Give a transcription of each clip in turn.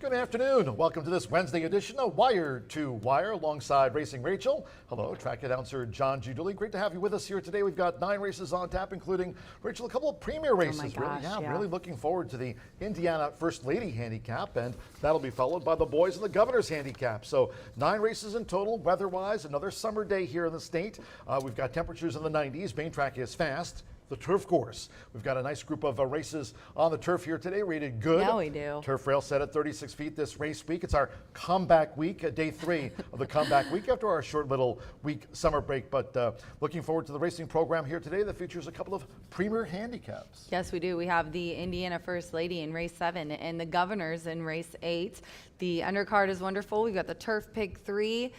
Good afternoon. Welcome to this Wednesday edition of Wire to Wire alongside Racing Rachel. Hello, track announcer John G. Dooley. Great to have you with us here today. We've got 9 races on tap, including, Rachel, a couple of premier races. Oh my gosh, yeah, really looking forward to the Indiana First Lady Handicap, and that'll be followed by the boys and the Governor's Handicap. So 9 races in total, weather-wise, another summer day here in the state. We've got temperatures in the 90s. Main track is fast. The turf course. We've got a nice group of races on the turf here today, rated good. Yeah, we do. Turf rail set at 36 feet this race week. It's our comeback week, day 3 of the comeback week after our short little week summer break. But looking forward to the racing program here today that features a couple of premier handicaps. Yes, we do. We have the Indiana First Lady in race 7 and the Governors in race 8. The undercard is wonderful. We've got the Turf Pick 3.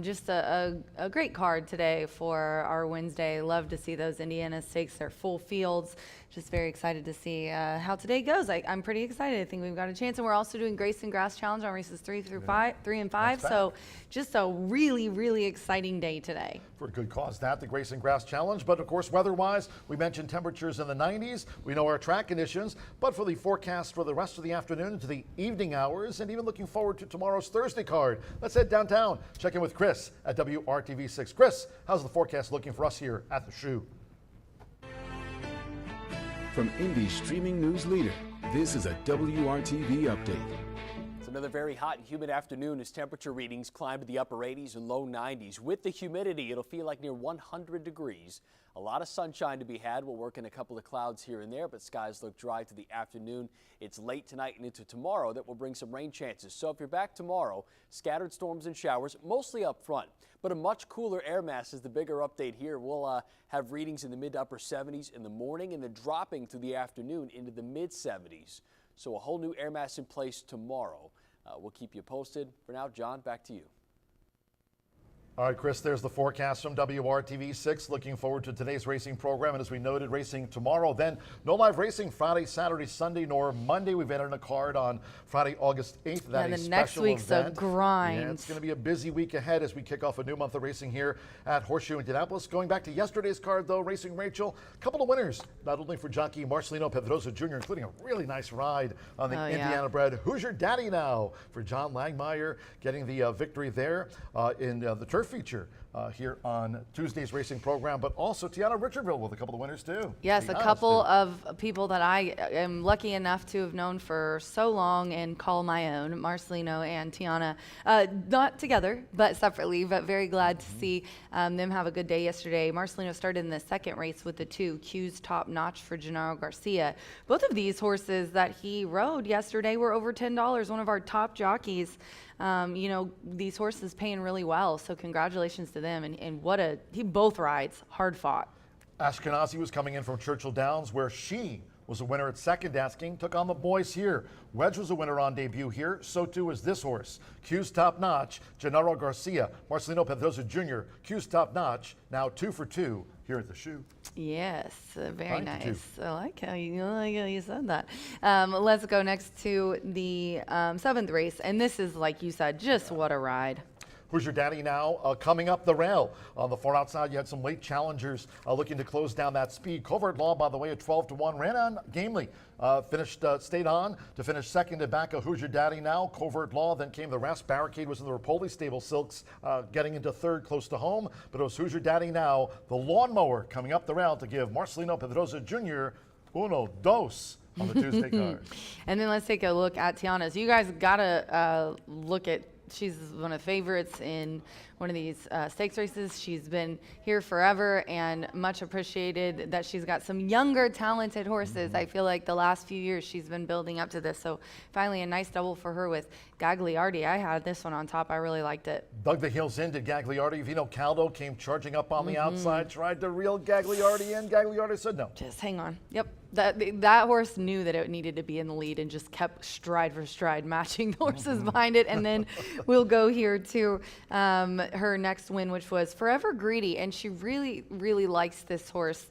Just a great card today for our Wednesday. Love to see those Indiana stakes. They're full fields. Just very excited to see how today goes. I'm pretty excited. I think we've got a chance. And we're also doing Grace and Grass Challenge on races 3 and 5. So just a really, really exciting day today. For a good cause, that, the Grace and Grass Challenge. But of course, weather-wise, we mentioned temperatures in the 90s. We know our track conditions. But for the forecast for the rest of the afternoon into the evening hours, and even looking forward to tomorrow's Thursday card, let's head downtown. Check in with Chris at WRTV6. Chris, how's the forecast looking for us here at the Shoe? From Indy's streaming news leader, this is a WRTV update. It's another very hot and humid afternoon as temperature readings climb to the upper 80s and low 90s. With the humidity, it'll feel like near 100 degrees. A lot of sunshine to be had. We'll work in a couple of clouds here and there, but skies look dry to the afternoon. It's late tonight and into tomorrow that will bring some rain chances. So if you're back tomorrow, scattered storms and showers, mostly up front. But a much cooler air mass is the bigger update here. We'll have readings in the mid to upper 70s in the morning and then dropping through the afternoon into the mid 70s. So a whole new air mass in place tomorrow. We'll keep you posted. For now, John, back to you. All right, Chris, there's the forecast from WRTV6. Looking forward to today's racing program. And as we noted, racing tomorrow. Then no live racing Friday, Saturday, Sunday, nor Monday. We've added a card on Friday, August 8th. That is the next week's a grind. Yeah, it's going to be a busy week ahead as we kick off a new month of racing here at Horseshoe Indianapolis. Going back to yesterday's card, though, Racing Rachel, a couple of winners, not only for jockey Marcelino Pedrosa Jr., including a really nice ride on the Indiana-bred Who's Your Daddy Now for John Langmeyer, getting the victory there in the turf feature here on Tuesday's racing program, but also Tiana Richardville with a couple of winners too. Yes, a couple of people that I am lucky enough to have known for so long and call my own, Marcelino and Tiana, not together, but separately, but very glad to see them have a good day yesterday. Marcelino started in the second race with the 2 Q's Top Notch for Gennaro Garcia. Both of these horses that he rode yesterday were over $10, one of our top jockeys. You know, these horses paying really well, so congratulations to them. And he both rides, hard fought. Ashkenazi was coming in from Churchill Downs, where she was a winner at second asking, took on the boys here. Wedge was a winner on debut here, so too is this horse. Q's Top Notch, Gennaro Garcia, Marcelino Pedrosa Jr., Q's Top Notch, now 2 for 2 here at the Shoe. Yes, very nice. I like how you said that. Let's go next to the 7th race, and this is, like you said, just what a ride. Who's Your Daddy Now coming up the rail. On the far outside, you had some late challengers looking to close down that speed. Covert Law, by the way, at 12-1, ran on gamely. Stayed on to finish second to back of Who's Your Daddy Now. Covert Law, then came the rest. Barricade was in the Rapoli Stable Silks, getting into third close to home. But it was Who's Your Daddy Now, the lawnmower, coming up the rail to give Marcelino Pedrosa Jr. uno, dos on the Tuesday card. And then let's take a look at Tiana. So you guys got to look at, she's one of the favorites in one of these stakes races. She's been here forever and much appreciated that she's got some younger, talented horses. I feel like the last few years she's been building up to this. So finally a nice double for her with Gagliardi. I had this one on top. I really liked it. Dug the heels in, did Gagliardi. Vino Caldo came charging up on the outside, tried to reel Gagliardi in. Gagliardi said no. Just hang on. Yep. That horse knew that it needed to be in the lead and just kept stride for stride matching the horses behind it. And then we'll go here to her next win, which was Forever Greedy. And she really, really likes this horse.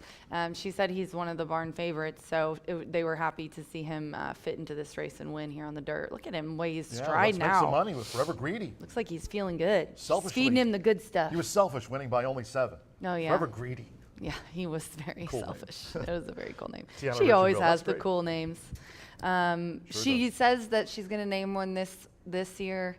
She said he's one of the barn favorites. So they were happy to see him fit into this race and win here on the dirt. Look at him, way he's stride now. Make some money with Forever Greedy. Looks like he's feeling good. Selfishly, feeding him the good stuff. He was selfish, winning by only 7. Oh, yeah. Forever Greedy. Yeah, he was very selfish. That was a very cool name. She always has the cool names. She says that she's going to name one this year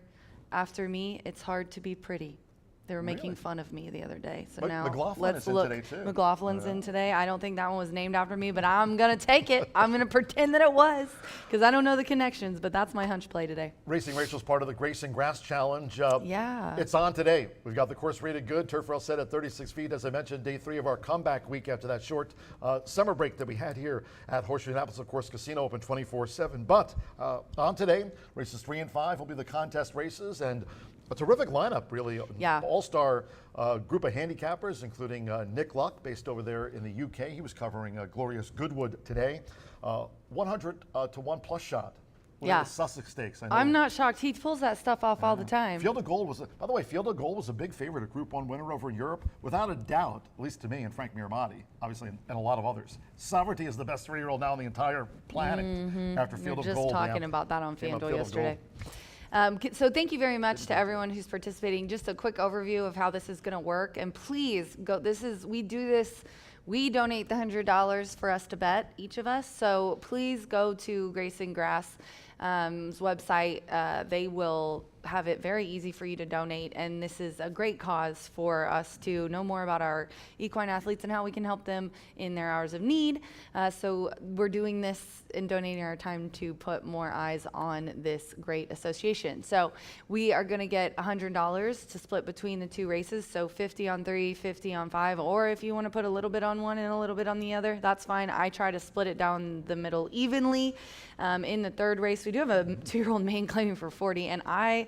after me. It's hard to be pretty. They were making fun of me the other day. So now McLaughlin let's is look. in today, too. McLaughlin's in today. I don't think that one was named after me, but I'm going to take it. I'm going to pretend that it was because I don't know the connections, but that's my hunch play today. Racing Rachel's part of the Grayson Grass Challenge. Yeah. It's on today. We've got the course rated good. Turf rail set at 36 feet. As I mentioned, day 3 of our comeback week after that short summer break that we had here at Horseshoe Indianapolis. Of course, casino open 24/7. But on today, races 3 and 5 will be the contest races, and a terrific lineup, really. Yeah. All-star group of handicappers, including Nick Luck, based over there in the UK. He was covering Glorious Goodwood today. 100 to 1 plus shot. Look at the Sussex Stakes. I know. I'm not shocked. He pulls that stuff off all the time. Field of Gold was, by the way, Field of Gold was a big favorite, a Group 1 winner over in Europe, without a doubt, at least to me and Frank Miramati, obviously, and a lot of others. Sovereignty is the best 3-year-old now on the entire planet after Field of Gold. We were just talking about that on FanDuel yesterday. Gold. So thank you very much to everyone who's participating. Just a quick overview of how this is going to work, and please go. We do this. We donate the $100 for us to bet, each of us. So please go to Grayson Grass website. They will have it very easy for you to donate, and this is a great cause for us to know more about our equine athletes and how we can help them in their hours of need. So we're doing this and donating our time to put more eyes on this great association. So we are going to get $100 to split between the 2 races, so 50 on 3, 50 on 5, or if you want to put a little bit on one and a little bit on the other, that's fine. I try to split it down the middle evenly. In the 3rd race, we do have a 2-year-old main claiming for 40, and I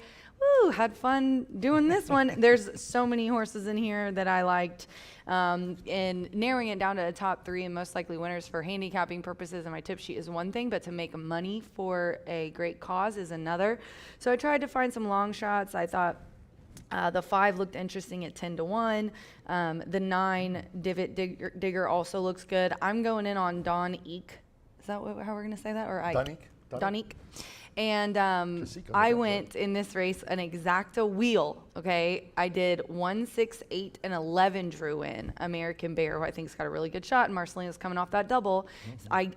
had fun doing this one. There's so many horses in here that I liked, and narrowing it down to the top 3 and most likely winners for handicapping purposes and my tip sheet is one thing, but to make money for a great cause is another. So I tried to find some long shots. I thought the 5 looked interesting at 10 to 1. The 9 Divot Digger also looks good. I'm going in on Don Eek. Is that how we're going to say that? Or Ike? Don Eek. And I went in this race an exacta wheel, okay? I did 1, 6, 8, and 11 drew in. American Bear, who I think has got a really good shot, and Marcelina's coming off that double. I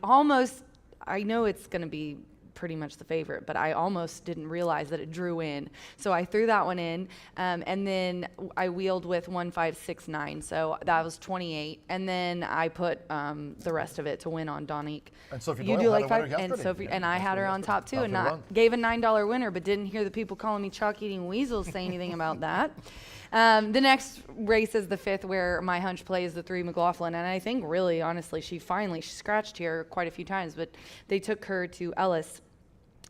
know it's going to be pretty much the favorite, but I almost didn't realize that it drew in. So I threw that one in, and then I wheeled with 1, 5, 6, 9. So that was 28, and then I put the rest of it to win on Donique. And Sophie You Doyle do had like a winner 5, and yesterday. Sophie, and I had her on top too, and Run. gave a $9 winner, but didn't hear the people calling me chalk-eating weasels say anything about that. The next race is the 5th, where my hunch play is the 3 McLaughlin, and I think really, honestly, she scratched here quite a few times, but they took her to Ellis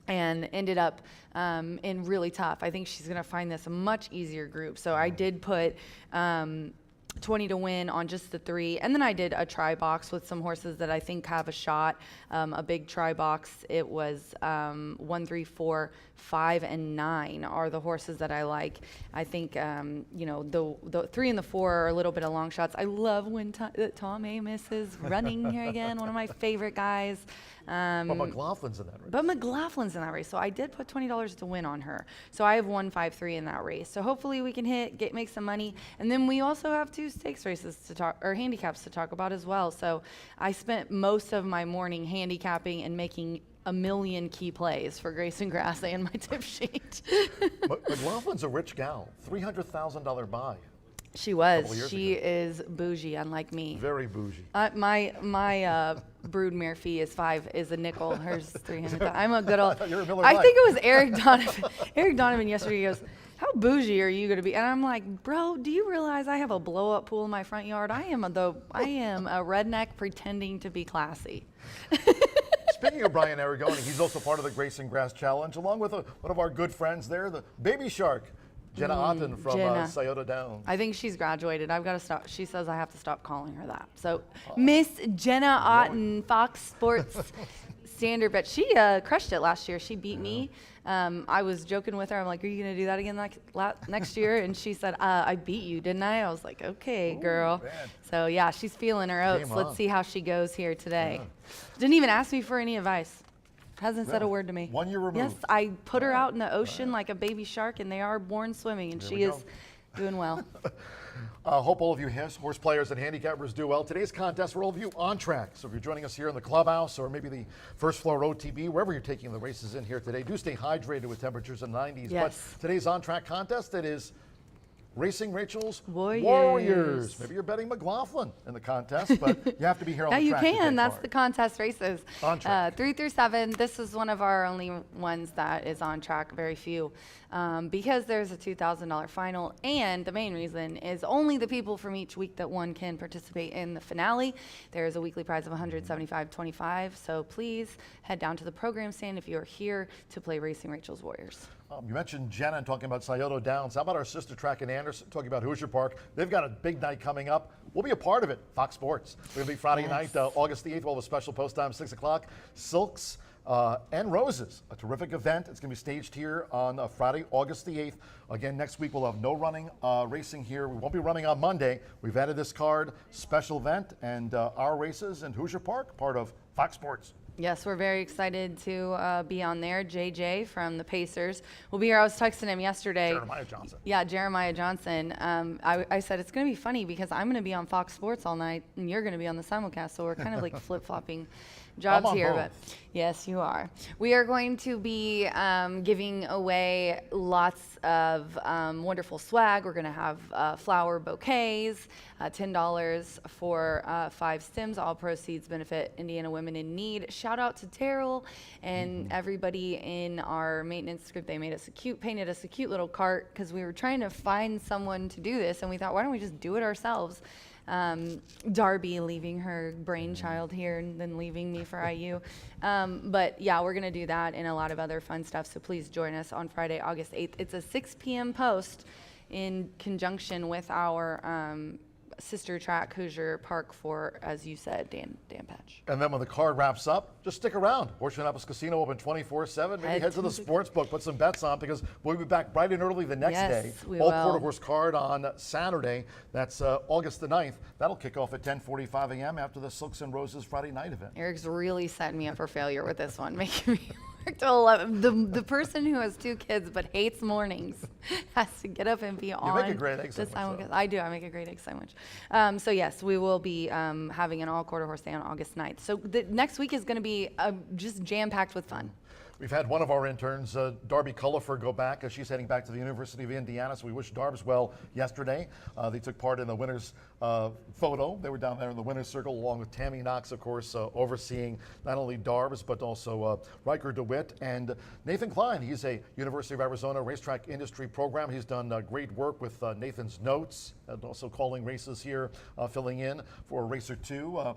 and ended up in really tough. I think she's going to find this a much easier group. So I did put 20 to win on just the 3. And then I did a try box with some horses that I think have a shot, a big try box. It was 1, 3, 4, 5, and 9 are the horses that I like. I think, the 3 and the 4 are a little bit of long shots. I love when Tom Amos is running here again, one of my favorite guys. But McLaughlin's in that race. So I did put $20 to win on her. So I have 1, 5, 3 in that race. So hopefully we can make some money. And then we also have 2 stakes races to talk, or handicaps to talk about as well. So I spent most of my morning handicapping and making a million key plays for Grayson Grass and my tip sheet. McLaughlin's a rich gal. $300,000 buy. She was. She is bougie, unlike me. Very bougie. My broodmare fee is a nickel. Hers is 300. I'm a good old. I think it was Eric Donovan. Eric Donovan yesterday goes, "How bougie are you going to be?" And I'm like, "Bro, do you realize I have a blow-up pool in my front yard? I am a redneck pretending to be classy." Speaking of Brian Aragoni, he's also part of the Grayson Grass Challenge, along with one of our good friends there, the Baby Shark. Jenna Otten from Scioto Downs. I think she's graduated. I've got to stop. She says I have to stop calling her that. So Miss Jenna Otten, Fox Sports standard, but she crushed it last year. She beat me. I was joking with her. I'm like, "Are you going to do that again next year?" And she said, "I beat you, didn't I?" I was like, "Okay, girl." Man. So yeah, she's feeling her oats. Let's see how she goes here today. Didn't even ask me for any advice. Hasn't said a word to me. 1 year removed. Yes, I put her out in the ocean like a baby shark, and they are born swimming, and she is Doing well. Hope all of you horse players and handicappers do well. Today's contest for all of you on track. So if you're joining us here in the clubhouse or maybe the first floor OTB, wherever you're taking the races in here today, do stay hydrated with temperatures in the 90s. Yes. But today's on track contest, it is Racing Rachel's Warriors. Maybe you're betting McLaughlin in the contest, but you have to be here on Yeah, the you track. to can. take That's part. the contest races. On track. 3 through 7. This is one of our only ones that is on track. Very few. Because there's a $2,000 final. And the main reason is only the people from each week that won can participate in the finale. There's a weekly prize of $175.25. So please head down to the program stand if you're here to play Racing Rachel's Warriors. You mentioned Jenna talking about Scioto Downs. How about our sister track in Anderson talking about Hoosier Park? They've got a big night coming up. We'll be a part of it. Fox Sports. We're going to be Friday night, August the 8th. We'll have a special post time, 6 o'clock. Silks and Roses, a terrific event. It's going to be staged here on Friday, August the 8th. Again, next week we'll have no running racing here. We won't be running on Monday. We've added this card, special event, and our races in Hoosier Park, part of Fox Sports. Yes, we're very excited to be on there. JJ from the Pacers will be here. I was texting him yesterday. Jeremiah Johnson. Yeah, Jeremiah Johnson. I said it's going to be funny because I'm going to be on Fox Sports all night and you're going to be on the simulcast. So we're kind of like flip-flopping jobs here. both. But yes, you are. We are going to be giving away lots of wonderful swag. We're going to have flower bouquets, $10 for 5 stems. All proceeds benefit Indiana Women in Need. Shout out to Terrell and everybody in our maintenance group. They made us painted us a cute little cart because we were trying to find someone to do this, and we thought, why don't we just do it ourselves? Darby leaving her brainchild here and then leaving me for IU. But yeah, we're going to do that and a lot of other fun stuff. So please join us on Friday, August 8th. It's a 6 p.m. post in conjunction with our sister track, Hoosier Park, for, as you said, Dan Patch. And then when the card wraps up, just stick around. Horseshoe Indianapolis Casino open 24/7. Maybe head to the sports book, put some bets on, because we'll be back bright and early the next day. We All will. quarter horse card on Saturday. That's August the 9th. That'll kick off at 10:45 a.m. after the Silks and Roses Friday night event. Eric's really setting me up for failure with this one, making me work till 11. The person who has 2 kids but hates mornings has to get up and be on. You make a great egg the sandwich, though. I do. I make a great egg sandwich. So yes, we will be having an all quarter horse day on August 9th. So the next week is going to be just jam-packed with fun. We've had one of our interns, Darby Culliford, go back. She's heading back to the University of Indiana, so we wish Darbs well yesterday. They took part in the winners' photo. They were down there in the winner's circle, along with Tammy Knox, of course, overseeing not only Darbs, but also Riker DeWitt and Nathan Klein. He's a University of Arizona racetrack industry program. He's done great work with Nathan's Notes, and also calling races here, filling in for Racer 2.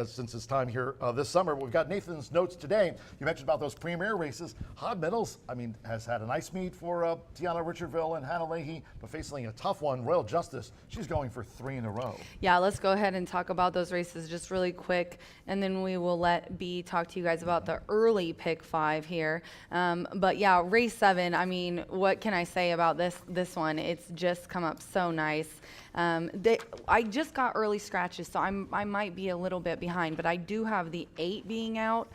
Since his time here this summer. We've got Nathan's Notes today. You mentioned about those premier races. Hod Middles, has had a nice meet for Tiana Richardville and Hannah Leahy, but facing a tough one, Royal Justice. She's going for 3 in a row. Yeah, let's go ahead and talk about those races just really quick, and then we will let B talk to you guys about the early pick 5 here. But yeah, race 7, what can I say about this one? It's just come up so nice. I just got early scratches, so I might be a little bit behind, but I do have the 8 being out.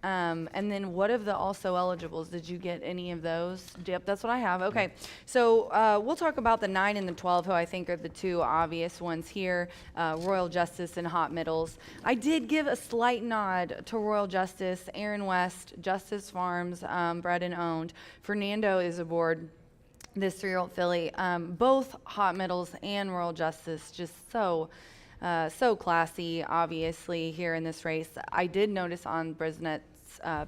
And then what of the also eligibles? Did you get any of those? Yep, that's what I have. Okay, so we'll talk about the 9 and the 12, who I think are the 2 obvious ones here, Royal Justice and Hot Middles. I did give a slight nod to Royal Justice, Aaron West, Justice Farms, bred and owned. Fernando is aboard this 3-year-old filly. Both Hot Middles and Royal Justice just so classy, obviously, here in this race. I did notice on Brisnet's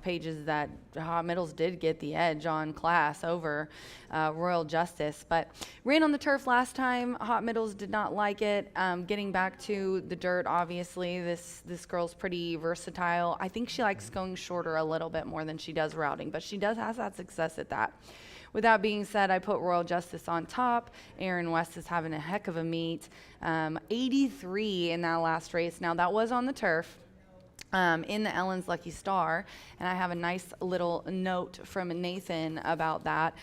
pages that Hot Middles did get the edge on class over Royal Justice, but ran on the turf last time. Hot Middles did not like it. Getting back to the dirt, obviously, this girl's pretty versatile. I think she likes going shorter a little bit more than she does routing, but she has had success at that. With that being said, I put Royal Justice on top. Aaron West is having a heck of a meet. 83 in that last race. Now, that was on the turf in the Ellen's Lucky Star, and I have a nice little note from Nathan about that.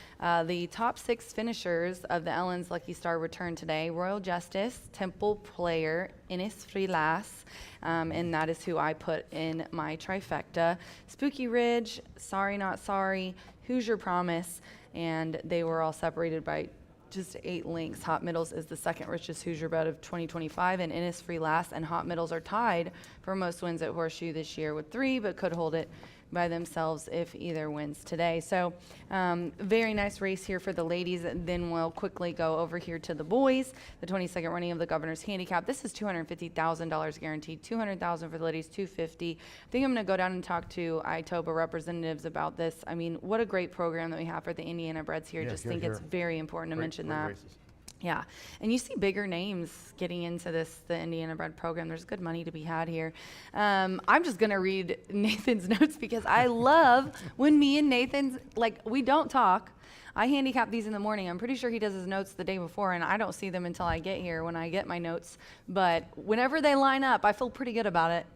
The top 6 finishers of the Ellen's Lucky Star return today: Royal Justice, Temple Player, Innis Frilas, and that is who I put in my trifecta. Spooky Ridge, Sorry Not Sorry, Hoosier Promise, and they were all separated by just 8 lengths. Hot Middles is the second richest Hoosier bred of 2025, and Innisfree last, and Hot Middles are tied for most wins at Horseshoe this year with 3, but could hold it by themselves if either wins today. So very nice race here for the ladies. Then we'll quickly go over here to the boys. The 22nd running of the Governor's Handicap. This is $250,000 guaranteed. $200,000 for the ladies, $250,000. I think I'm going to go down and talk to ITOBA representatives about this. I mean, what a great program that we have for the Indiana breds here. Yeah, Just think it's very important to mention great that. races. Yeah, and you see bigger names getting into the Indiana bred program. There's good money to be had here. I'm just gonna read Nathan's notes because I love when me and Nathan's, like, we don't talk. I handicap these in the morning. I'm pretty sure he does his notes the day before, and I don't see them until I get here when I get my notes. But whenever they line up, I feel pretty good about it.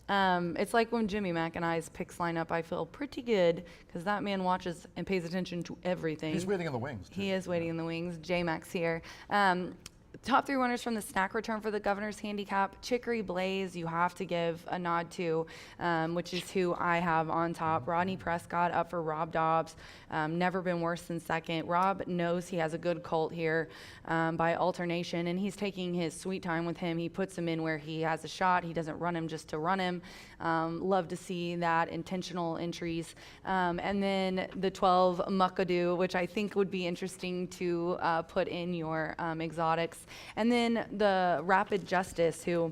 It's like when Jimmy Mack and I's picks line up, I feel pretty good because that man watches and pays attention to everything. He's waiting in the wings, too. He is waiting in the wings. J-Max here. Top 3 winners from the snack return for the Governor's Handicap. Chicory Blaze, you have to give a nod to, which is who I have on top. Rodney Prescott up for Rob Dobbs. Never been worse than second. Rob knows he has a good colt here by alternation, and he's taking his sweet time with him. He puts him in where he has a shot. He doesn't run him just to run him. Love to see that, intentional entries. And then the 12 Muckadoo, which I think would be interesting to put in your exotics. And then the Rapid Justice, who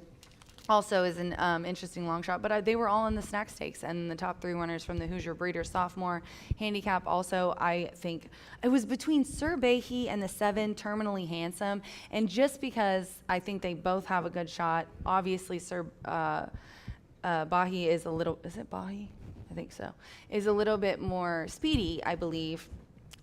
also is an interesting long shot, but they were all in the snack stakes, and the top 3 winners from the Hoosier Breeder Sophomore Handicap. Also, I think it was between Sir Behe and the 7 Terminally Handsome, and just because I think they both have a good shot, obviously Sir Behe is a little, is it Behe? I think so, is a little bit more speedy, I believe.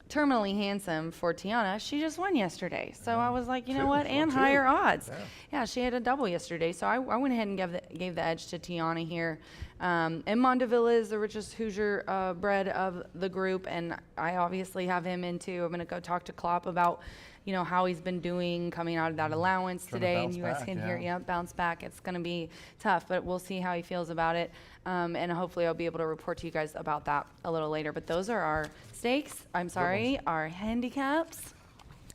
Terminally Handsome for Tiana, she just won yesterday. So I was like, you know what, and higher odds. Yeah, she had a double yesterday. So I went ahead and gave the edge to Tiana here. And Mondevilla is the richest Hoosier bred of the group, and I obviously have him in too. I'm going to go talk to Klopp about, you know, how he's been doing coming out of that allowance today, and you guys can hear, bounce back. It's going to be tough, but we'll see how he feels about it, and hopefully I'll be able to report to you guys about that a little later. But those are our stakes. Our handicaps.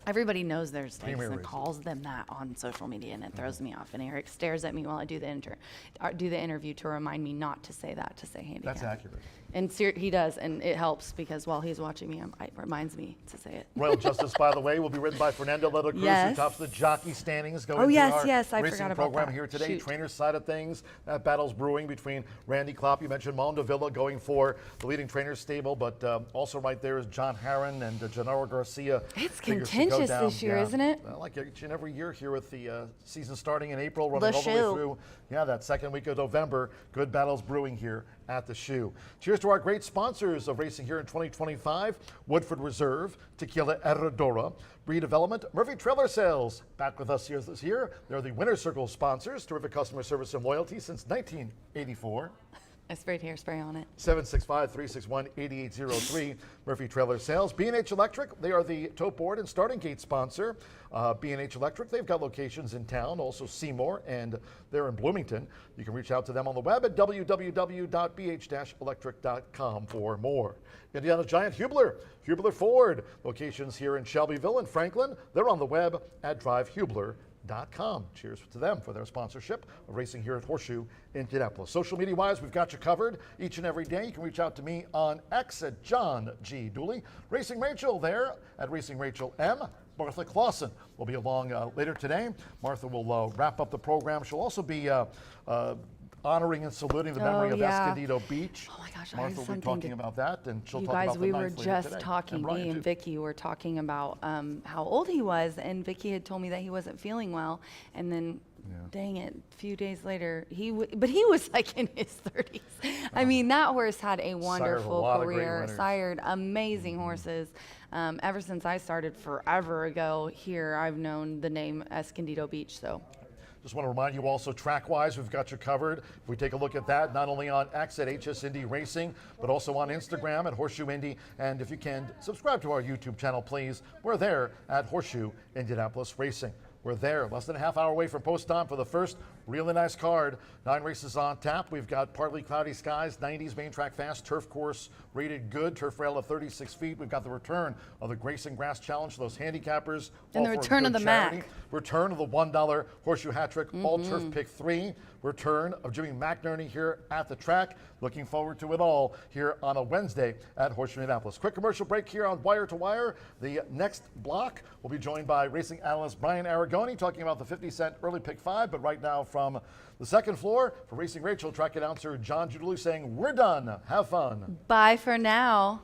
Everybody knows their stakes and calls them that on social media, and it throws me off. And Eric stares at me while I do the interview to remind me not to say that, to say handicap. That's accurate. And he does, and it helps because while he's watching me, it reminds me to say it. Royal Justice, by the way, will be written by Fernando La Cruz, who tops the jockey standings going through our I racing forgot about program that. here today. Shoot. Trainer side of things, that battle's brewing between Randy Klopp. You mentioned Mondevilla going for the leading trainer stable, but also right there is John Harron and Gennaro Garcia. It's contentious this year, isn't it? Well, like each and every year here with the season starting in April, running all the way through. Yeah, that second week of November. Good battles brewing here at the Shoe. Cheers to our great sponsors of racing here in 2025. Woodford Reserve, Tequila Herradura, Breed Development, Murphy Trailer Sales. Back with us here this year. They're the Winner's Circle sponsors. Terrific customer service and loyalty since 1984. I sprayed hairspray on it. 765-361-8803, Murphy Trailer Sales. B&H Electric, they are the tote board and starting gate sponsor. B&H Electric, they've got locations in town, also Seymour, and they're in Bloomington. You can reach out to them on the web at www.bh-electric.com for more. Indiana Giant Hubler, Hubler Ford, locations here in Shelbyville and Franklin. They're on the web at drivehubler.com. Cheers to them for their sponsorship of racing here at Horseshoe Indianapolis. Social media wise, we've got you covered each and every day. You can reach out to me on X at John G. Dooley. Racing Rachel there at Racing Rachel M. Martha Clausen will be along later today. Martha will wrap up the program. She'll also be honoring and saluting the memory of Escondido Beach. Oh my gosh, Martha will be talking about that, and she'll you talk guys, about the we ninth were later just today. talking, me and Vicky were talking about how old he was, and Vicky had told me that he wasn't feeling well, and then dang it, a few days later, but he was like in his 30s. I mean, that horse had a wonderful career, sired amazing horses. Ever since I started forever ago here, I've known the name Escondido Beach, so. Just want to remind you also, track-wise, we've got you covered. If we take a look at that, not only on X at HS Indy Racing, but also on Instagram at Horseshoe Indy. And if you can, subscribe to our YouTube channel, please. We're there at Horseshoe Indianapolis Racing. We're there, less than a half hour away from post time for the first really nice card. 9 races on tap. We've got partly cloudy skies, 90s main track fast, turf course rated good, turf rail of 36 feet. We've got the return of the Grayson Grass Challenge for those handicappers. And all the for a return good of the charity. Mac. Return of the $1 Horseshoe Hat Trick All Turf Pick 3. Return of Jimmy McNerney here at the track. Looking forward to it all here on a Wednesday at Horseshoe Indianapolis. Quick commercial break here on Wire to Wire. The next block will be joined by racing analyst Brian Aragoni talking about the 50-cent early pick 5. But right now from the second floor for Racing Rachel, track announcer John Giudice saying, we're done. Have fun. Bye for now.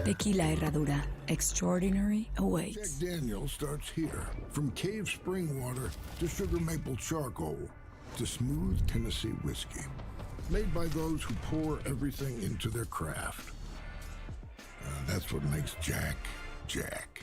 Tequila Herradura. Extraordinary Jack awaits. Daniels starts here. From cave spring water to sugar maple charcoal to smooth Tennessee whiskey. Made by those who pour everything into their craft. That's what makes Jack, Jack.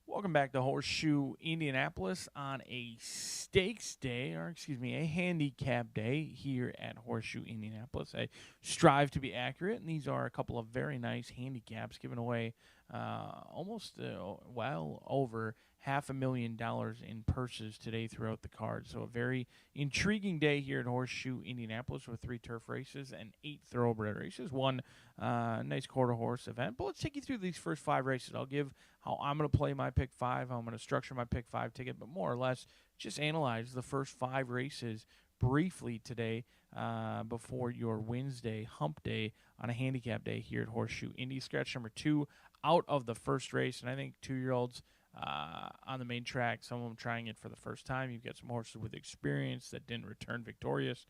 Welcome back to Horseshoe Indianapolis on a stakes day, or excuse me, a handicap day here at Horseshoe Indianapolis. I strive to be accurate, and these are a couple of very nice handicaps given away almost well over $500,000 in purses today throughout the card. So a very intriguing day here at Horseshoe Indianapolis with 3 turf races and 8 thoroughbred races. One nice quarter horse event. But let's take you through these first 5 races. I'll give how I'm going to play my pick 5, how I'm going to structure my pick 5 ticket, but more or less just analyze the first 5 races briefly today before your Wednesday hump day on a handicap day here at Horseshoe Indy. Scratch number 2 out of the first race, and I think 2-year-olds on the main track, some of them trying it for the first time. You've got some horses with experience that didn't return victorious.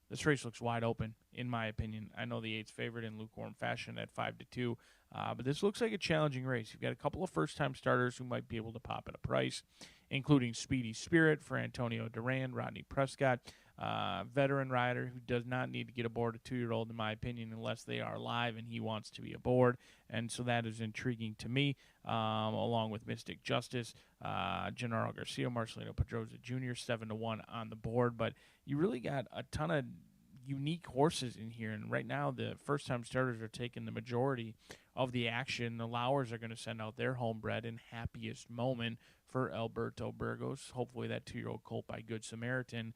This race looks wide open, in my opinion. I know the 8's favorite in lukewarm fashion at 5-2, but this looks like a challenging race. You've got a couple of first-time starters who might be able to pop at a price, including Speedy Spirit for Antonio Duran, Rodney Prescott, veteran rider who does not need to get aboard a 2-year-old, in my opinion, unless they are live and he wants to be aboard. And so that is intriguing to me, along with Mystic Justice, Gennaro Garcia, Marcelino Pedroza Jr., 7-1 on the board. But you really got a ton of unique horses in here. And right now, the first-time starters are taking the majority of the action. The Lowers are going to send out their homebred in Happiest Moment for Alberto Burgos. Hopefully that 2-year-old colt by Good Samaritan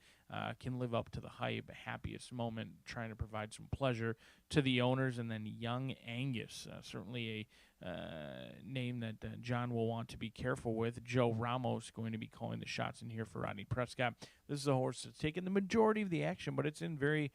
can live up to the hype. Happiest Moment, trying to provide some pleasure to the owners. And then Young Angus, certainly a name that John will want to be careful with. Joe Ramos going to be calling the shots in here for Rodney Prescott. This is a horse that's taken the majority of the action, but it's in very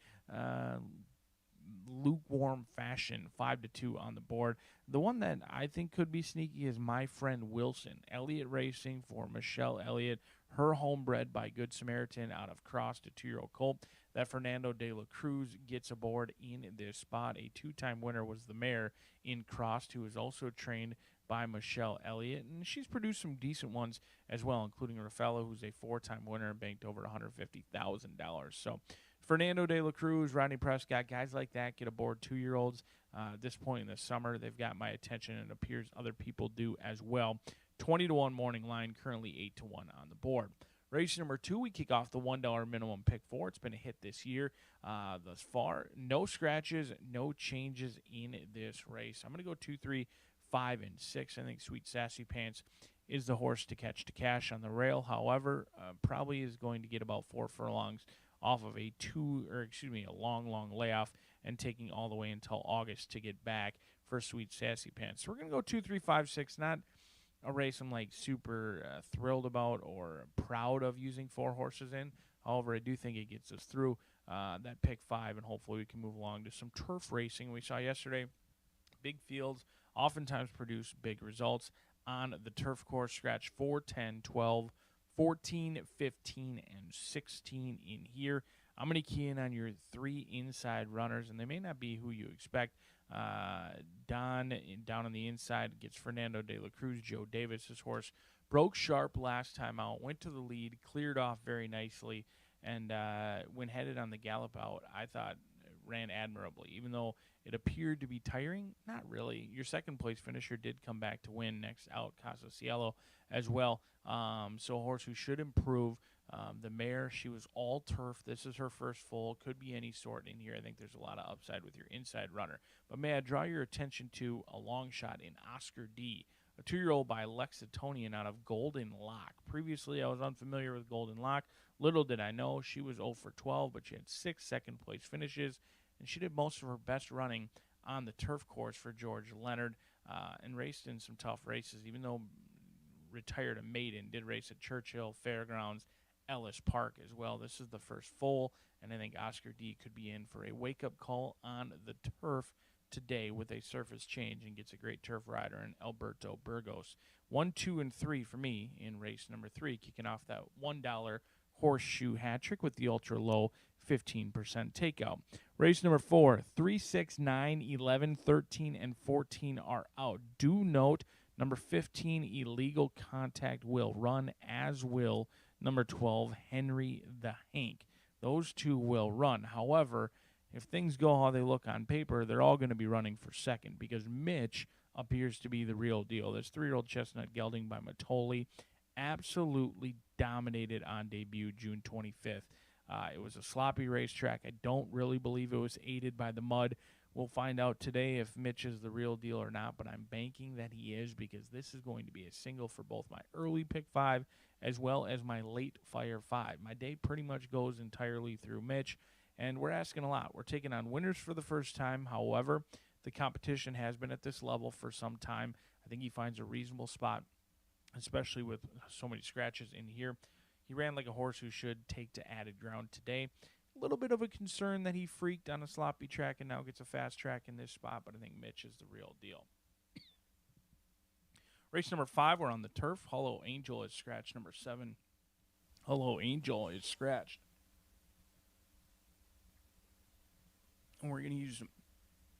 lukewarm fashion, 5-2 on the board. The one that I think could be sneaky is My Friend Wilson. Elliott Racing for Michelle Elliott, her homebred by Good Samaritan out of Cross, to 2-year-old colt. That Fernando de la Cruz gets aboard in this spot. A 2-time winner was the mare in Cross, who is also trained by Michelle Elliott, and she's produced some decent ones as well, including Rafaela, who's a 4-time winner and banked over $150,000. So Fernando de la Cruz, Rodney Prescott, guys like that get aboard 2-year-olds. At this point in the summer, they've got my attention, and it appears other people do as well. 20-1 morning line, currently 8-1 on the board. Race number 2, we kick off the $1 minimum pick 4. It's been a hit this year thus far. No scratches, no changes in this race. I'm going to go 2, 3, 5, and 6. I think Sweet Sassy Pants is the horse to catch to cash on the rail. However, probably is going to get about 4 furlongs off of a long layoff and taking all the way until August to get back for Sweet Sassy Pants. So we're going to go 2, 3, 5, 6. Not a race I'm like super thrilled about or proud of using 4 horses in. However, I do think it gets us through that pick 5, and hopefully we can move along to some turf racing. We saw yesterday big fields oftentimes produce big results on the turf course. Scratch 4, 10, 12, 14, 15, and 16 in here. I'm going to key in on your 3 inside runners, and they may not be who you expect. Don, down on the inside, gets Fernando de la Cruz. Joe Davis's horse broke sharp last time out, went to the lead, cleared off very nicely, and when headed on the gallop out, I thought ran admirably. Even though it appeared to be tiring, not really. Your second place finisher did come back to win next out, Casa Cielo, as well. So a horse who should improve. The mare, she was all turf. This is her first full. Could be any sort in here. I think there's a lot of upside with your inside runner. But may I draw your attention to a long shot in Oscar D, a 2-year-old by Lexitonian out of Golden Lock. Previously, I was unfamiliar with Golden Lock. Little did I know she was 0 for 12, but she had 6 second-place finishes, and she did most of her best running on the turf course for George Leonard and raced in some tough races, even though retired a maiden, did race at Churchill, Fairgrounds, Ellis Park as well. This is the first full, and I think Oscar D could be in for a wake-up call on the turf today with a surface change and gets a great turf rider in Alberto Burgos. 1, 2, and 3 for me in race number 3, kicking off that $1 horseshoe hat trick with the ultra-low 15% takeout. Race number 4, 3, 6, 9, 11, 13, and 14 are out. Do note, number 15, Illegal Contact, will run, as will number 12, Henry the Hank. Those 2 will run. However, if things go how they look on paper, they're all going to be running for second because Mitch appears to be the real deal. This 3-year-old chestnut gelding by Matoli absolutely dominated on debut June 25th. It was a sloppy racetrack. I don't really believe it was aided by the mud. We'll find out today if Mitch is the real deal or not, but I'm banking that he is because this is going to be a single for both my early pick 5 as well as my late fire 5. My day pretty much goes entirely through Mitch, and we're asking a lot. We're taking on winners for the first time. However, the competition has been at this level for some time. I think he finds a reasonable spot, especially with so many scratches in here. He ran like a horse who should take to added ground today. A little bit of a concern that he freaked on a sloppy track and now gets a fast track in this spot, but I think Mitch is the real deal. Race number 5, we're on the turf. Hello Angel is scratch number 7. Hello Angel is scratched. And we're going to use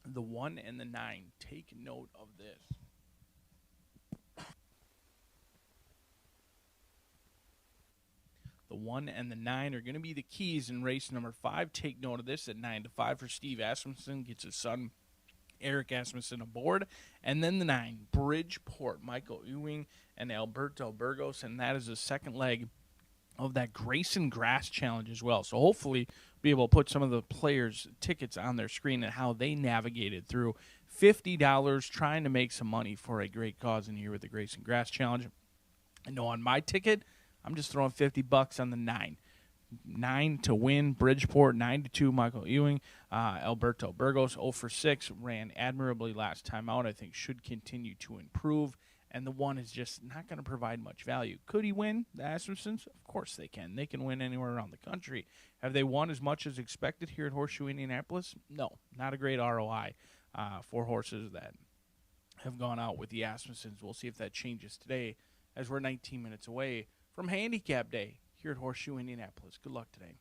the 1 and the 9. Take note of this. The 1 and the 9 are going to be the keys in race number 5. Take note of this at 9-5 for Steve Asmussen. Gets his son, Eric Asmussen, aboard. And then the 9, Bridgeport, Michael Ewing and Alberto Burgos. And that is the second leg of that Grayson Grass Challenge as well. So hopefully be able to put some of the players' tickets on their screen and how they navigated through $50 trying to make some money for a great cause in here with the Grayson Grass Challenge. I know on my ticket, I'm just throwing $50 on the 9. 9 to win, Bridgeport. 9-2, Michael Ewing. Alberto Burgos, 0 for 6, ran admirably last time out. I think should continue to improve. And the 1 is just not going to provide much value. Could he win the Asmussens? Of course they can. They can win anywhere around the country. Have they won as much as expected here at Horseshoe Indianapolis? No, not a great ROI for horses that have gone out with the Asmussens. We'll see if that changes today as we're 19 minutes away from Handicap Day here at Horseshoe Indianapolis. Good luck today.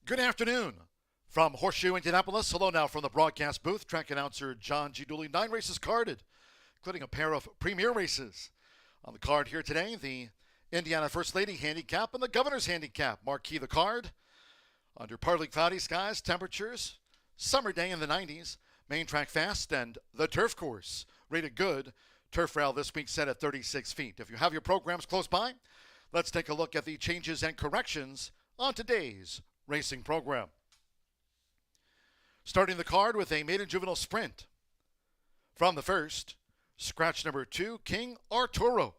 Good afternoon from Horseshoe Indianapolis. Hello now from the broadcast booth. Track announcer John G. Dooley. 9 races carded, including a pair of premier races. On the card here today, the Indiana First Lady Handicap and the Governor's Handicap. Marquee the card. Under partly cloudy skies, temperatures, summer day in the 90s. Main track fast and the turf course rated good. Turf rail this week set at 36 feet. If you have your programs close by, let's take a look at the changes and corrections on today's racing program. Starting the card with a maiden juvenile sprint. From the first, scratch number 2, King Arturo.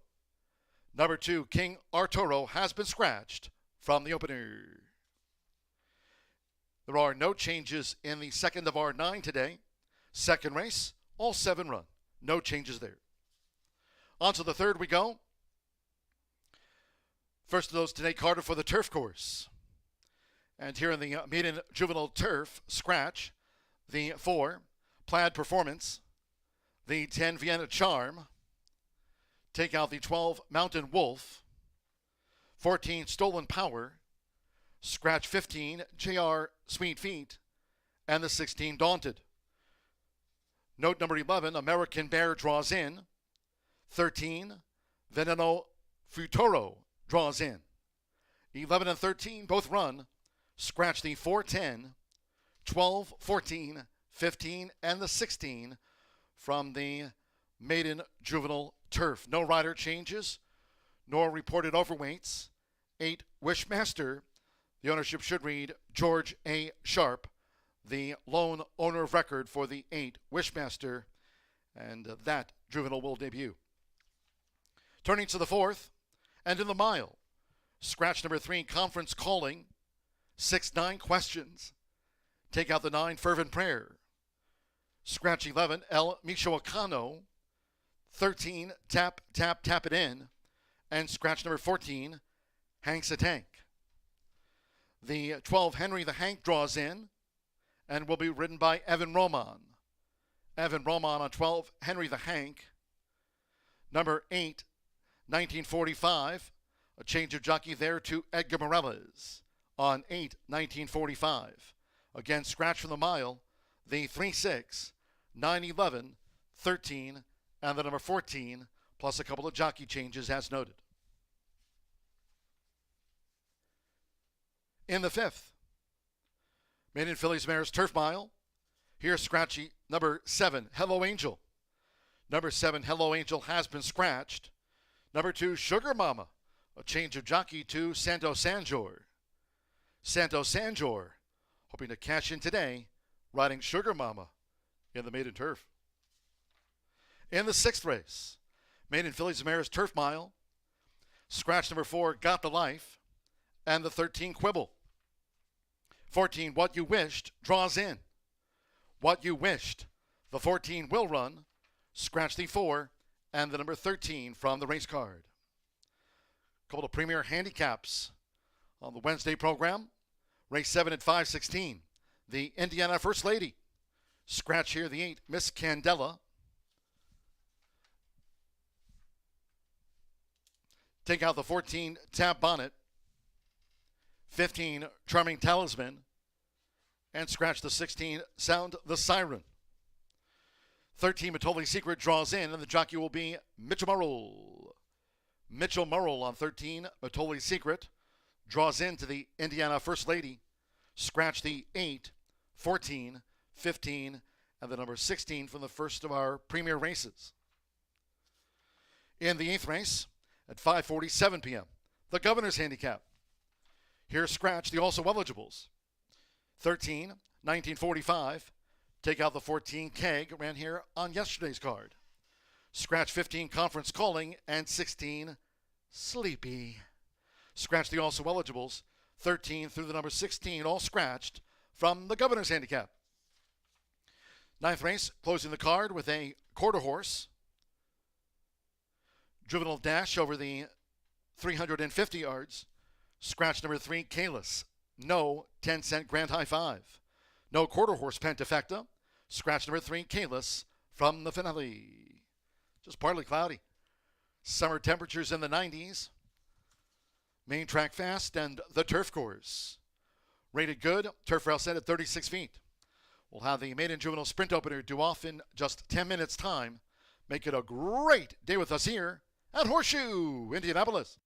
Number 2, King Arturo has been scratched from the opener. There are no changes in the second of our 9 today. Second race, all 7 run. No changes there. On to the third we go. First of those today, carded for the turf course. And here in the maiden juvenile turf, scratch the 4, Plaid Performance, the 10, Vienna Charm, take out the 12, Mountain Wolf, 14, Stolen Power, scratch 15, JR Sweet Feet, and the 16, Daunted. Note number 11, American Bear draws in, 13, Veneno Futuro draws in. 11 and 13 both run. Scratch the 4, 10, 12, 14, 15, and the 16 from the maiden juvenile turf. No rider changes, nor reported overweights. 8, Wishmaster. The ownership should read George A. Sharp, the lone owner of record for the 8, Wishmaster, and that juvenile will debut. Turning to the fourth, and in the mile, scratch number 3, Conference Calling, 6, 9, Questions. Take out the 9, Fervent Prayer. Scratch 11, El Michoacano, 13, Tap, Tap, Tap It In, and scratch number 14, Hank's a Tank. The 12, Henry the Hank draws in and will be ridden by Evan Roman. Evan Roman on 12, Henry the Hank. Number 8, 1945, a change of jockey there to Edgar Morales on 8, 1945. Again, scratch from the mile, the 3, 6, 9, 11, 13, and the number 14, plus a couple of jockey changes as noted. In the fifth, maiden fillies mares turf mile. Here's scratchy number 7, Hello Angel. Number 7, Hello Angel has been scratched. Number 2, Sugar Mama, a change of jockey to Santo Sanjor. Santo Sanjor, hoping to cash in today, riding Sugar Mama in the maiden turf. In the sixth race, maiden fillies mares turf mile. Scratch number 4, Got the Life, and the 13, Quibble. 14, What You Wished, draws in. What You Wished. The 14 will run. Scratch the 4 and the number 13 from the race card. A couple of premier handicaps on the Wednesday program. Race 7 at 5:16. The Indiana First Lady. Scratch here the 8, Miss Candela. Take out the 14, Tab Bonnet. 15, Charming Talisman, and scratch the 16, Sound the Siren. 13, Matoli Secret draws in, and the jockey will be Mitchell Murrell. Mitchell Murrell on 13, Matoli Secret, draws into the Indiana First Lady. Scratch the 8, 14, 15, and the number 16 from the first of our premier races. In the 8th race, at 5:47 p.m., the Governor's Handicap. Here's scratch the also eligibles. 13, 1945. Take out the 14, Keg, ran here on yesterday's card. Scratch 15, Conference Calling, and 16, Sleepy. Scratch the also eligibles. 13 through the number 16, all scratched from the Governor's Handicap. 9th race, closing the card with a quarter horse. Juvenile dash over the 350 yards. Scratch number 3, Kalis. No 10-cent Grand High Five. No quarter horse Pentafecta. Scratch number 3, Kalis from the finale. Just partly cloudy. Summer temperatures in the 90s. Main track fast and the turf course rated good. Turf rail set at 36 feet. We'll have the maiden juvenile sprint opener due off in just 10 minutes time. Make it a great day with us here at Horseshoe, Indianapolis.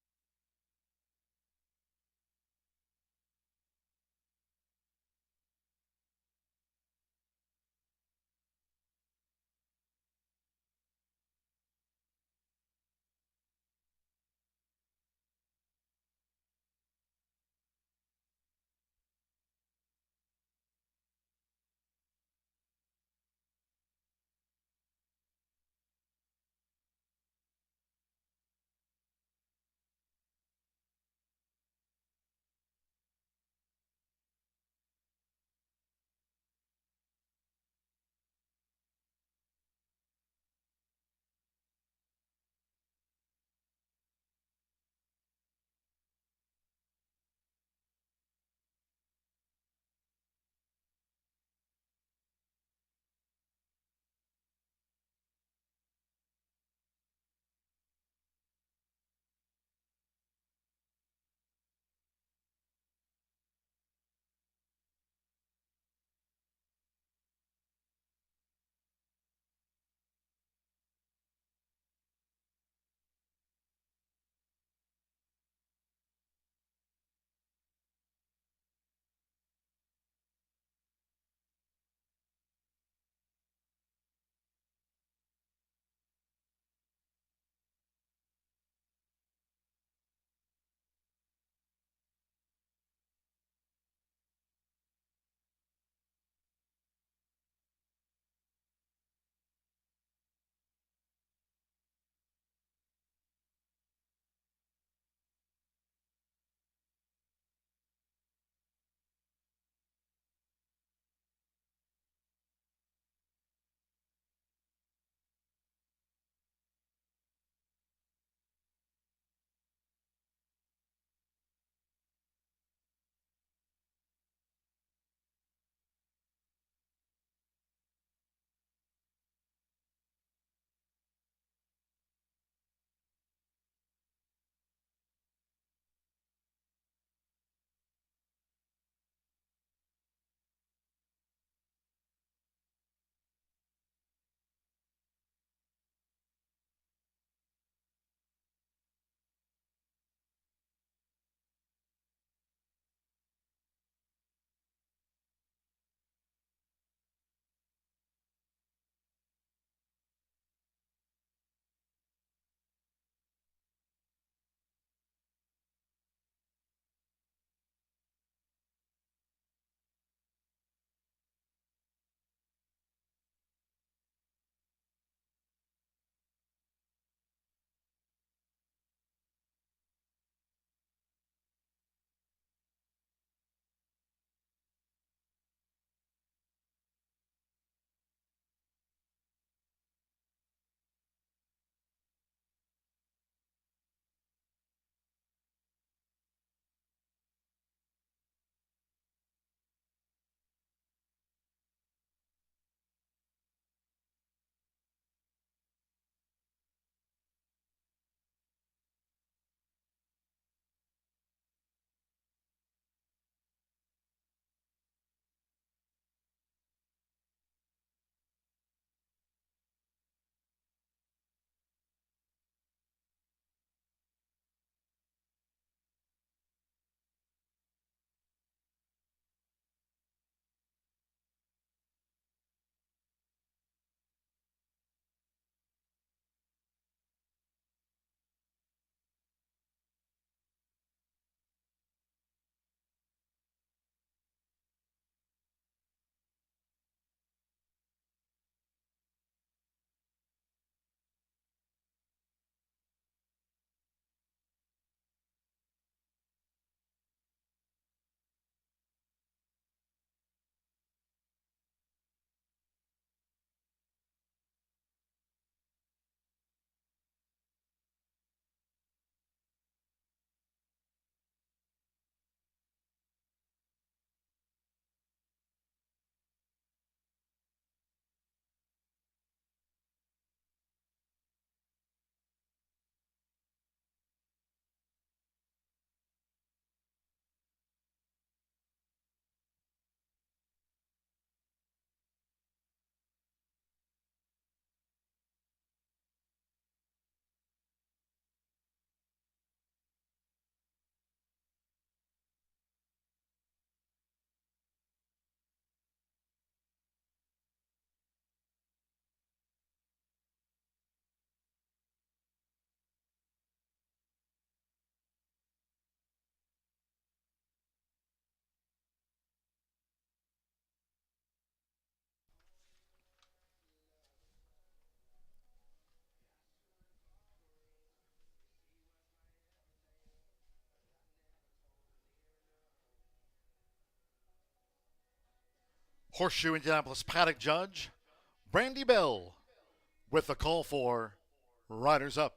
Horseshoe Indianapolis paddock judge, Brandy Bell, with the call for Riders Up.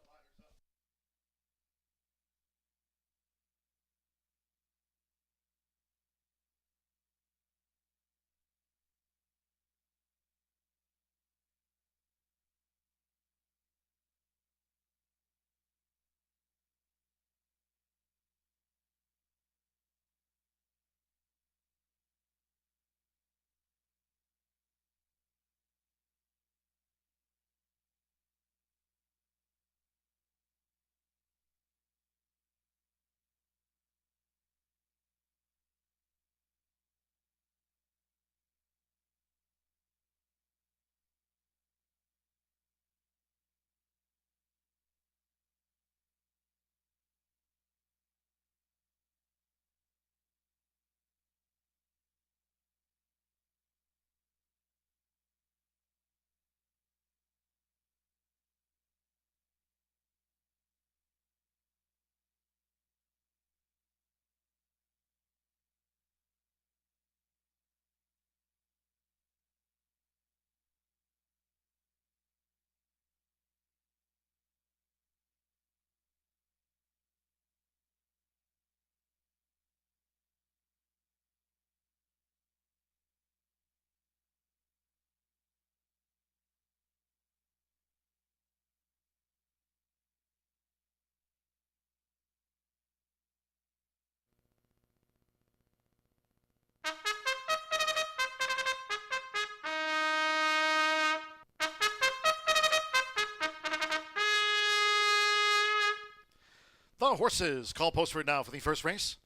The horses call post right now for the first race.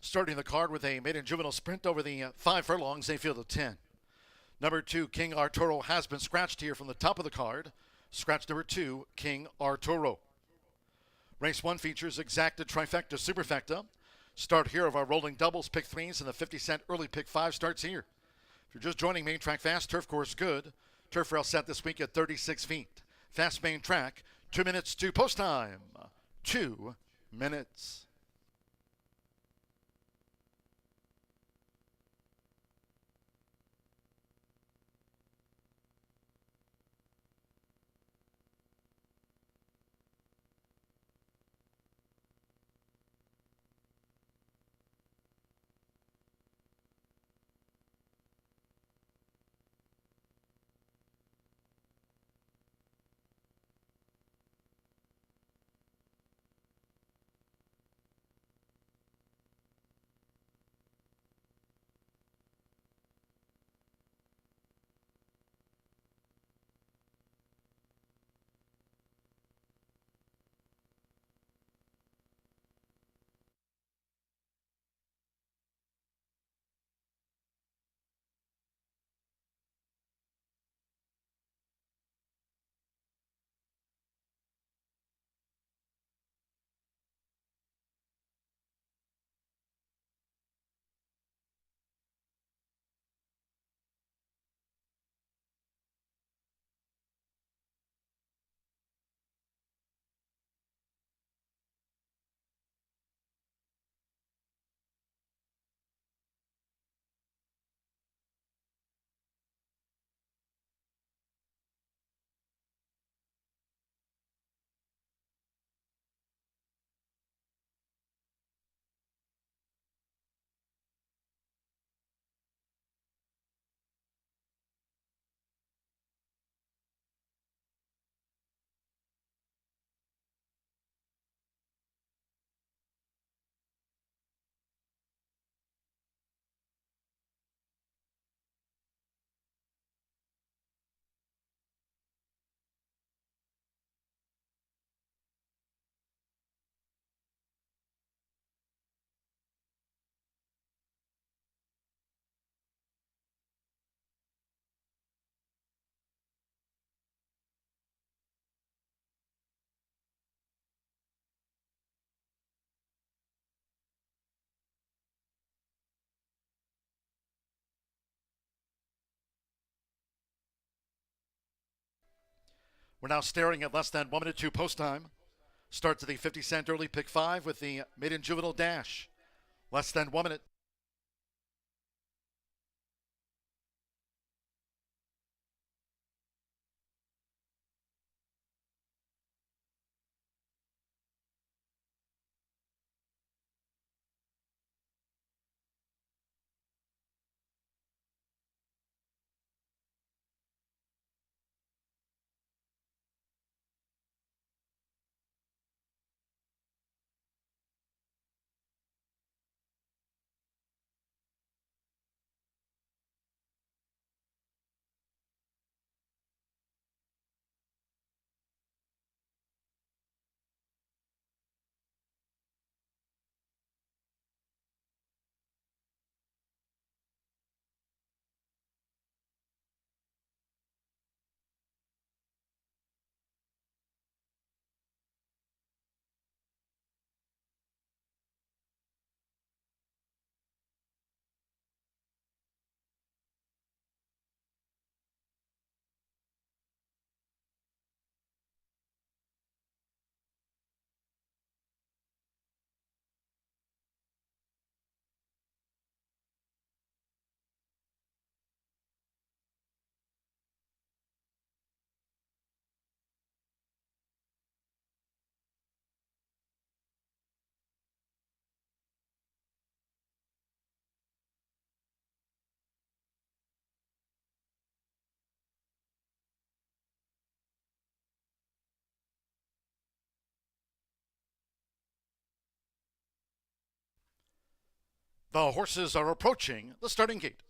Starting the card with a maiden juvenile sprint over the 5 furlongs, a field of 10. Number 2, King Arturo, has been scratched here from the top of the card. Scratch number 2, King Arturo. Race 1 features exacta, trifecta, superfecta. Start here of our rolling doubles, pick 3s, and the 50-cent early pick 5 starts here. If you're just joining Main Track Fast, turf course good. Turf rail set this week at 36 feet. Fast main track, 2 minutes to post time. 2 minutes. We're now staring at less than 1 minute to post time. Starts at the 50-cent early pick 5 with the maiden juvenile dash. Less than 1 minute. The horses are approaching the starting gate.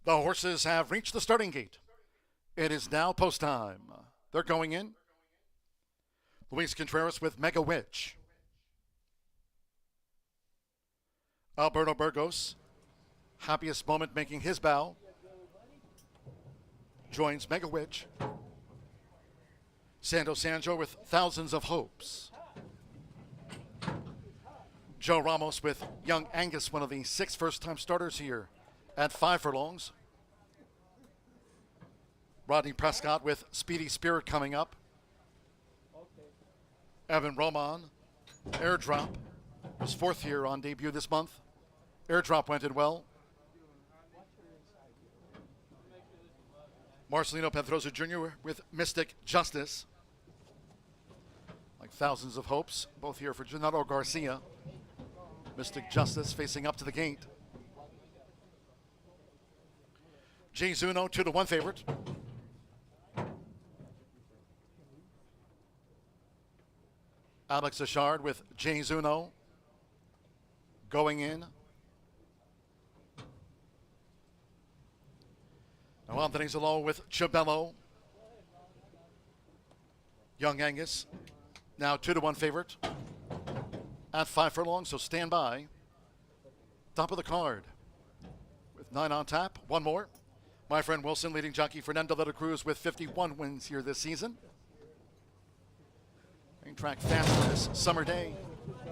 The horses have reached the starting gate. It is now post time. They're going in. Luis Contreras with Mega Witch. Alberto Burgos, happiest moment making his bow. Joins Mega Witch. Sando Sanjo with Thousands of Hopes. Joe Ramos with Young Angus, one of the 6 first-time starters here at 5 furlongs. Rodney Prescott with Speedy Spirit coming up. Evan Roman, Airdrop, was 4th here on debut this month. Airdrop went in well. Marcelino Pedrosa Jr. with Mystic Justice. Like Thousands of Hopes, both here for Gennaro Garcia. Mystic Justice facing up to the gate. Jay Zuno, 2-1 favorite. Alex Achard with Jay Zuno going in. Now Anthony Zalo with Chabello. Young Angus, now 2-1 favorite at 5 furlongs, so stand by. Top of the card with 9 on tap. One more. My Friend Wilson, leading jockey Fernando de la Cruz with 51 wins here this season. Rain track fast for this summer day.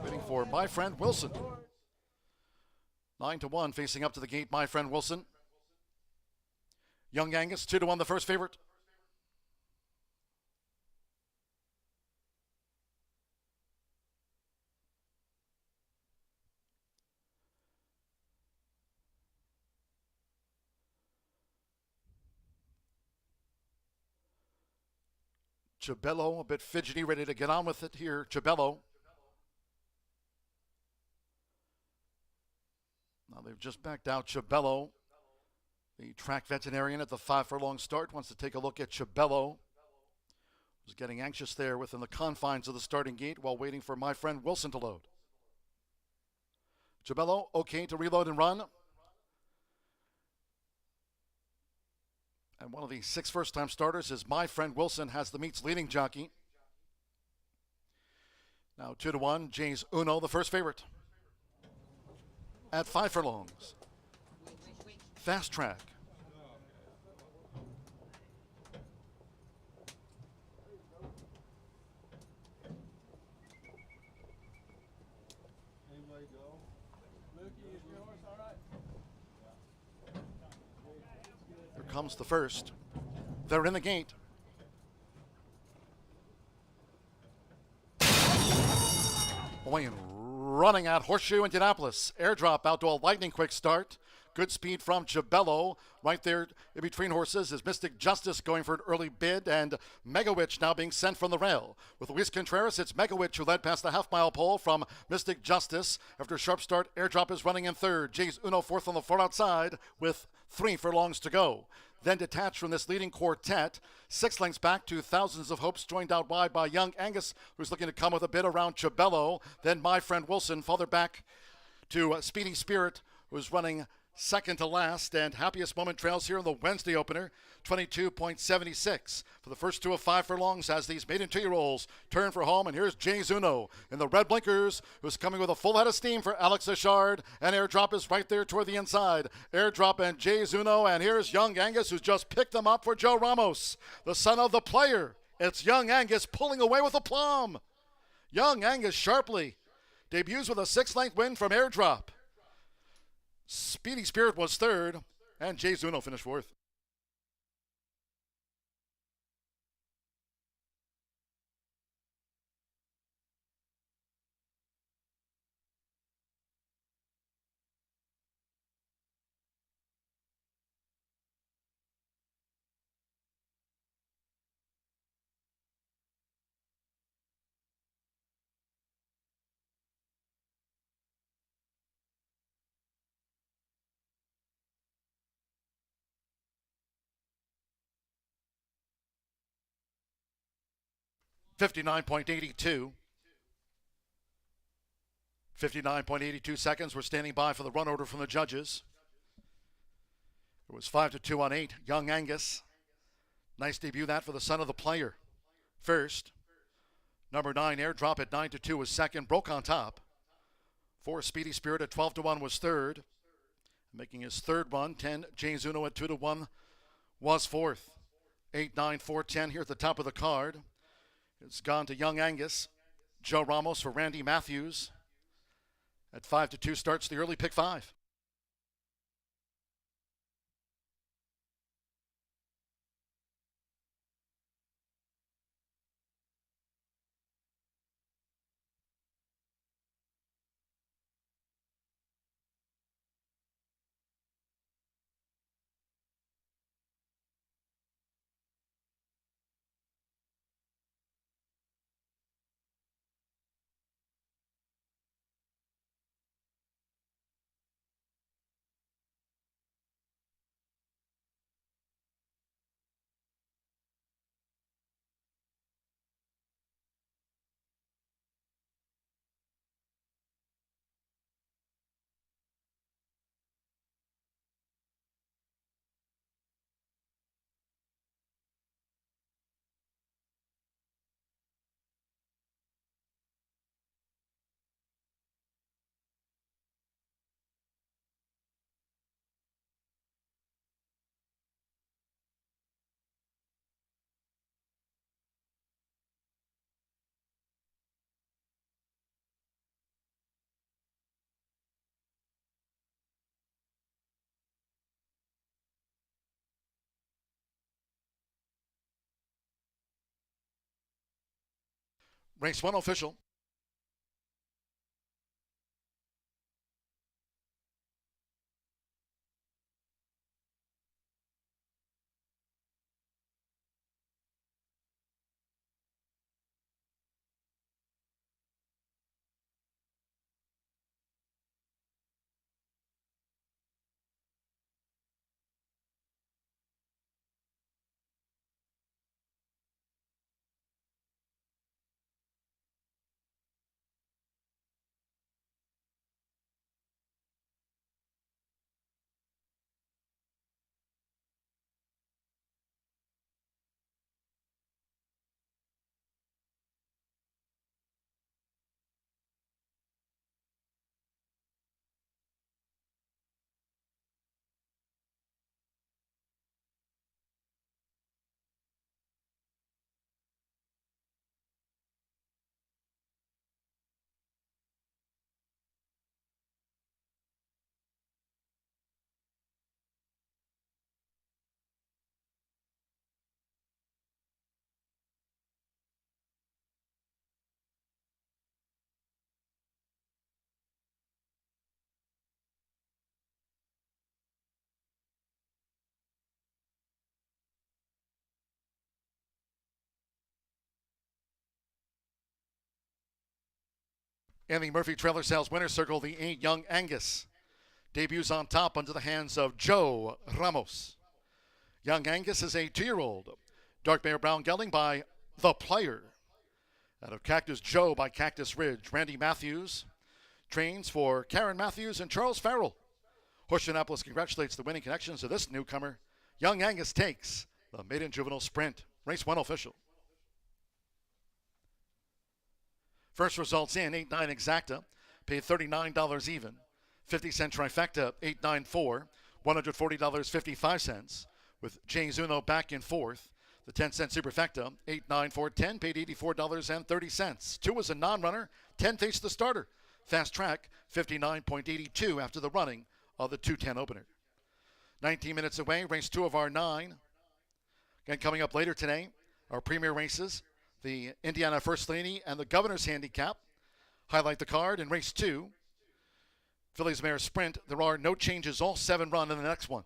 Waiting for My Friend Wilson. 9-1 facing up to the gate, My Friend Wilson. Young Angus, 2-1 the first favorite. Chabello, a bit fidgety, ready to get on with it here. Chabello. Now they've just backed out Chabello. The track veterinarian at the 5 furlong start wants to take a look at Chabello. Was getting anxious there within the confines of the starting gate while waiting for My Friend Wilson to load. Chabello, okay to reload and run. And one of the 6 first-time starters is My Friend Wilson, has the meet's leading jockey. Now 2-1, James Uno, the first favorite. At 5 furlongs. Fast track. Here comes the first. They're in the gate. Away and running at Horseshoe Indianapolis. Airdrop out to a lightning quick start. Good speed from Chabello. Right there in between horses is Mystic Justice going for an early bid, and Megawitch now being sent from the rail. With Luis Contreras, it's Megawitch who led past the half-mile pole from Mystic Justice. After a sharp start, Airdrop is running in third. Jays Uno fourth on the far outside with 3 furlongs to go. Then detached from this leading quartet, 6 lengths back to Thousands of Hopes, joined out wide by Young Angus, who's looking to come with a bid around Chabello. Then My Friend Wilson, farther back to Speedy Spirit, who's running second to last, and Happiest Moment trails here in the Wednesday opener, 22.76 for the first 2 of 5 furlongs as these maiden 2-year-olds turn for home. And here's Jays Uno in the red blinkers, who's coming with a full head of steam for Alex Achard, and Airdrop is right there toward the inside. Airdrop and Jays Uno, and here's Young Angus, who's just picked them up for Joe Ramos, the son of the player. It's Young Angus pulling away with aplomb. Young Angus sharply debuts with a 6-length win from Airdrop. Speedy Spirit was third, and Jays Uno finished fourth. $59.82. 59.82 seconds. We're standing by for the run order from the judges. It was 5-2 on 8. Young Angus. Nice debut that for the son of the player. First. Number 9, Airdrop at 9-2 was second. Broke on top. 4, Speedy Spirit at 12-1 was third. Making his third run. 10, Jays Uno at 2-1 was fourth. 8, 9, 4, 10 here at the top of the card. It's gone to Young Angus. Joe Ramos for Randy Matthews. At 5-2 starts the early pick 5. Race 1 official. In the Murphy Trailer Sales Winner's Circle, the 8 Young Angus debuts on top under the hands of Joe Ramos. Young Angus is a 2-year-old. Dark Bear Brown gelding by The Player. Out of Cactus Joe by Cactus Ridge. Randy Matthews trains for Karen Matthews and Charles Farrell. Horseshoe Indianapolis congratulates the winning connections of this newcomer. Young Angus takes the maiden juvenile sprint. Race 1 official. First results in 8-9 exacta, paid $39 even. 50-cent trifecta, 8-9-4, $140.55, with James Uno back in fourth. The 10-cent superfecta, 8-9-4-10, paid $84.30. 2 was a non-runner, 10 faced the starter. Fast track, 59.82 after the running of the 2:10 opener. 19 minutes away, race 2 of our 9. Again, coming up later today, our premier races, the Indiana First Lady and the Governor's Handicap. Highlight the card in race 2. Phillies Mare Sprint. There are no changes. All 7 run in the next one.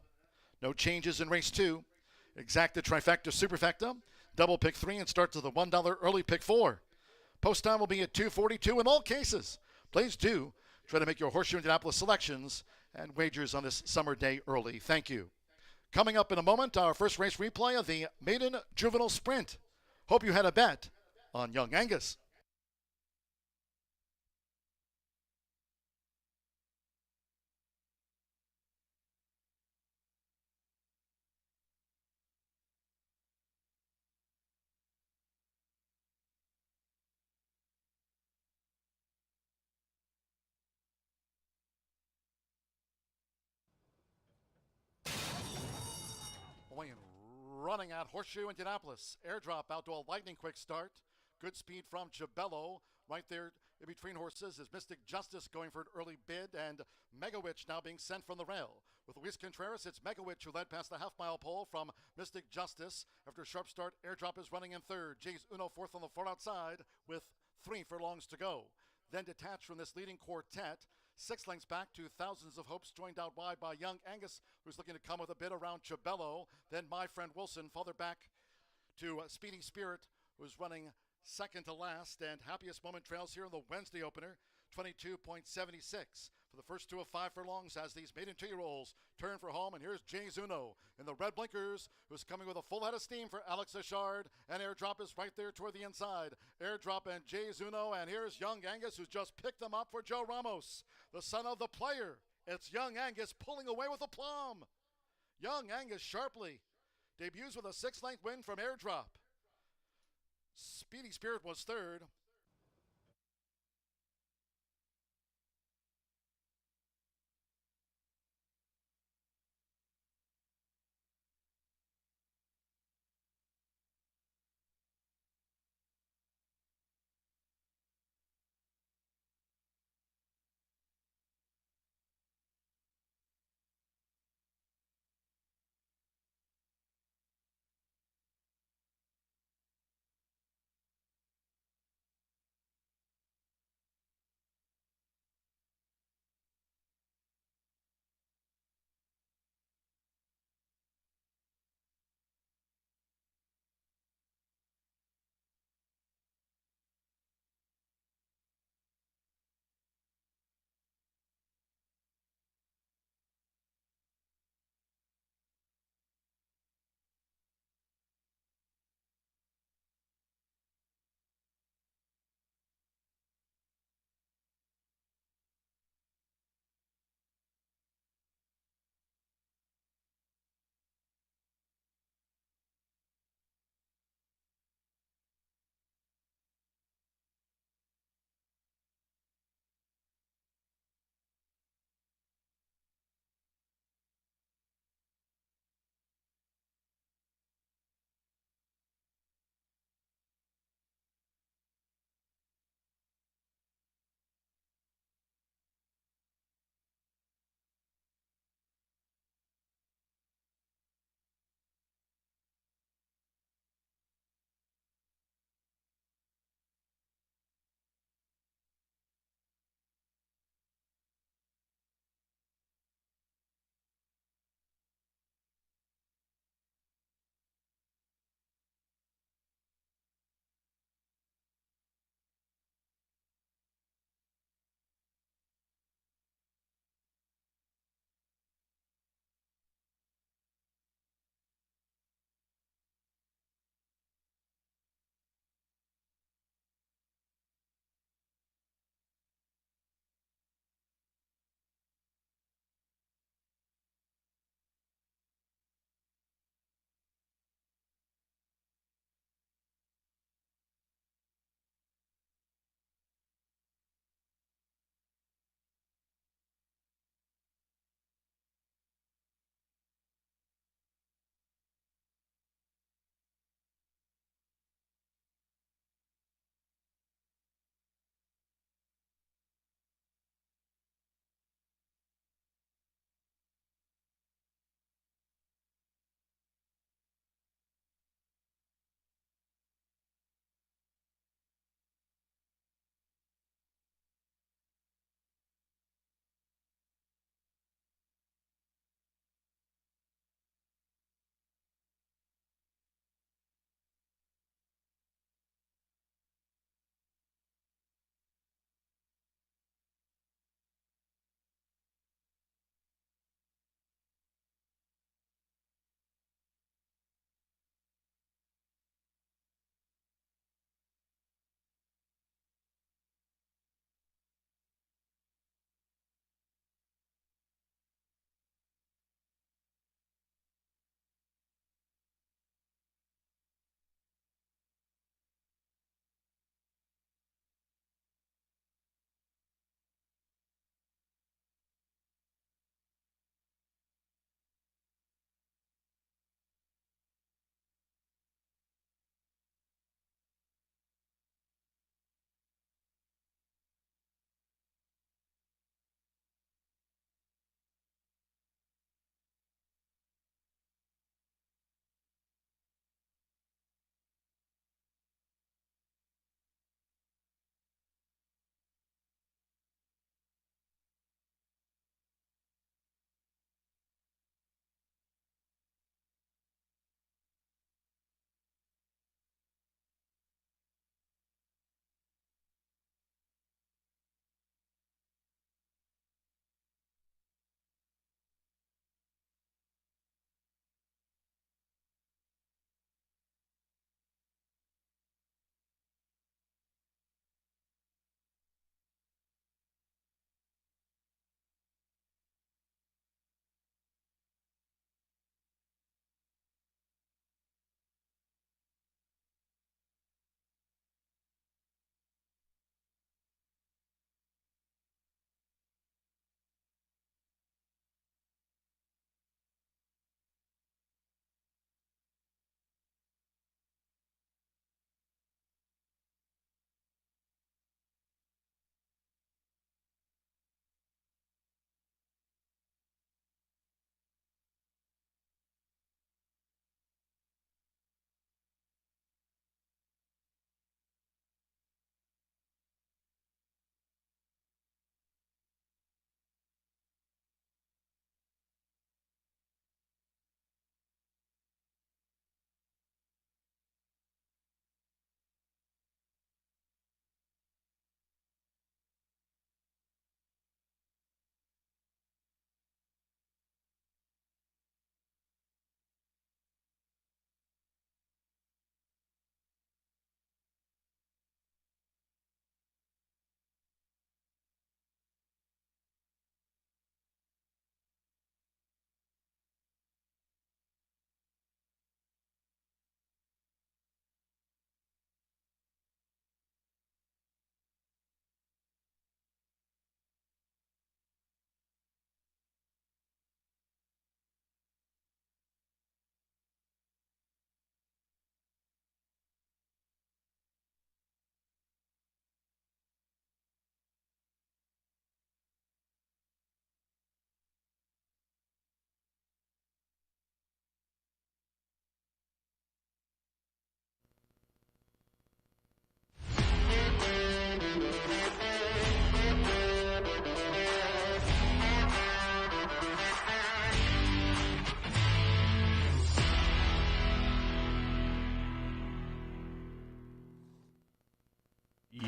No changes in race 2. Exacta, trifecta, superfecta. Double pick 3 and start to the $1 early pick 4. Post time will be at 2:42 in all cases. Please do try to make your Horseshoe Indianapolis selections and wagers on this summer day early. Thank you. Coming up in a moment, our first race replay of the Maiden Juvenile Sprint. Hope you had a bet on Young Angus. Away and running at Horseshoe Indianapolis. Airdrop out to a lightning quick start. Good speed from Chabello. Right there in between horses is Mystic Justice going for an early bid, and Megawitch now being sent from the rail. With Luis Contreras, it's Megawitch who led past the half-mile pole from Mystic Justice. After a sharp start, Airdrop is running in third. Jays Uno fourth on the far outside with 3 furlongs to go. Then detached from this leading quartet, 6 lengths back to Thousands of Hopes, joined out wide by Young Angus, who's looking to come with a bid around Chabello. Then My Friend Wilson, farther back to Speedy Spirit, who's running second to last. And Happiest Moment trails here in the Wednesday opener, 22.76 for the first 2 of 5 furlongs as these maiden 2-year-olds turn for home. And here's James Uno in the red blinkers, who's coming with a full head of steam for Alex Achard, and Airdrop is right there toward the inside. Airdrop and James Uno, and here's Young Angus, who's just picked them up for Joe Ramos, the son of the player. It's Young Angus pulling away with aplomb. Young Angus sharply debuts with a 6-length win from Airdrop. Speedy Spirit was third.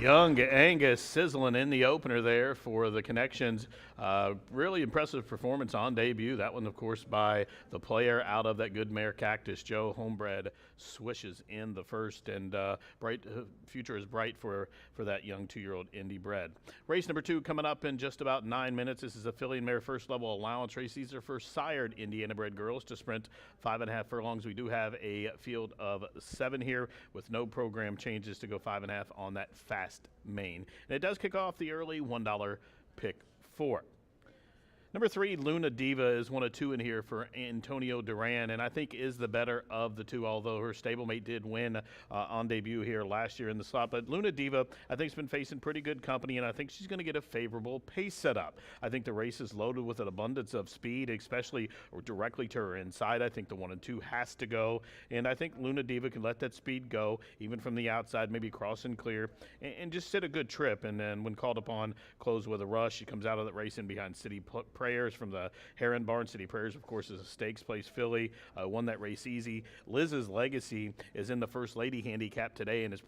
Young Angus sizzling in the opener there for the Connections. Really impressive performance on debut. That one, of course, by the player out of that good mare Cactus, Joe Homebred, swishes in the first, and bright future is bright for that young 2-year-old Indy bred. Race number 2 coming up in just about 9 minutes. This is a filly and mare first level allowance race. These are for sired Indiana bred girls to sprint 5.5 furlongs. We do have a field of 7 here with no program changes to go 5.5 on that fast main. And it does kick off the early $1 pick 4. Number 3, Luna Diva, is one of 2 in here for Antonio Duran, and I think is the better of the 2, although her stablemate did win on debut here last year in the slot. But Luna Diva, I think, has been facing pretty good company, and I think she's going to get a favorable pace setup. I think the race is loaded with an abundance of speed, especially directly to her inside. I think the 1 and 2 has to go, and I think Luna Diva can let that speed go, even from the outside, maybe cross and clear, and just sit a good trip. And then when called upon, close with a rush. She comes out of that race in behind City Prayers from the Heron Barn. City Prayers, of course, is a stakes place filly, won that race easy. Liz's Legacy is in the First Lady handicap today, and is,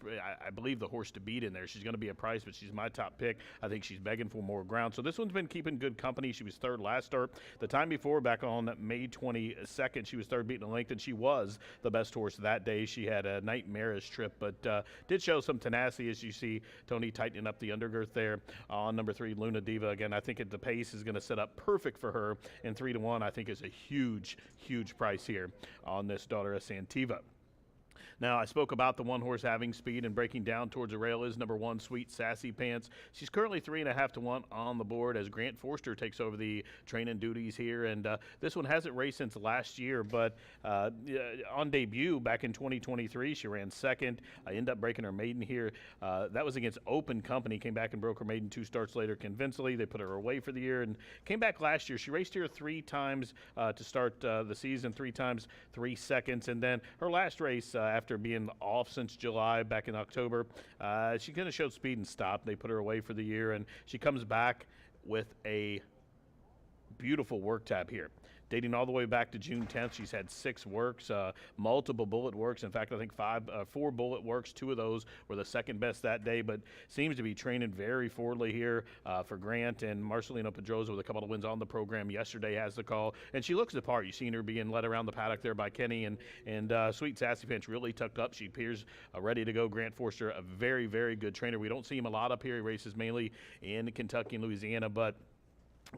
I believe, the horse to beat in there. She's going to be a price, but she's my top pick. I think she's begging for more ground. So this one's been keeping good company. She was 3rd last start. The time before, back on May 22nd, she was 3rd beating the length, and she was the best horse that day. She had a nightmarish trip, but did show some tenacity, as you see Tony tightening up the undergirth there on number 3, Luna Diva. Again, I think the pace is going to set up perfect for her, and 3 to 1 I think is a huge price here on this daughter of Santiva. Now, I spoke about the 1 horse having speed and breaking down towards the rail is number 1, Sweet Sassy Pants. She's currently 3.5 to 1 on the board as Grant Forster takes over the training duties here. And this one hasn't raced since last year, but on debut back in 2023, she ran 2nd. I ended up breaking her maiden here. That was against Open Company. Came back and broke her maiden 2 starts later convincingly. They put her away for the year and came back last year. She raced here 3 times to start the season, 3 times 3 seconds. And then her last race after being off since July back in October, she kind of showed speed and stopped. They put her away for the year, and she comes back with a beautiful work tab here. Dating all the way back to June 10th, she's had 6 works, multiple bullet works. In fact, I think 4 bullet works. 2 of those were the second best that day, but seems to be training very forwardly here for Grant. And Marcelino Pedroza, with a couple of wins on the program yesterday, has the call. And she looks the part. You've seen her being led around the paddock there by Kenny, and Sweet Sassy Pants really tucked up. She appears ready to go. Grant Forster, a very, very good trainer. We don't see him a lot up here. He races mainly in Kentucky and Louisiana, but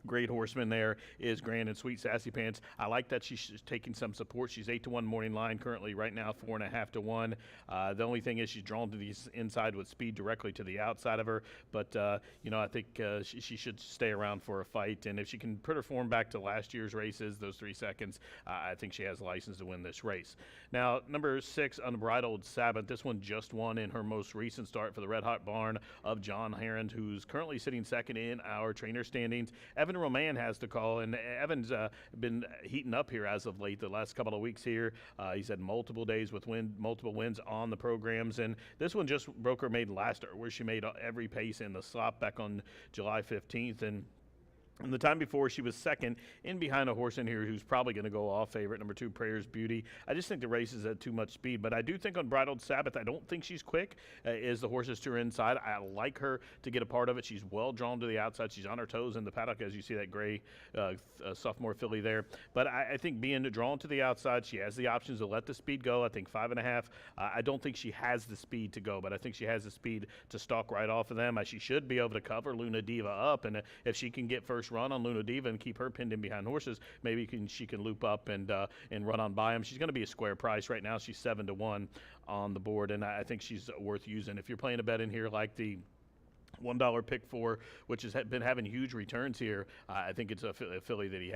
great horseman there is Grant and Sweet Sassy Pants. I like that she's taking some support. She's 8 to 1 morning line currently right now, 4.5 to 1. The only thing is she's drawn to the inside with speed directly to the outside of her. But I think she should stay around for a fight. And if she can put her form back to last year's races, those 3 seconds, I think she has a license to win this race. Now, number 6, Unbridled Sabbath. This one just won in her most recent start for the Red Hot Barn of John Heron, who's currently sitting 2nd in our trainer standings. Evan Roman has the call, and Evan's been heating up here as of late, the last couple of weeks here. He's had multiple days with multiple wins on the programs, and this one just broke her maiden last start, where she made every pace in the slop back on July 15th. And the time before, she was 2nd in behind a horse in here who's probably going to go off favorite, number 2, Prayer's Beauty. I just think the race is at too much speed, but I do think Unbridled Sabbath, I don't think she's quick, is the horses to her inside. I like her to get a part of it. She's well drawn to the outside. She's on her toes in the paddock, as you see that gray sophomore filly there. But I think being drawn to the outside, she has the options to let the speed go. I think 5.5. I don't think she has the speed to go, but I think she has the speed to stalk right off of them. She should be able to cover Luna Diva up, and if she can get first run on Luna Diva and keep her pinned in behind horses, maybe she can loop up and run on by him. She's going to be a square price right now. She's 7 to 1 on the board, and I think she's worth using. If you're playing a bet in here like the $1 pick 4, which has been having huge returns here, I think it's a filly that he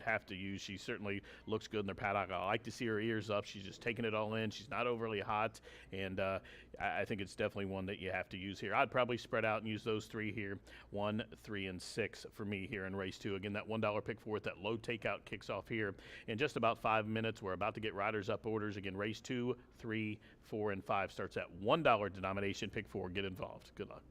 have to use. She certainly looks good in their paddock. I like to see her ears up. She's just taking it all in. She's not overly hot, and I think it's definitely one that you have to use here. I'd probably spread out and use those 3 here, 1, 3, and 6 for me here in race 2. Again, that $1 pick 4 with that low takeout kicks off here in just about 5 minutes. We're about to get riders up orders. Again, race 2, 3, 4, and 5 starts at $1 denomination. Pick 4. Get involved. Good luck.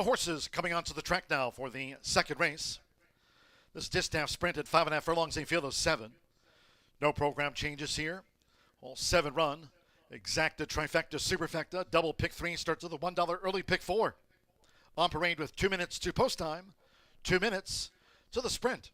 The horses coming onto the track now for the second race. This distaff sprint at 5.5 furlongs, a field of 7. No program changes here. All 7 run. Exacta, trifecta, superfecta, double pick 3 starts with a $1 early pick 4. On parade with 2 minutes to post time, 2 minutes to the sprint.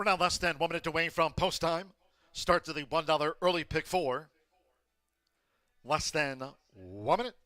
We're now less than 1 minute away from post time. Start to the $1 early pick 4. Less than 1 minute.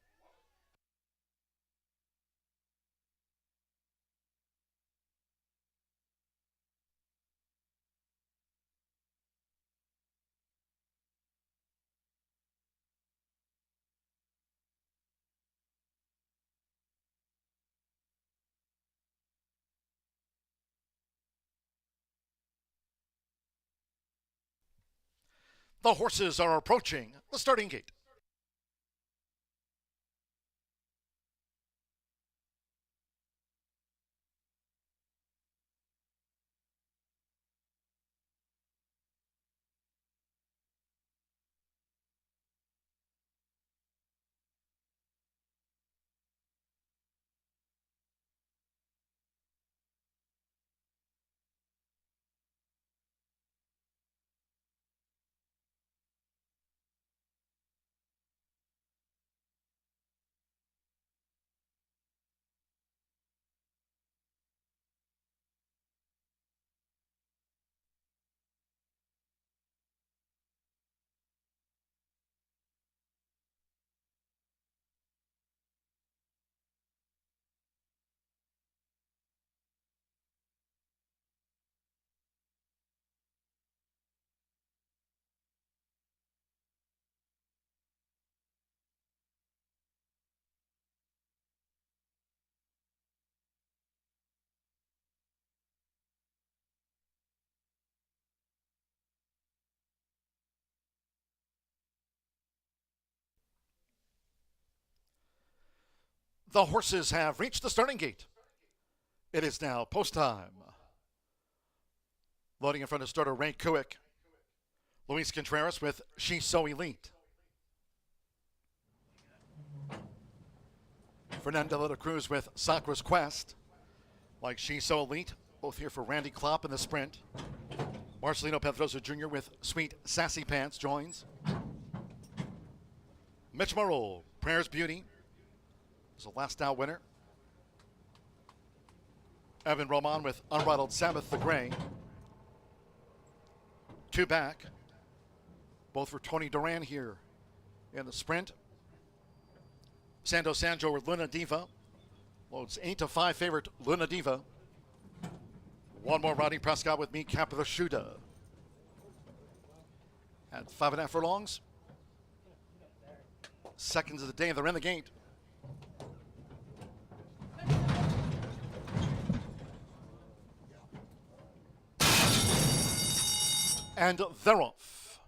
The horses are approaching the starting gate. The horses have reached the starting gate. It is now post time. Loading in front of starter Ray Kuick. Luis Contreras with She's So Elite. Fernando de la Cruz with Sakura's Quest. Like She's So Elite, both here for Randy Klopp in the sprint. Marcelino Pedrosa Jr. with Sweet Sassy Pants joins. Mitch Murrow, Prayers Beauty, is the last out winner. Evan Roman with Unbridled Sabbath the Gray. Two back, both for Tony Duran here in the sprint. Sando Sanjo with Luna Diva. Loads 8-5 favorite Luna Diva. One more Rodney Prescott with Me Caprashuda. At 5.5 furlongs. Seconds of the day, they're in the gate. And they're off.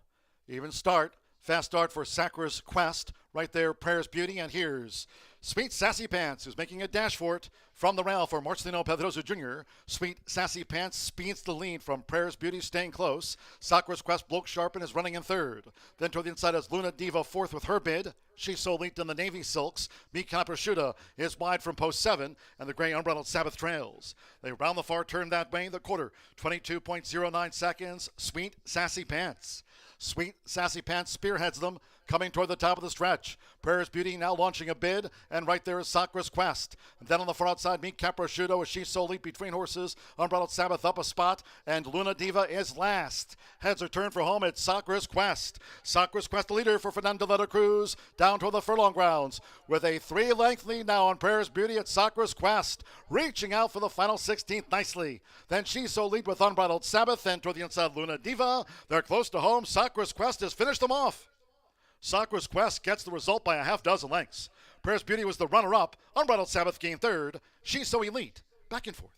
Even start. Fast start for Sakura's Quest. Right there, Prayers Beauty. And here's Sweet Sassy Pants, who's making a dash for it from the rail for Marcelino Pedrosa Jr. Sweet Sassy Pants speeds the lead from Prayers Beauty, staying close. Sakura's Quest, Bloke Sharpen is running in third. Then toward the inside is Luna Diva fourth with her bid. She's So Elite in the Navy Silks. Mika Prosciutto is wide from post 7, and the gray Unbridled Sabbath trails. They round the far turn that way, the quarter, 22.09 seconds. Sweet Sassy Pants. Sweet Sassy Pants spearheads them, coming toward the top of the stretch. Prayers Beauty now launching a bid, and right there is Sakura's Quest. And then on the far outside, Meet Caprasciutto as She's So Elite between horses. Unbridled Sabbath up a spot, and Luna Diva is last. Heads are turned for home at Sakura's Quest. Sakura's Quest, the leader for Fernando de la Cruz, down toward the furlong grounds, with a 3-length lead now on Prayers Beauty at Sakura's Quest, reaching out for the final 16th nicely. Then She's So Elite with Unbridled Sabbath, and toward the inside, Luna Diva. They're close to home. Sakura's Quest has finished them off. Sakura's Quest gets the result by a half dozen lengths. Prayers Beauty was the runner-up. Unbridled Sabbath gained third. She's So Elite back and forth.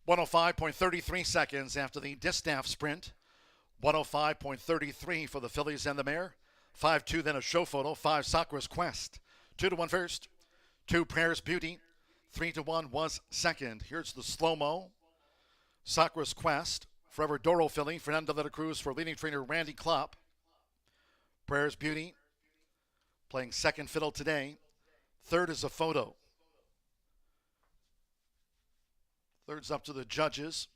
.105.33 seconds after the distaff sprint. 105.33 for the fillies and the mare. 5-2 then a show photo. 5 Sakura's Quest. 2-1 first. 2 Prayers Beauty. 3-1 was second. Here's the slow-mo. Sakura's Quest. Forever Doro filly. Fernando de la Cruz for leading trainer Randy Klopp. Prayers Beauty playing second fiddle today. Third is a photo. Third's up to the judges.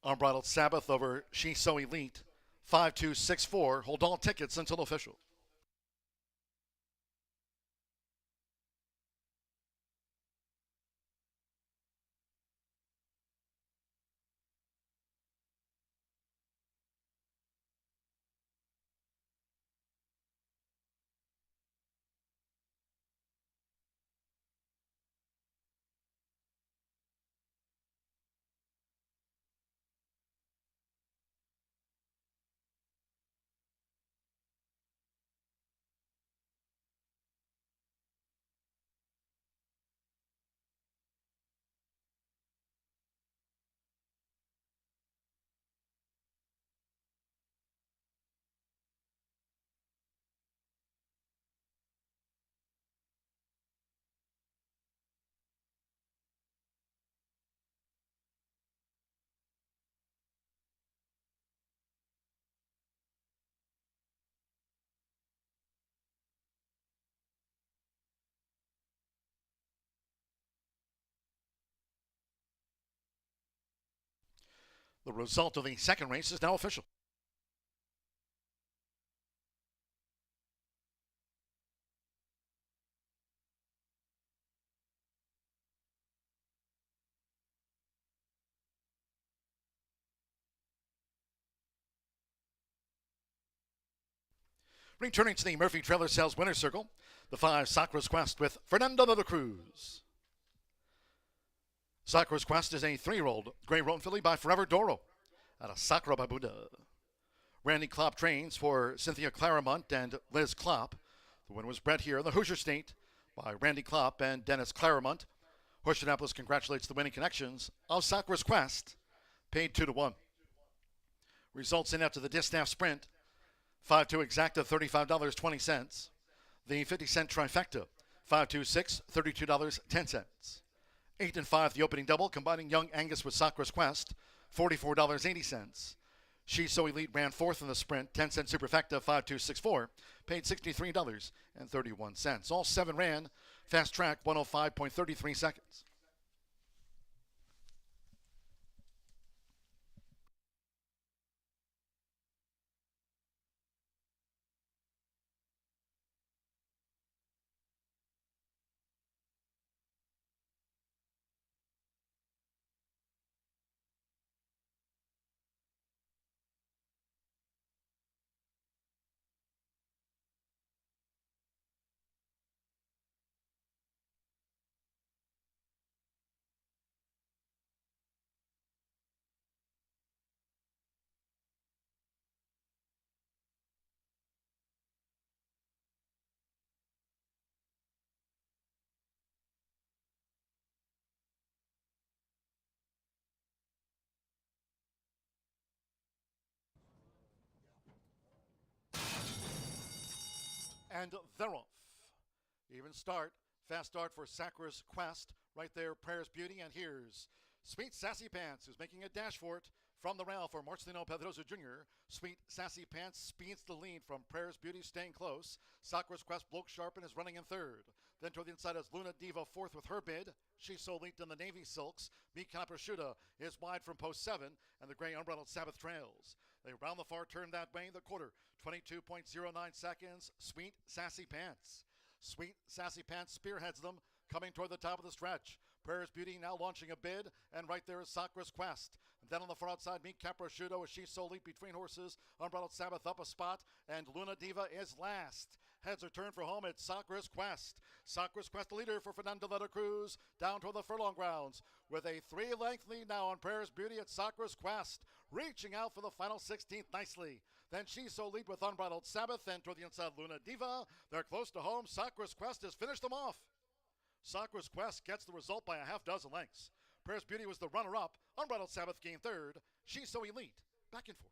Unbridled Sabbath over She's So Elite. 5-2-6-4. Hold all tickets until official. The result of the second race is now official. Returning to the Murphy Trailer Sales Winner's Circle, the 5 Sakura's Quest with Fernando de la Cruz. Sakura's Quest is a 3-year-old gray roan filly by Forever Doro out of Sakura Babuda. Randy Klopp trains for Cynthia Clarimont and Liz Klopp. The winner was bred here in the Hoosier State by Randy Klopp and Dennis Clarimont. Horseshoe Indianapolis congratulates the winning connections of Sakura's Quest, paid 2-1. Results in after the Distaff Sprint, 5-2 exacta, $35.20. The 50-cent trifecta, 5-2-6, $32.10. 8 and 5 the opening double, combining Young Angus with Sakura's Quest, $44.80. She So Elite ran fourth in the sprint, 10-cent superfecta, 5-2-6-4, paid $63.31. All 7 ran, fast track, 105.33 seconds. And they're off. Even start. Fast start for Sakura's Quest. Right there, Prayer's Beauty. And here's Sweet Sassy Pants, who's making a dash for it from the rail for Marcelino Pedrosa Jr. Sweet Sassy Pants speeds the lead from Prayer's Beauty, staying close. Sakura's Quest, Bloke Sharpen is running in third. Then toward the inside is Luna Diva fourth with her bid. She's So Elite in the Navy Silks. Mika Prosciutto is wide from post 7, and the gray Unbridled Sabbath trails. They round the far turn that way in the quarter. 22.09 seconds. Sweet Sassy Pants. Sweet Sassy Pants spearheads them, coming toward the top of the stretch. Prayer's Beauty now launching a bid, and right there is Sakura's Quest. And then on the far outside, Mika Prosciutto as She's So Elite between horses. Unbridled Sabbath up a spot, and Luna Diva is last. Heads are turned for home at Sakura's Quest. Sakura's Quest, the leader for Fernando de la Cruz, down toward the furlong grounds, with a 3-length lead now on Prayer's Beauty at Sakura's Quest, reaching out for the final 16th nicely. Then She's So Elite with Unbridled Sabbath, and toward the inside, Luna Diva. They're close to home. Sakura's Quest has finished them off. Sakura's Quest gets the result by a half dozen lengths. Prayer's Beauty was the runner-up. Unbridled Sabbath gained third. She's So Elite back and forth.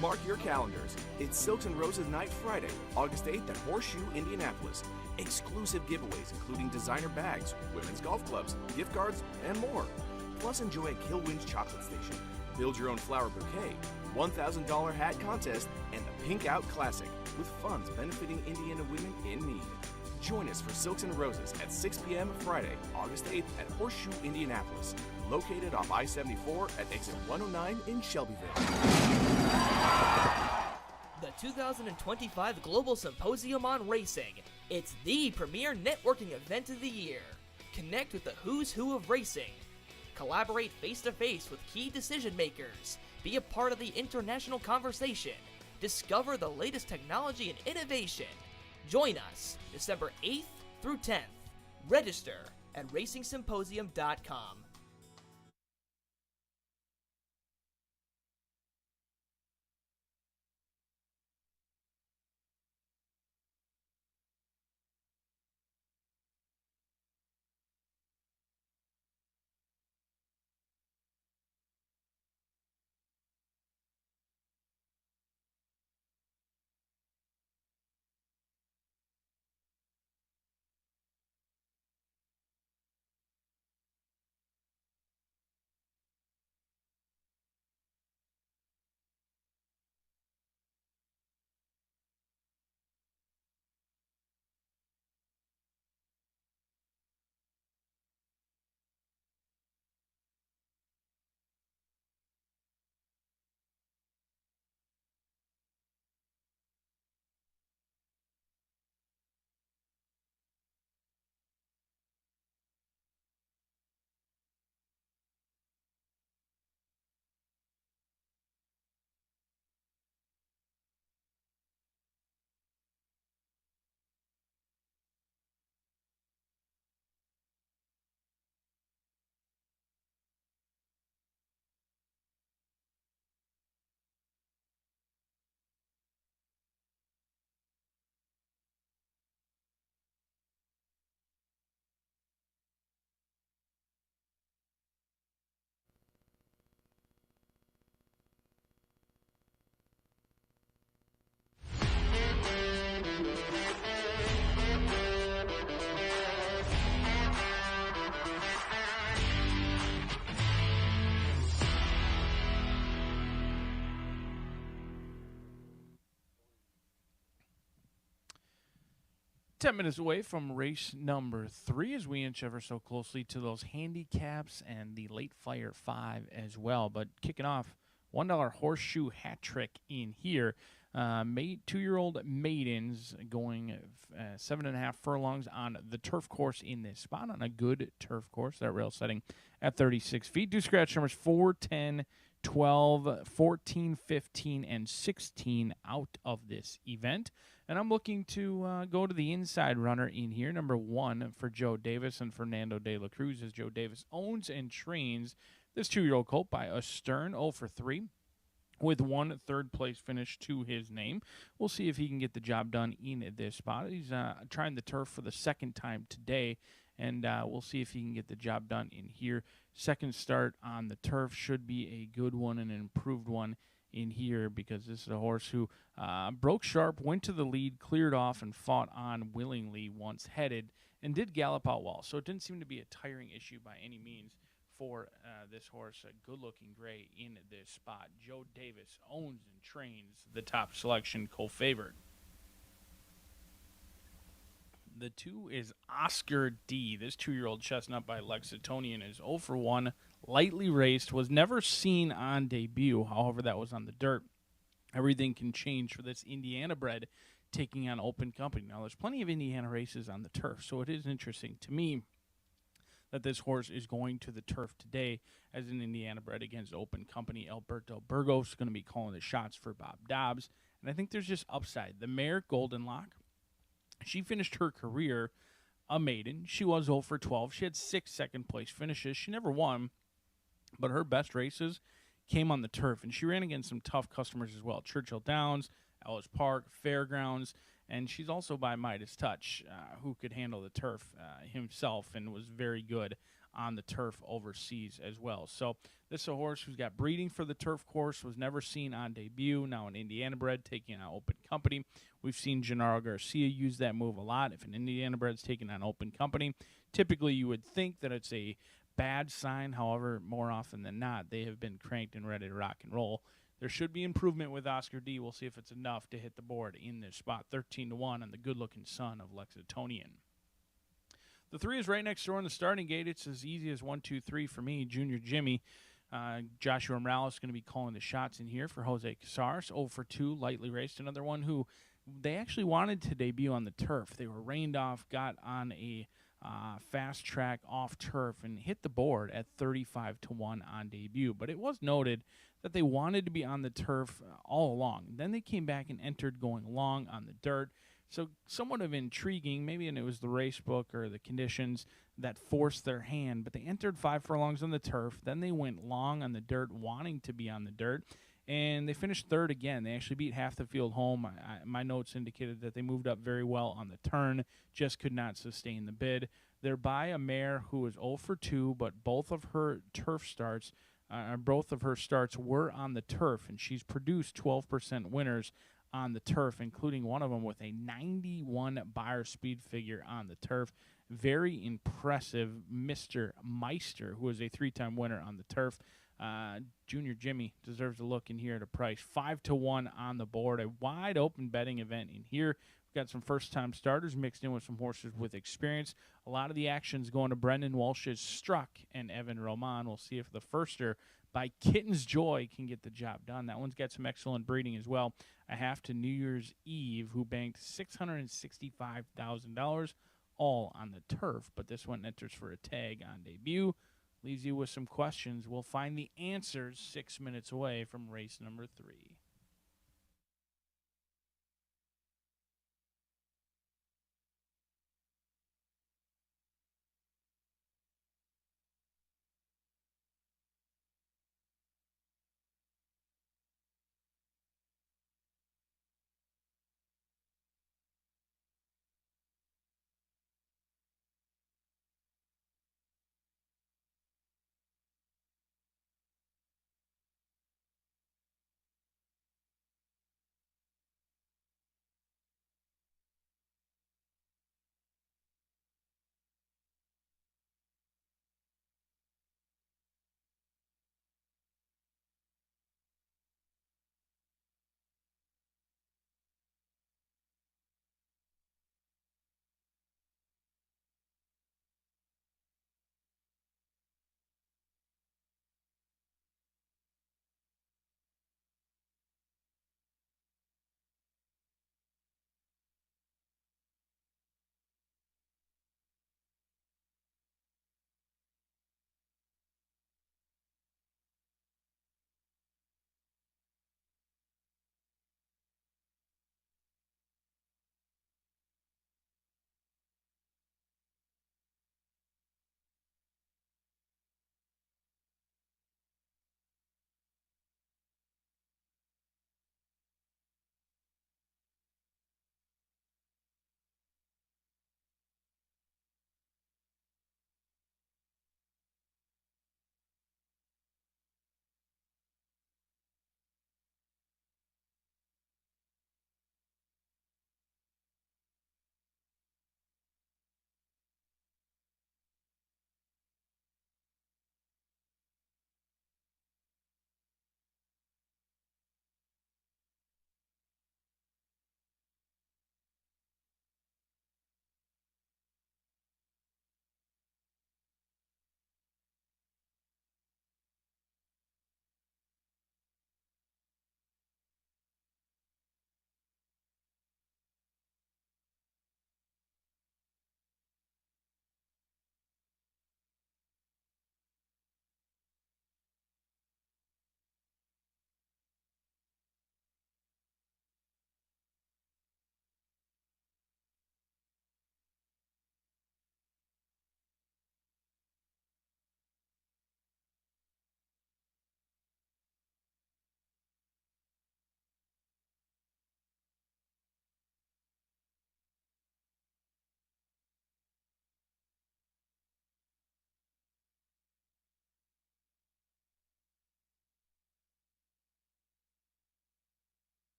Mark your calendars. It's Silks and Roses Night Friday, August 8th at Horseshoe Indianapolis. Exclusive giveaways including designer bags, women's golf clubs, gift cards, and more. Plus enjoy a Killwinds chocolate station, build your own flower bouquet, $1,000 hat contest, and the Pink Out Classic with funds benefiting Indiana women in need. Join us for Silks and Roses at 6 p.m. Friday, August 8th at Horseshoe Indianapolis, located off I-74 at exit 109 in Shelbyville. The 2025 Global Symposium on Racing. It's the premier networking event of the year. Connect with the who's who of racing. Collaborate face-to-face with key decision makers. Be a part of the international conversation. Discover the latest technology and innovation. Join us December 8th through 10th. Register at racingsymposium.com. Minutes away from race number 3 as we inch ever so closely to those handicaps and the late flyer 5 as well. But kicking off, $1 horseshoe hat trick in here. 2-year-old maidens going 7.5 furlongs on the turf course in this spot, on a good turf course. That rail setting at 36 feet. Do scratch numbers 4, 10, 12, 14, 15, and 16 out of this event. And I'm looking to go to the inside runner in here, number 1 for Joe Davis and Fernando de la Cruz, as Joe Davis owns and trains this 2-year-old colt by a stern 0 for 3 with 1 third-place finish to his name. We'll see if he can get the job done in this spot. He's trying the turf for the second time today, and we'll see if he can get the job done in here. Second start on the turf should be a good one and an improved one in here, because this is a horse who broke sharp, went to the lead, cleared off, and fought on willingly once headed, and did gallop out well. So it didn't seem to be a tiring issue by any means for this horse, a good-looking gray in this spot. Joe Davis owns and trains the top selection co-favorite. The 2 is Oscar D. This 2-year-old chestnut by Lexingtonian is 0 for 1, lightly raced, was never seen on debut. However, that was on the dirt. Everything can change for this Indiana bred taking on Open Company. Now, there's plenty of Indiana races on the turf, so it is interesting to me that this horse is going to the turf today as an Indiana bred against Open Company. Alberto Burgos is going to be calling the shots for Bob Dobbs, and I think there's just upside. The mare, Golden Lock, she finished her career a maiden. She was 0 for 12. She had 6 second-place finishes. She never won, but her best races came on the turf, and she ran against some tough customers as well. Churchill Downs, Ellis Park, Fairgrounds, and she's also by Midas Touch, who could handle the turf himself and was very good on the turf overseas as well. So this is a horse who's got breeding for the turf course, was never seen on debut, now an Indiana bred taking on open company. We've seen Gennaro Garcia use that move a lot. If an Indiana bred's taking on open company, typically you would think that it's a bad sign. However, more often than not, they have been cranked and ready to rock and roll. There should be improvement with Oscar D. We'll see if it's enough to hit the board in this spot. 13-1 on the good-looking son of Lexingtonian. The 3 is right next door on the starting gate. It's as easy as 1, 2, 3 for me. Junior Jimmy. Joshua Morales is going to be calling the shots in here for Jose Casares. 0 for 2, lightly raced. Another one who they actually wanted to debut on the turf. They were rained off, got on a fast track off turf, and hit the board at 35-1 on debut. But it was noted that they wanted to be on the turf all along. Then they came back and entered going long on the dirt. So somewhat of intriguing, maybe, and it was the race book or the conditions that forced their hand, but they entered 5 furlongs on the turf. Then they went long on the dirt, wanting to be on the dirt, and they finished third again. They actually beat half the field home. My notes indicated that they moved up very well on the turn, just could not sustain the bid. They're by a mare who was 0 for 2, but both of her starts were on the turf, and she's produced 12% winners on the turf, including one of them with a 91 Beyer speed figure on the turf. Very impressive Mr. Meister, who is a 3-time winner on the turf. Junior Jimmy deserves a look in here at a price. 5-1 on the board. A wide open betting event in here. We've got some first-time starters mixed in with some horses with experience. A lot of the action's going to Brendan Walsh's Struck and Evan Roman. We'll see if the firster by Kitten's Joy can get the job done. That one's got some excellent breeding as well. A half to New Year's Eve, who banked $665,000 all on the turf, but this one enters for a tag on debut. Leaves you with some questions. We'll find the answers 6 minutes away from race number 3.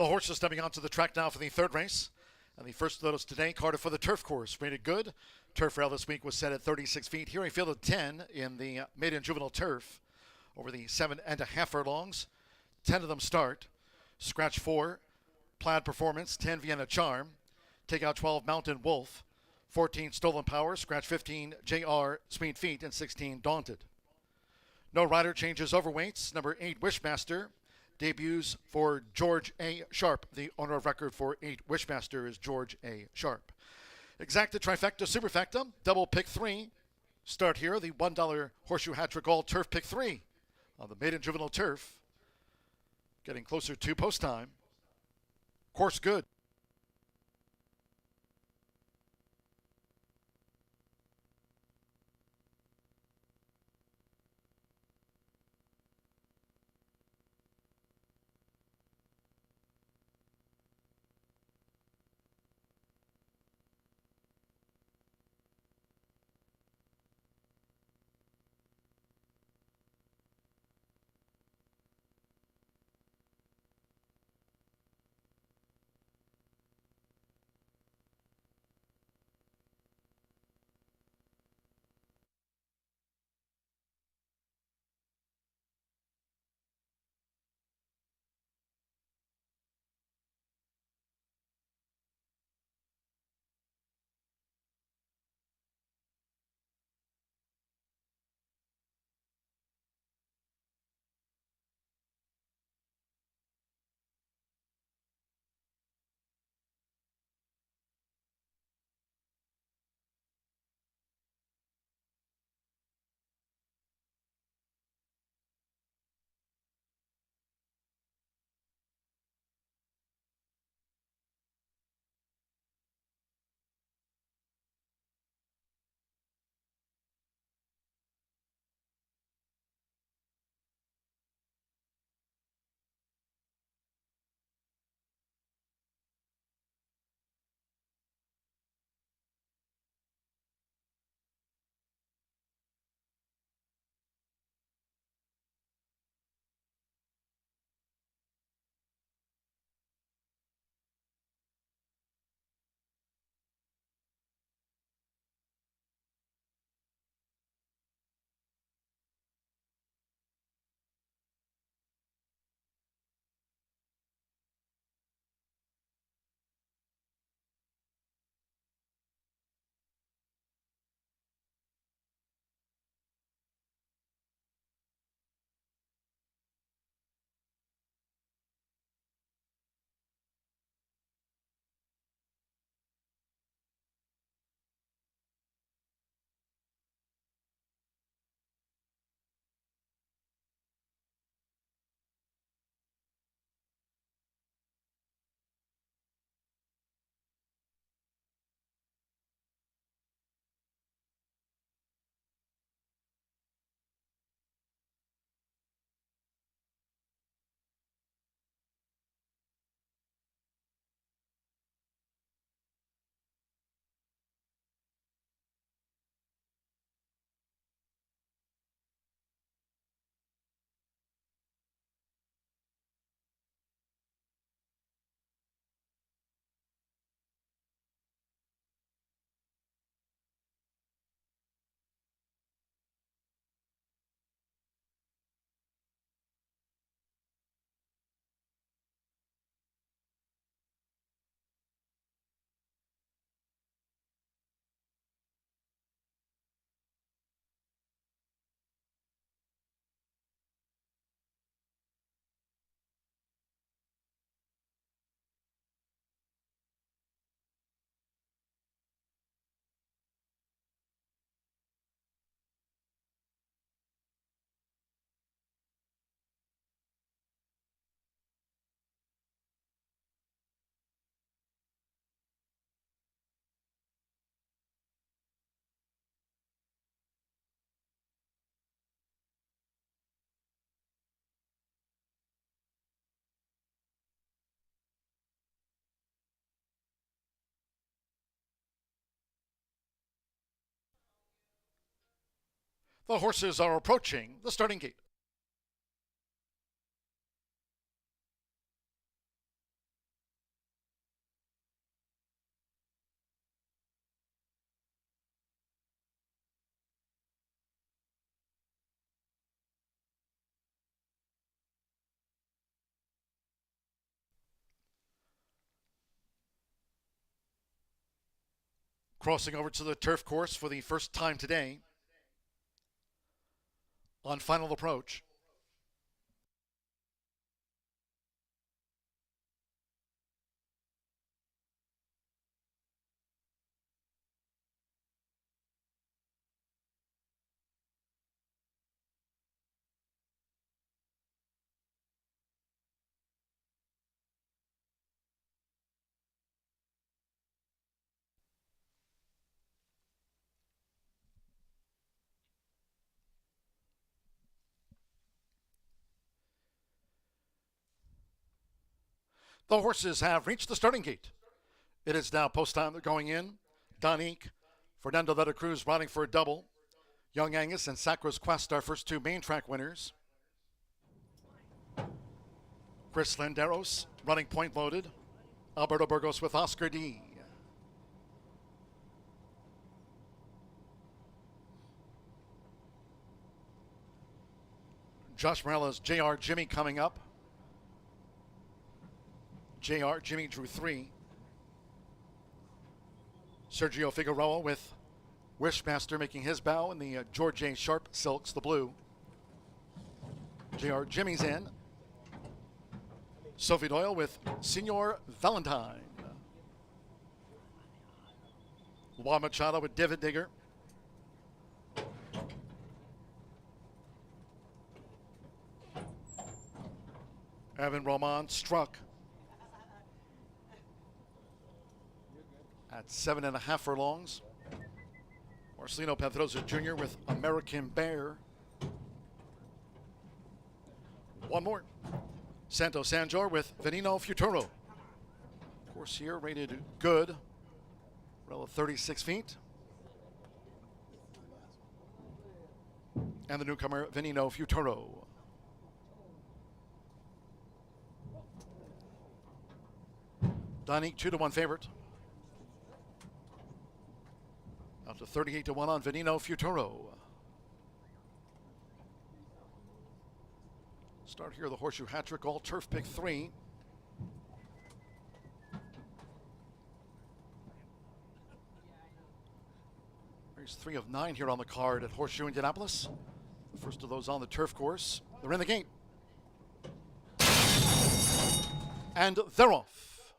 horses stepping onto the track now for the third race. And the first notice today, Carter for the turf course. Rated good. Turf rail this week was set at 36 feet. Here a field of 10 in the maiden juvenile turf over the 7.5 furlongs. 10 of them start. Scratch 4, Plaid Performance, 10 Vienna Charm. Take out 12 Mountain Wolf. 14 Stolen Power. Scratch 15 JR Sweet Feet. And 16 Daunted. No rider changes overweights. Number 8 Wishmaster. Debuts for George A. Sharp. The owner of record for 8 Wishmaster is George A. Sharp. Exacta, trifecta, superfecta, double pick 3. Start here, the $1 Horseshoe Hat Trick All Turf pick 3 on the maiden juvenile turf. Getting closer to post time. Course good. The horses are approaching the starting gate. Crossing over to the turf course for the first time today on final approach. The horses have reached the starting gate. It is now post time. They're going in. Don Eek, Fernando de la Cruz riding for a double. Young Angus and Sacro's Quest, our first two main track winners. Chris Landeros running point loaded. Alberto Burgos with Oscar D. Josh Morella's J.R. Jimmy coming up. J.R. Jimmy drew 3. Sergio Figueroa with Wishmaster making his bow in the George A. Sharp Silks, the blue. J.R. Jimmy's in. Sophie Doyle with Senor Valentine. Juan Machado with David Digger. Evan Roman struck at 7.5 furlongs. Marcelino Pedrosa Jr. with American Bear. One more. Santo Sanjor with Veneno Futuro. Course here rated good. Rail of 36 feet. And the newcomer Veneno Futuro. Donique 2-1 favorite. Up to 38-1 on Veneno Futuro. Start here, the Horseshoe Hat-Trick, all turf pick 3. There's 3 of 9 here on the card at Horseshoe Indianapolis. The first of those on the turf course. They're in the gate. And they're off.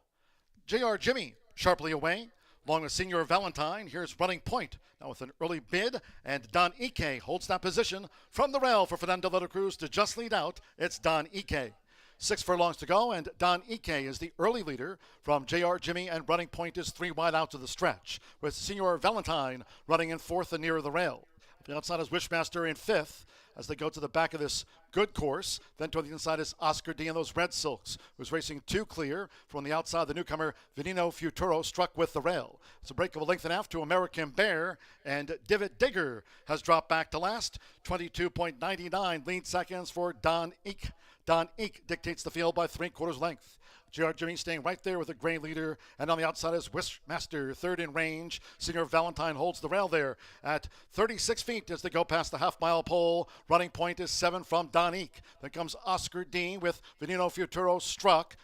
J.R. Jimmy sharply away. Along with Senor Valentine, here's Running Point. Now with an early bid, and Don Ike holds that position from the rail for Fernando de la Cruz to just lead out. It's Don Ike. 6 furlongs to go, and Don Ike is the early leader from J.R. Jimmy, and Running Point is 3 wide out to the stretch, with Senor Valentine running in 4th and nearer the rail. The outside is Wishmaster in 5th as they go to the back of this good course. Then to the inside is Oscar D in those red silks, who's racing 2 clear. From the outside, the newcomer Veneno Futuro struck with the rail. It's a break of a length and a half to American Bear, and David Digger has dropped back to last. 22.99 lead seconds for Don Eek. Don Eek dictates the field by 3/4 length. J.R. Jimmy staying right there with a gray leader, and on the outside is Wishmaster, 3rd in range. Senor Valentine holds the rail there at 36 feet as they go past the half-mile pole. Running Point is 7 from Don Eek. Then comes Oscar D with Veneno Futuro struck.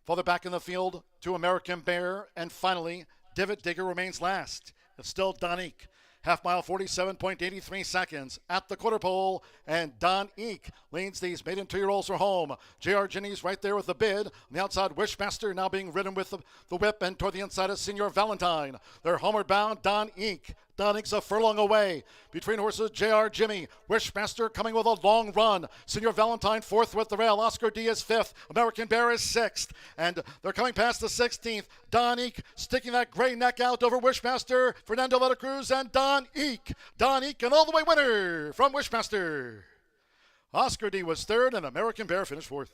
Further back in the field to American Bear, and finally, David Digger remains last. It's still Don Eek. Half mile, 47.83 seconds at the quarter pole, and Don Eek leads these maiden 2-year-olds for home. J.R. Ginny's right there with the bid. On the outside, Wishmaster now being ridden with the whip, and toward the inside is Senor Valentine. They're homeward bound, Don Eek. Don Eek's a furlong away. Between horses, J.R. Jimmy. Wishmaster coming with a long run. Senor Valentine 4th with the rail. Oscar D is 5th. American Bear is 6th. And they're coming past the 16th. Don Eek sticking that gray neck out over Wishmaster. Fernando de la Cruz and Don Eek. Don Eek, an all-the-way winner from Wishmaster. Oscar D was 3rd, and American Bear finished 4th.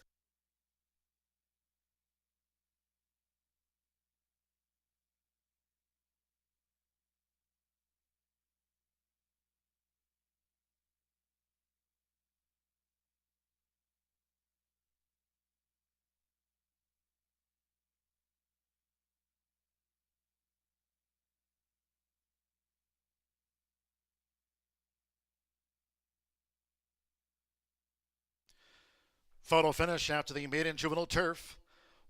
Photo finish after the maiden juvenile turf.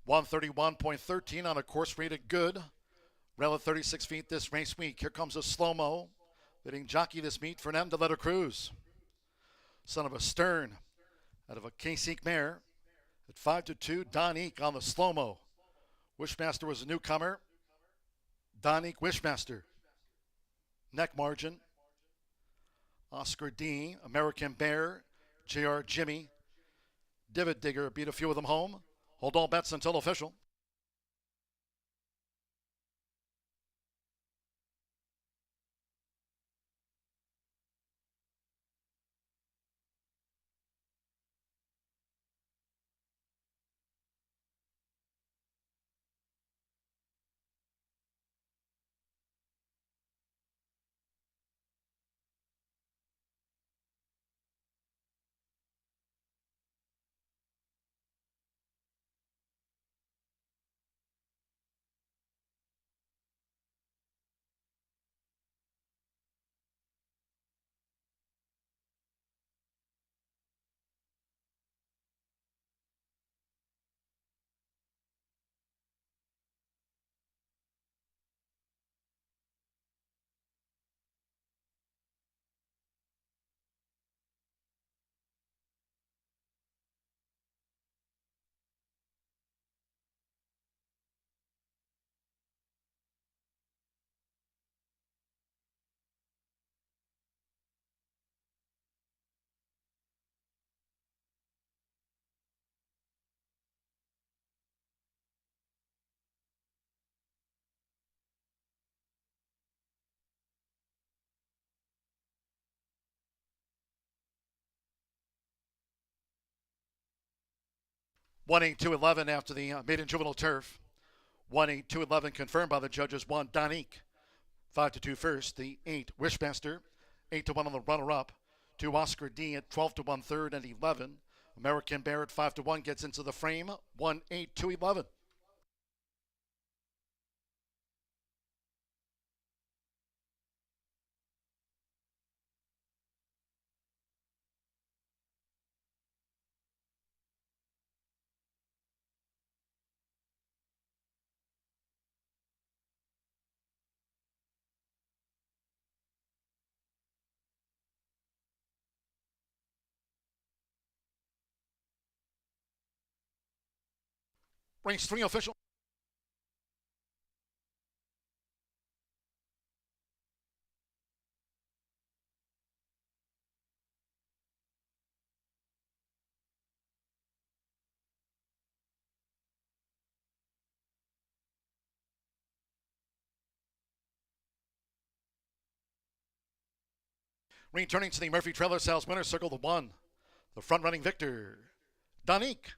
131.13 on a course rated good. Rail at 36 feet this race week. Here comes a slow-mo. Leading jockey this meet, Fernando de la Cruz. Son of a Stern out of a Kasich mare. At 5-2, Donique on the slow-mo. Wishmaster was a newcomer. Donique Wishmaster. Neck margin. Oscar D, American Bear, JR Jimmy. Divot Digger beat a few of them home. Hold all bets until official. One 8-2-11 after the maiden juvenile turf. 1-8-2-11 confirmed by the judges. 1 Donique. 5-2 first. The 8 Wishmaster. 8-1 on the runner-up. 2 Oscar D at 12-1 third and 11. American Bear at 5-1 gets into the frame. 1-8-2-11. Race 3 official. Returning to the Murphy Trailer Sales winner circle, the 1. The front-running victor, Donique.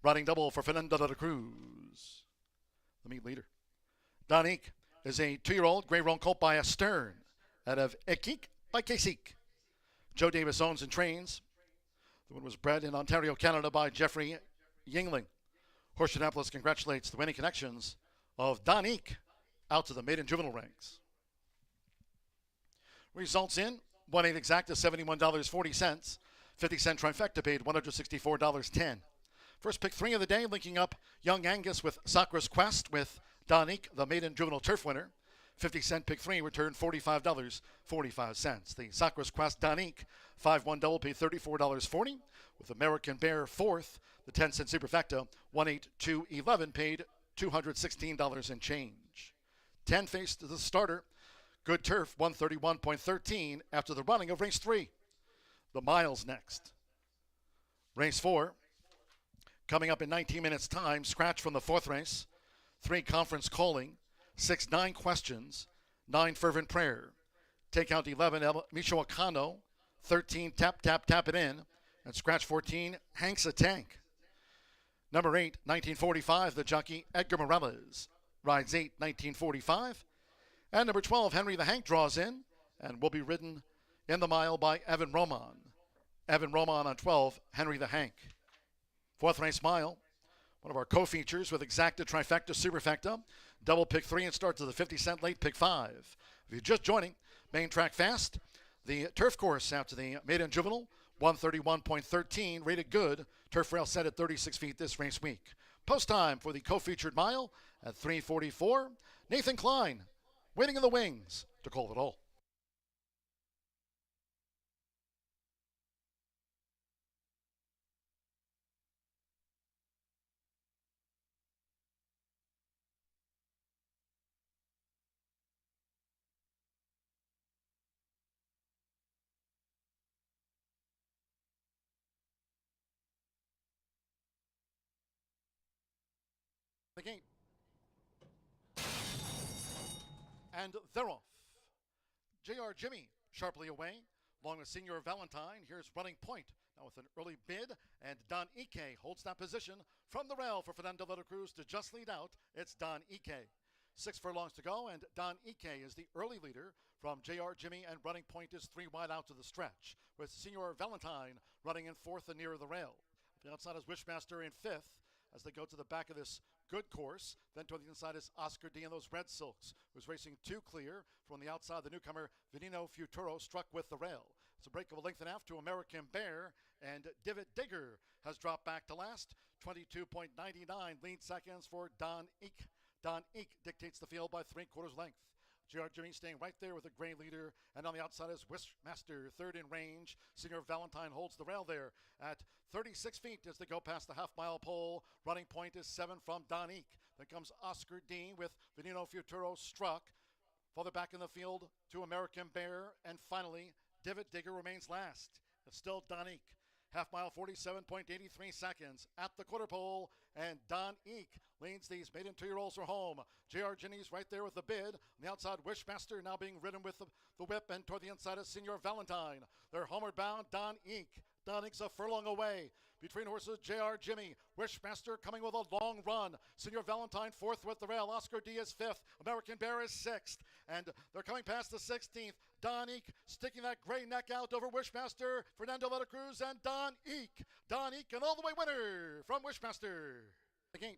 Riding double for Fernando de la Cruz. The meet leader. Donique is a 2-year-old gray roan colt by a Stern out of Ekik by Kasich. Joe Davis owns and trains. The one was bred in Ontario, Canada by Jeffrey Yingling. Horseshoe Indianapolis congratulates the winning connections of Donique out to the maiden juvenile ranks. Results in 1/8 exacta $71.40. 50-cent trifecta paid $164.10. First pick 3 of the day, linking up Young Angus with Sakura's Quest with Donique, the maiden juvenile turf winner. 50-cent pick 3 returned $45.45. The Sakura's Quest Donique 5-1 double paid $34.40 with American Bear 4th. The 10-cent superfecta 1-8-2-11 paid $216 and change. 10 faced the starter. Good turf 131.13 after the running of race 3. The miles next. Race 4. Coming up in 19 minutes' time, scratch from the 4th race. 3 conference calling, 6 9 questions, 9 fervent prayer. Take out 11 Micho Akano, 13 tap it in, and scratch 14 Hanks a Tank. Number 8, 1945, the jockey Edgar Morales rides 8, 1945. And number 12, Henry the Hank draws in and will be ridden in the mile by Evan Roman. Evan Roman on 12, Henry the Hank. 4th race mile, one of our co-features with exacta, trifecta, superfecta. Double pick 3 and start to the 50-cent late pick 5. If you're just joining, main track fast. The turf course out to the maiden juvenile, 131.13, rated good. Turf rail set at 36 feet this race week. Post time for the co-featured mile At 3:44, Nathan Klein, waiting in the wings to call it all. The game. And they're off. JR Jimmy sharply away, along with Senior Valentine. Here's running point. Now with an early bid, and Don Ike holds that position from the rail for Fernando de la Cruz to just lead out. It's Don Ike. 6 furlongs to go, and Don Ike is the early leader from JR Jimmy, and running point is 3 wide out to the stretch, with Senior Valentine running in 4th and nearer the rail. The outside is Wishmaster in 5th as they go to the back of this good course. Then to the inside is Oscar D and those Red Silks, who's racing 2 clear. From the outside, the newcomer Veneno Futuro struck with the rail. It's a break of a length and a half to American Bear, and Divot Digger has dropped back to last. 22.99 lead seconds for Don Eek. Don Eek dictates the field by 3/4 length. JR Jimmy staying right there with a gray leader, and on the outside is Wishmaster, 3rd in range. Senior Valentine holds the rail there at 36 feet as they go past the half-mile pole. Running point is 7 from Don Eek. Then comes Oscar D with Veneno Futuro struck. Farther back in the field to American Bear, and finally Divot Digger remains last. It's still Don Eek. Half mile, 47.83 seconds at the quarter pole, and Don Eek leads these maiden 2-year-olds for home. JR Ginny's right there with the bid. On the outside, Wishmaster now being ridden with the whip, and toward the inside is Senior Valentine. They're homeward bound, Don Eek. Don Eek's a furlong away. Between horses, JR Jimmy. Wishmaster coming with a long run. Senior Valentine 4th with the rail. Oscar D is 5th. American Bear is 6th. And they're coming past the 16th. Don Eek sticking that gray neck out over Wishmaster. Fernando de la Cruz and Don Eek. Don Eek, an all-the-way winner from Wishmaster. The game.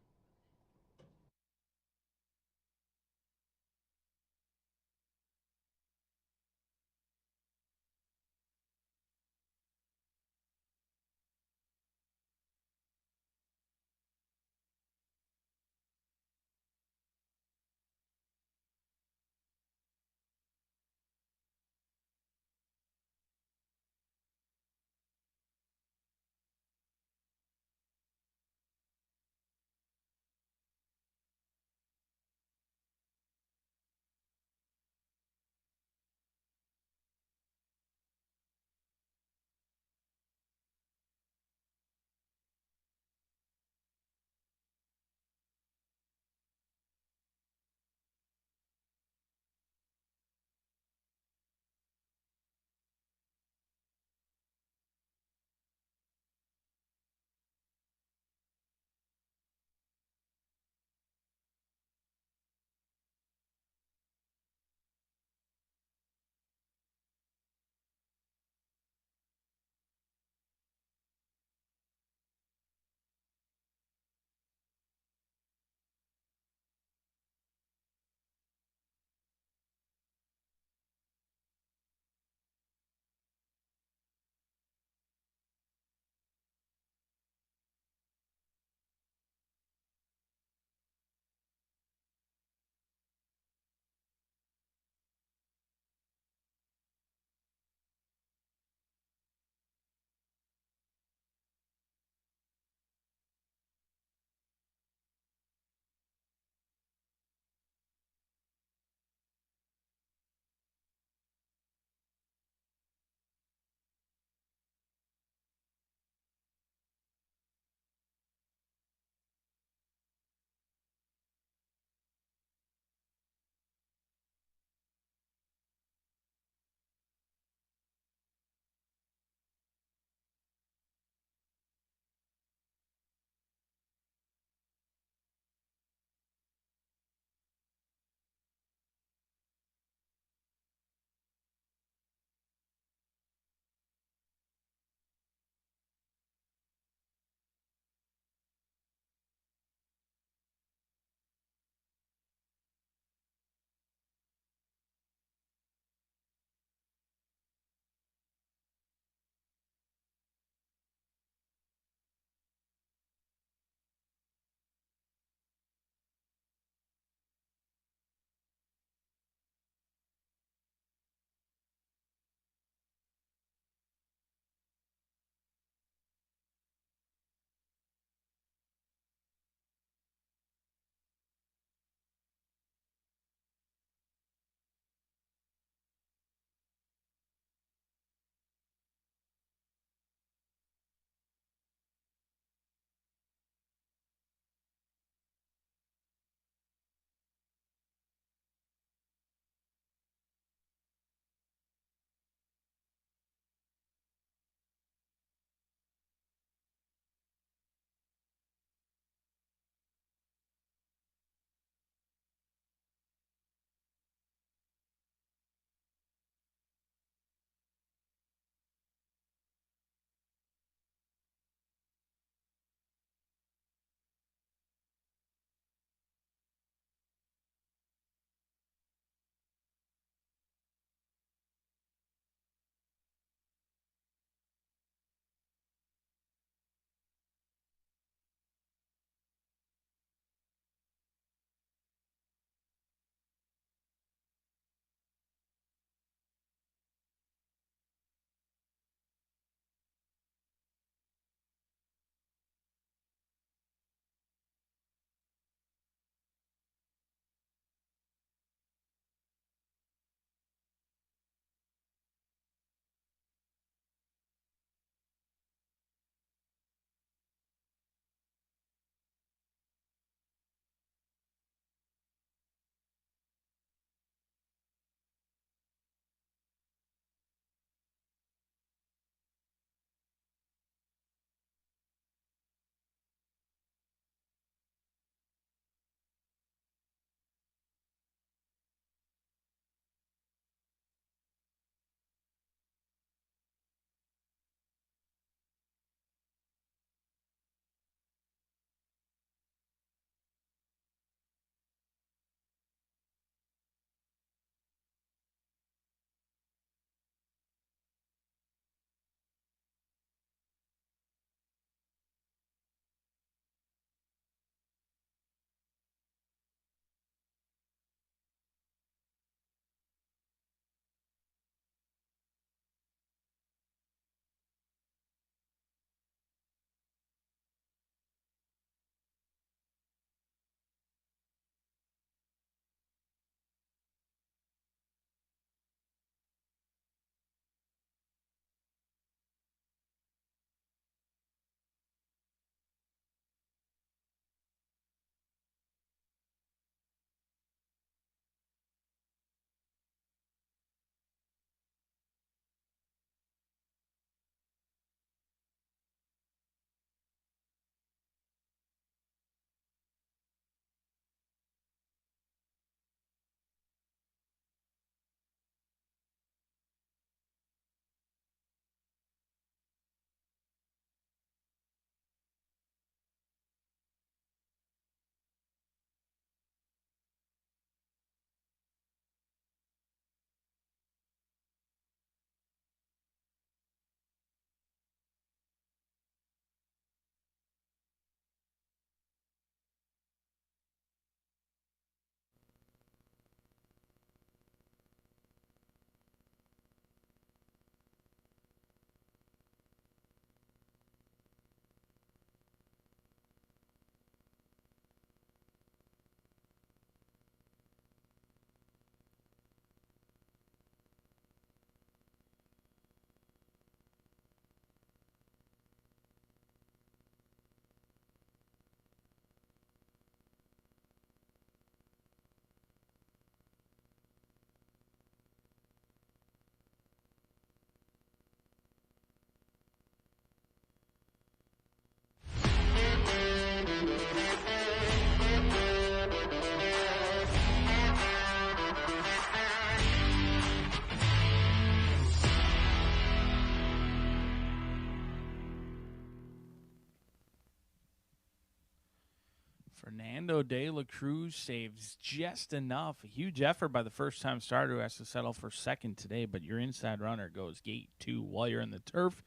Fernando de la Cruz saves just enough. A huge effort by the first-time starter who has to settle for second today, but your inside runner goes gate 2 while you're in the turf.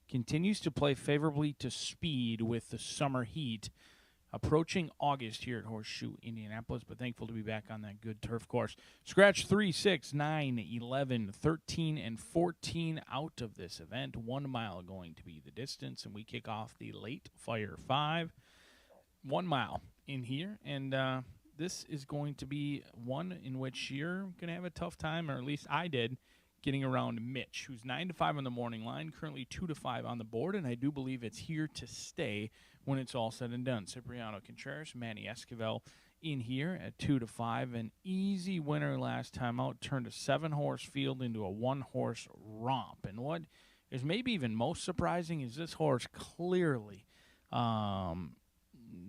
Continues to play favorably to speed with the summer heat. Approaching August here at Horseshoe Indianapolis, but thankful to be back on that good turf course. Scratch 3, 6, 9, 11, 13, and 14 out of this event. 1 mile going to be the distance, and we kick off the late fire 5. 1 mile in here, and this is going to be one in which you're going to have a tough time, or at least I did, getting around Mitch, who's 9 to 5 on the morning line, currently 2 to 5 on the board, and I do believe it's here to stay when it's all said and done. Cipriano Contreras, Manny Esquivel in here at 2 to 5. An easy winner last time out, turned a 7-horse field into a 1-horse romp. And what is maybe even most surprising is this horse clearly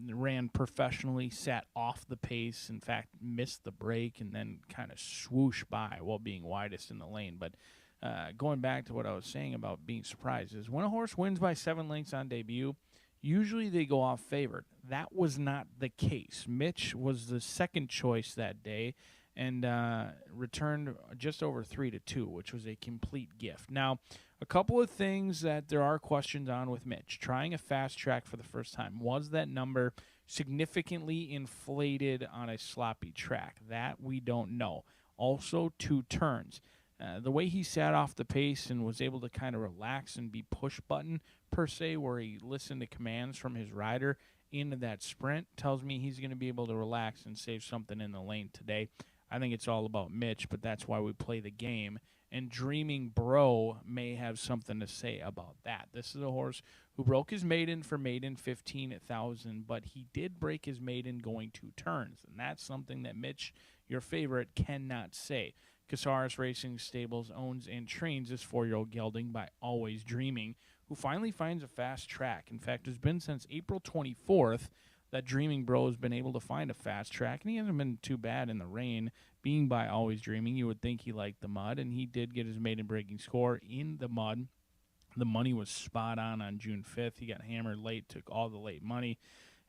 ran professionally, sat off the pace, in fact, missed the break, and then kind of swooshed by while being widest in the lane. But going back to what I was saying about being surprised is when a horse wins by 7 lengths on debut, usually they go off favored. That was not the case. Mitch was the second choice that day and returned just over 3 to 2, which was a complete gift. Now, a couple of things that there are questions on with Mitch. Trying a fast track for the first time. Was that number significantly inflated on a sloppy track? That we don't know. Also, 2 turns. The way he sat off the pace and was able to kind of relax and be push button, per se, where he listened to commands from his rider into that sprint, tells me he's going to be able to relax and save something in the lane today. I think it's all about Mitch, but that's why we play the game. And Dreaming Bro may have something to say about that. This is a horse who broke his maiden for maiden 15,000, but he did break his maiden going 2 turns, and that's something that Mitch, your favorite, cannot say. Casares Racing Stables owns and trains this 4-year-old gelding by Always Dreaming, who finally finds a fast track. In fact, it's been since April 24th that Dreaming Bro has been able to find a fast track, and he hasn't been too bad in the rain. Being by Always Dreaming, you would think he liked the mud, and he did get his maiden breaking score in the mud. The money was spot on June 5th. He got hammered late, took all the late money,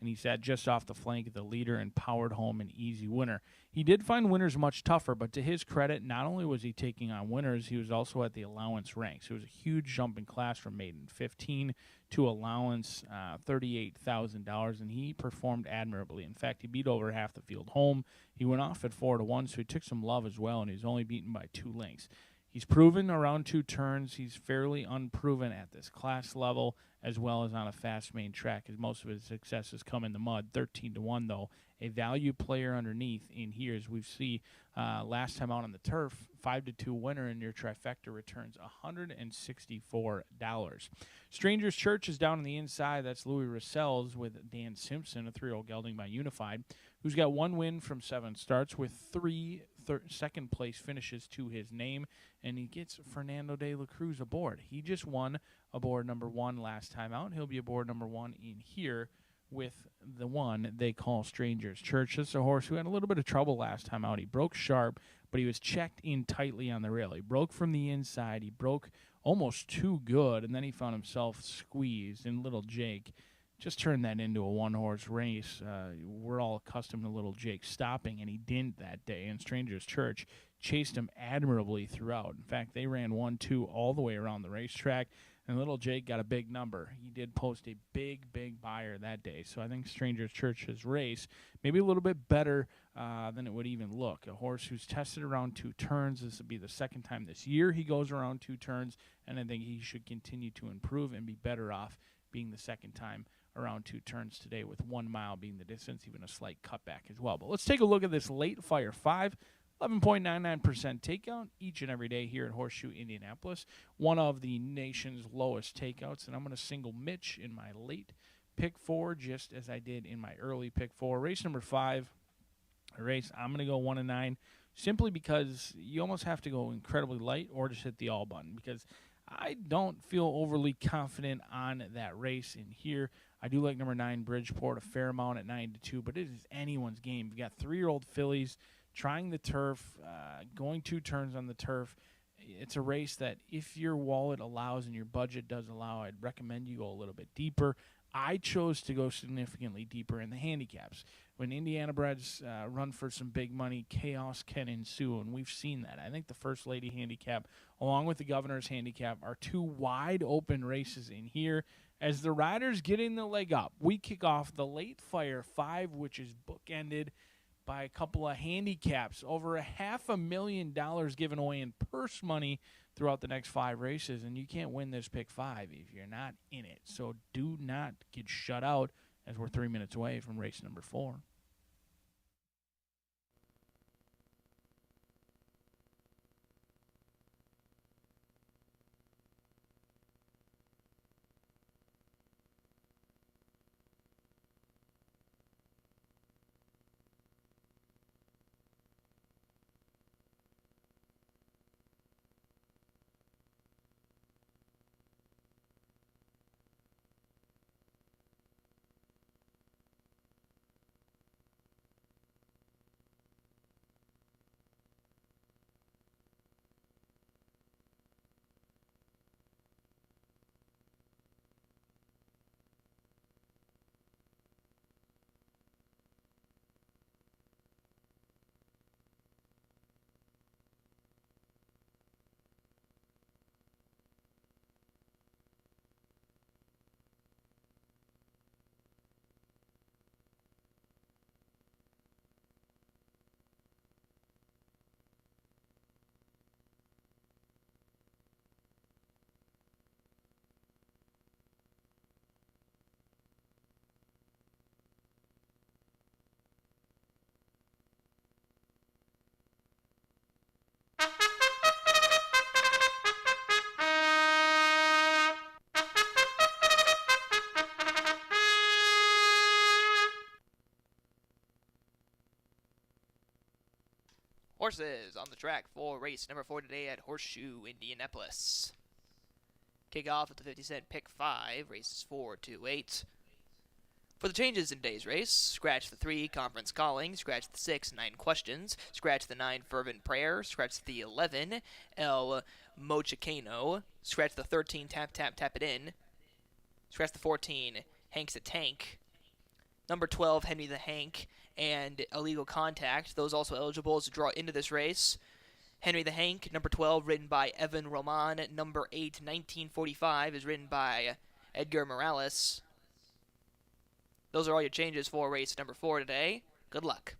and he sat just off the flank of the leader and powered home an easy winner. He did find winners much tougher, but to his credit, not only was he taking on winners, he was also at the allowance ranks. It was a huge jump in class from maiden 15 to allowance $38,000, and he performed admirably. In fact, he beat over half the field home. He went off at 4 to 1, so he took some love as well, and he was only beaten by 2 lengths. He's proven around 2 turns. He's fairly unproven at this class level, as well as on a fast main track, as most of his successes come in the mud. 13 to 1, though. A value player underneath in here, as we see last time out on the turf, 5 to 2 winner, and your trifecta returns $164. Strangers Church is down on the inside. That's Louis Roussel's with Dan Simpson, a 3-year-old gelding by Unified, who's got 1 win from 7 starts with 3 second-place finishes to his name, and he gets Fernando de la Cruz aboard. He just won aboard number 1 last time out. He'll be aboard number 1 in here with the one they call Strangers Church. This is a horse who had a little bit of trouble last time out. He broke sharp, but he was checked in tightly on the rail. He broke from the inside. He broke almost too good, and then he found himself squeezed, and Little Jake just turned that into a 1-horse race. We're all accustomed to Little Jake stopping, and he didn't that day. And Strangers Church chased him admirably throughout. In fact, they ran 1-2 all the way around the racetrack, and Little Jake got a big number. He did post a big, big buyer that day. So I think Strangers Church's race maybe a little bit better than it would even look. A horse who's tested around 2 turns. This will be the second time this year he goes around 2 turns, and I think he should continue to improve and be better off being the second time around 2 turns today, with 1 mile being the distance, even a slight cutback as well. But let's take a look at this late fire 5. 11.99% takeout each and every day here at Horseshoe Indianapolis. One of the nation's lowest takeouts, and I'm going to single Mitch in my late pick 4, just as I did in my early pick 4. Race number 5, a race I'm going to go 1-9, simply because you almost have to go incredibly light or just hit the all button, because I don't feel overly confident on that race in here. I do like number 9, Bridgeport, a fair amount at 9 to 2, but it is anyone's game. You've got 3-year-old fillies trying the turf, going 2 turns on the turf. It's a race that if your wallet allows and your budget does allow, I'd recommend you go a little bit deeper. I chose to go significantly deeper in the handicaps. when Indiana breds run for some big money, chaos can ensue, and we've seen that. I think the First Lady Handicap, along with the Governor's Handicap, are two wide open races in here. As the riders getting the leg up, we kick off the Late Fire 5, which is bookended by a couple of handicaps, over $500,000 given away in purse money throughout the next 5 races, and you can't win this pick 5 if you're not in it. So do not get shut out as we're 3 minutes away from race number 4. Horses on the track for race number 4 today at Horseshoe Indianapolis. Kick off at the 50-cent pick 5, races 4 to 8. For the changes in today's race, scratch the 3, Conference Calling, scratch the 6, 9 Questions, scratch the 9, Fervent Prayer, scratch the 11, El Mochicano, scratch the 13, Tap Tap Tap It In, scratch the 14, Hank's a Tank, number 12, Henry the Hank, and Illegal Contact, those also eligible to draw into this race. Henry the Hank, number 12, written by Evan Roman. Number 8, 1945, is written by Edgar Morales. Those are all your changes for race number 4 today. Good luck.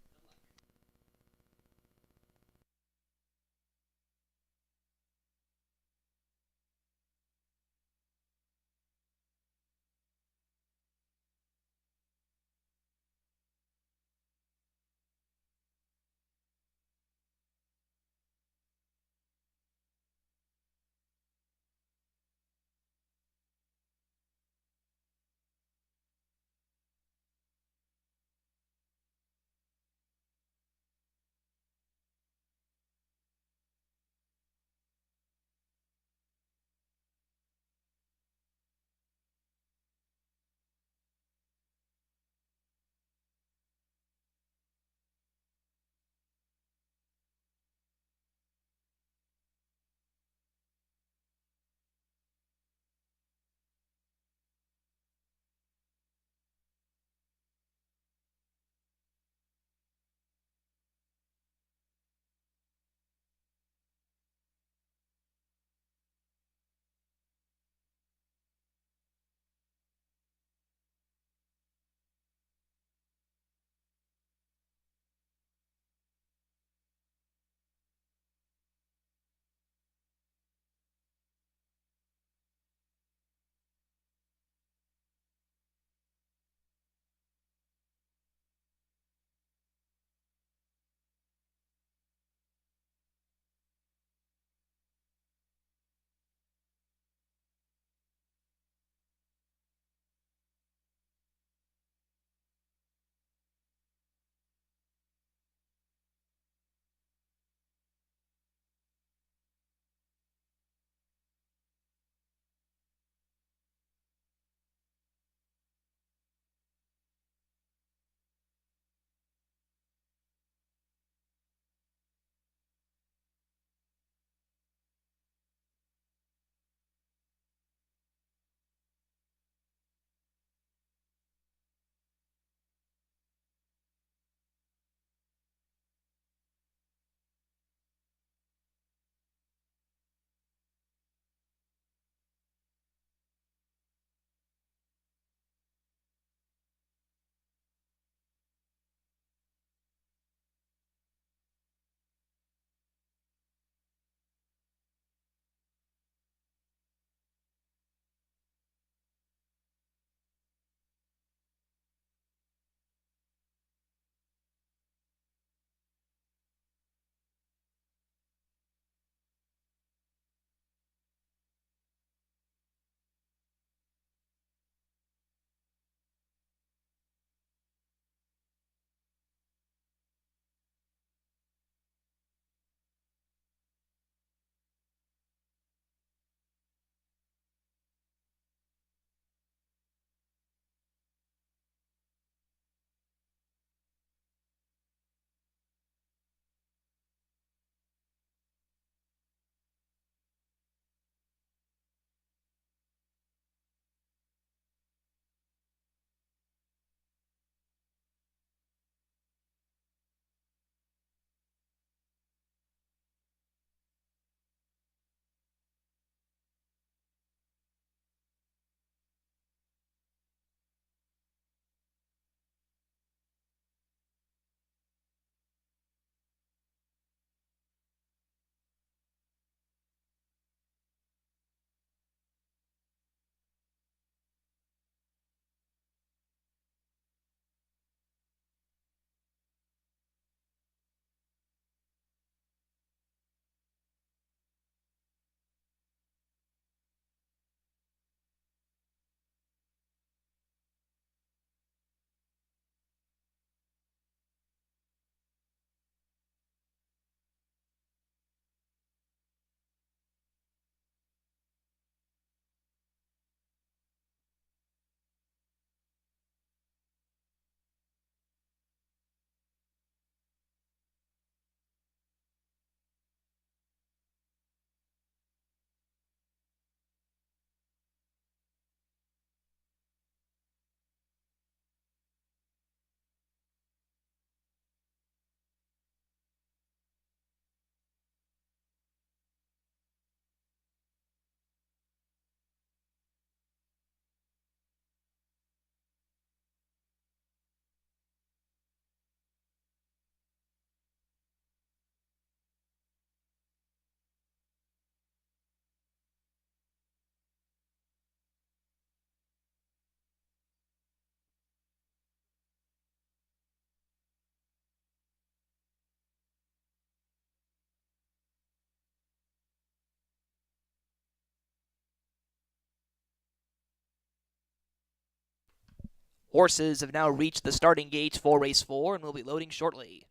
Horses have now reached the starting gates for race 4 and will be loading shortly.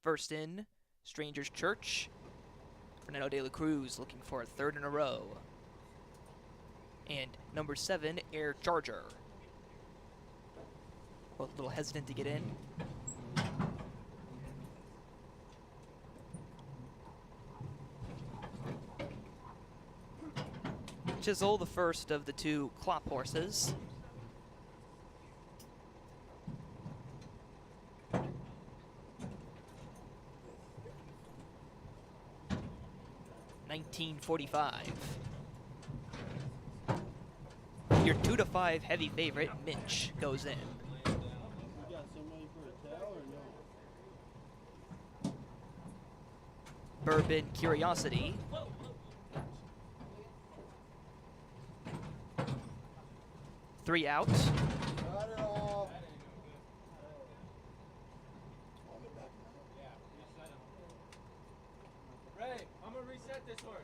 First in, Stranger's Church. Fernando de la Cruz looking for a third in a row. And number 7, Air Charger. Both a little hesitant to get in. Chisel, the first of the 2 Klopp horses. $19.45. Your 2 to 5 heavy favorite, Mitch, goes in. Bourbon Curiosity. Three out. Ray, I'm gonna reset this horse.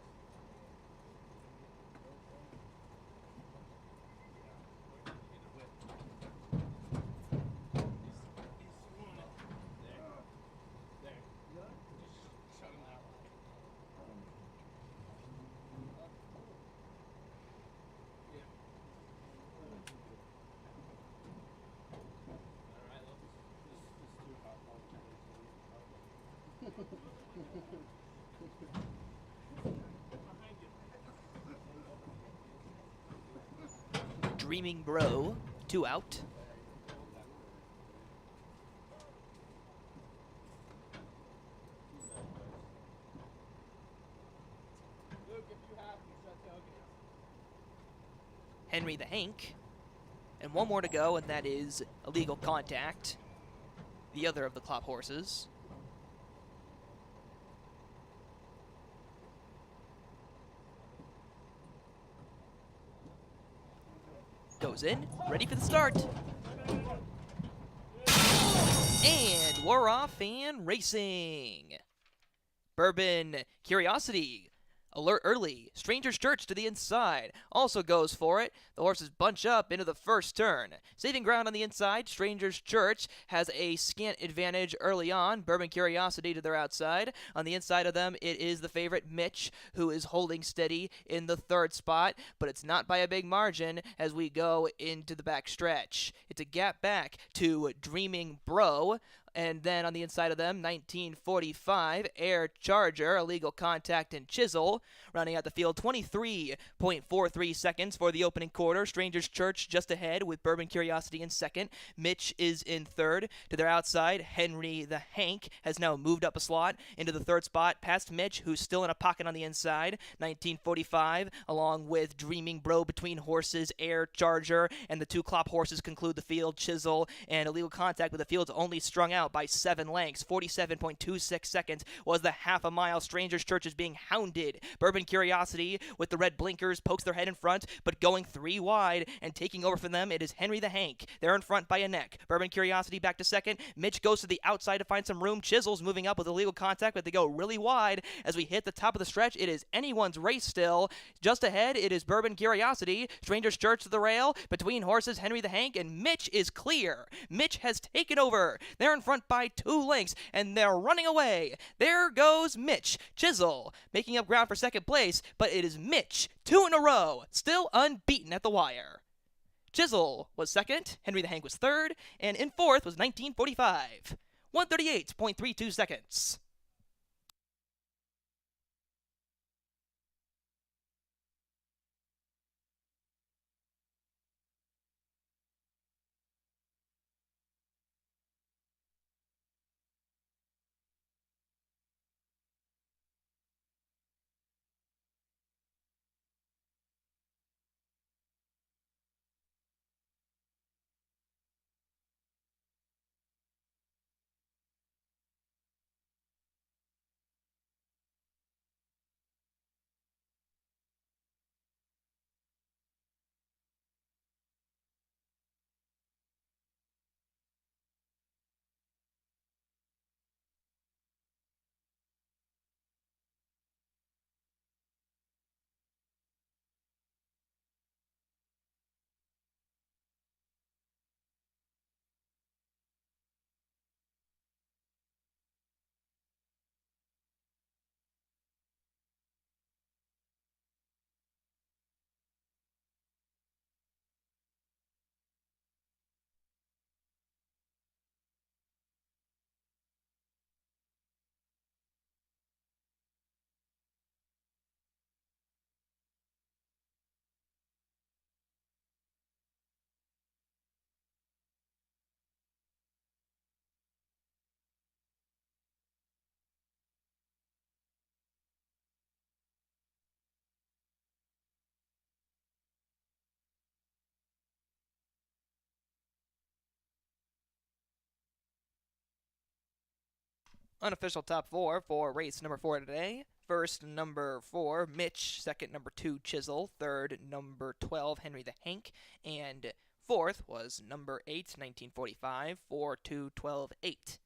Dreaming Bro, 2 out. Henry the Hank. And one more to go, and that is Illegal Contact, the other of the Klopp horses. Goes in, ready for the start. And we're off and racing. Bourbon Curiosity, alert early. Stranger's Church to the inside, also goes for it. The horses bunch up into the first turn. Saving ground on the inside, Stranger's Church has a scant advantage early on. Bourbon Curiosity to their outside. On the inside of them, it is the favorite Mitch, who is holding steady in the third spot, but it's not by a big margin as we go into the back stretch. It's a gap back to Dreaming Bro. And then on the inside of them, 1945, Air Charger, Illegal Contact, and Chisel. Rounding out the field, 23.43 seconds for the opening quarter. Stranger's Church just ahead with Bourbon Curiosity in second. Mitch is in third. To their outside, Henry the Hank has now moved up a slot into the third spot, past Mitch, who's still in a pocket on the inside. 1945, along with Dreaming Bro between horses, Air Charger, and the 2 Klopp horses conclude the field, Chisel and Illegal Contact, with the field's only strung out by 7 lengths. 47.26 seconds was the half a mile. Stranger's Church is being hounded. Bourbon Curiosity with the red blinkers pokes their head in front, but going 3 wide and taking over from them, it is Henry the Hank. They're in front by a neck. Bourbon Curiosity back to second. Mitch goes to the outside to find some room. Chisel's moving up with Illegal Contact, but they go really wide as we hit the top of the stretch. It is anyone's race still. Just ahead, it is Bourbon Curiosity. Stranger's Church to the rail. Between horses, Henry the Hank, and Mitch is clear. Mitch has taken over. They're in front by 2 lengths, and they're running away. There goes Mitch. Chisel making up ground for second place, but it is Mitch, 2 in a row, still unbeaten at the wire. Chisel was second, Henry the Hank was third, and in fourth was 1945. 138.32 seconds. Unofficial top 4 for race number 4 today. First, number 4, Mitch. Second, number 2, Chisel. Third, number 12, Henry the Hank. And fourth was number 8, 1945, 4, 2, 12, 8.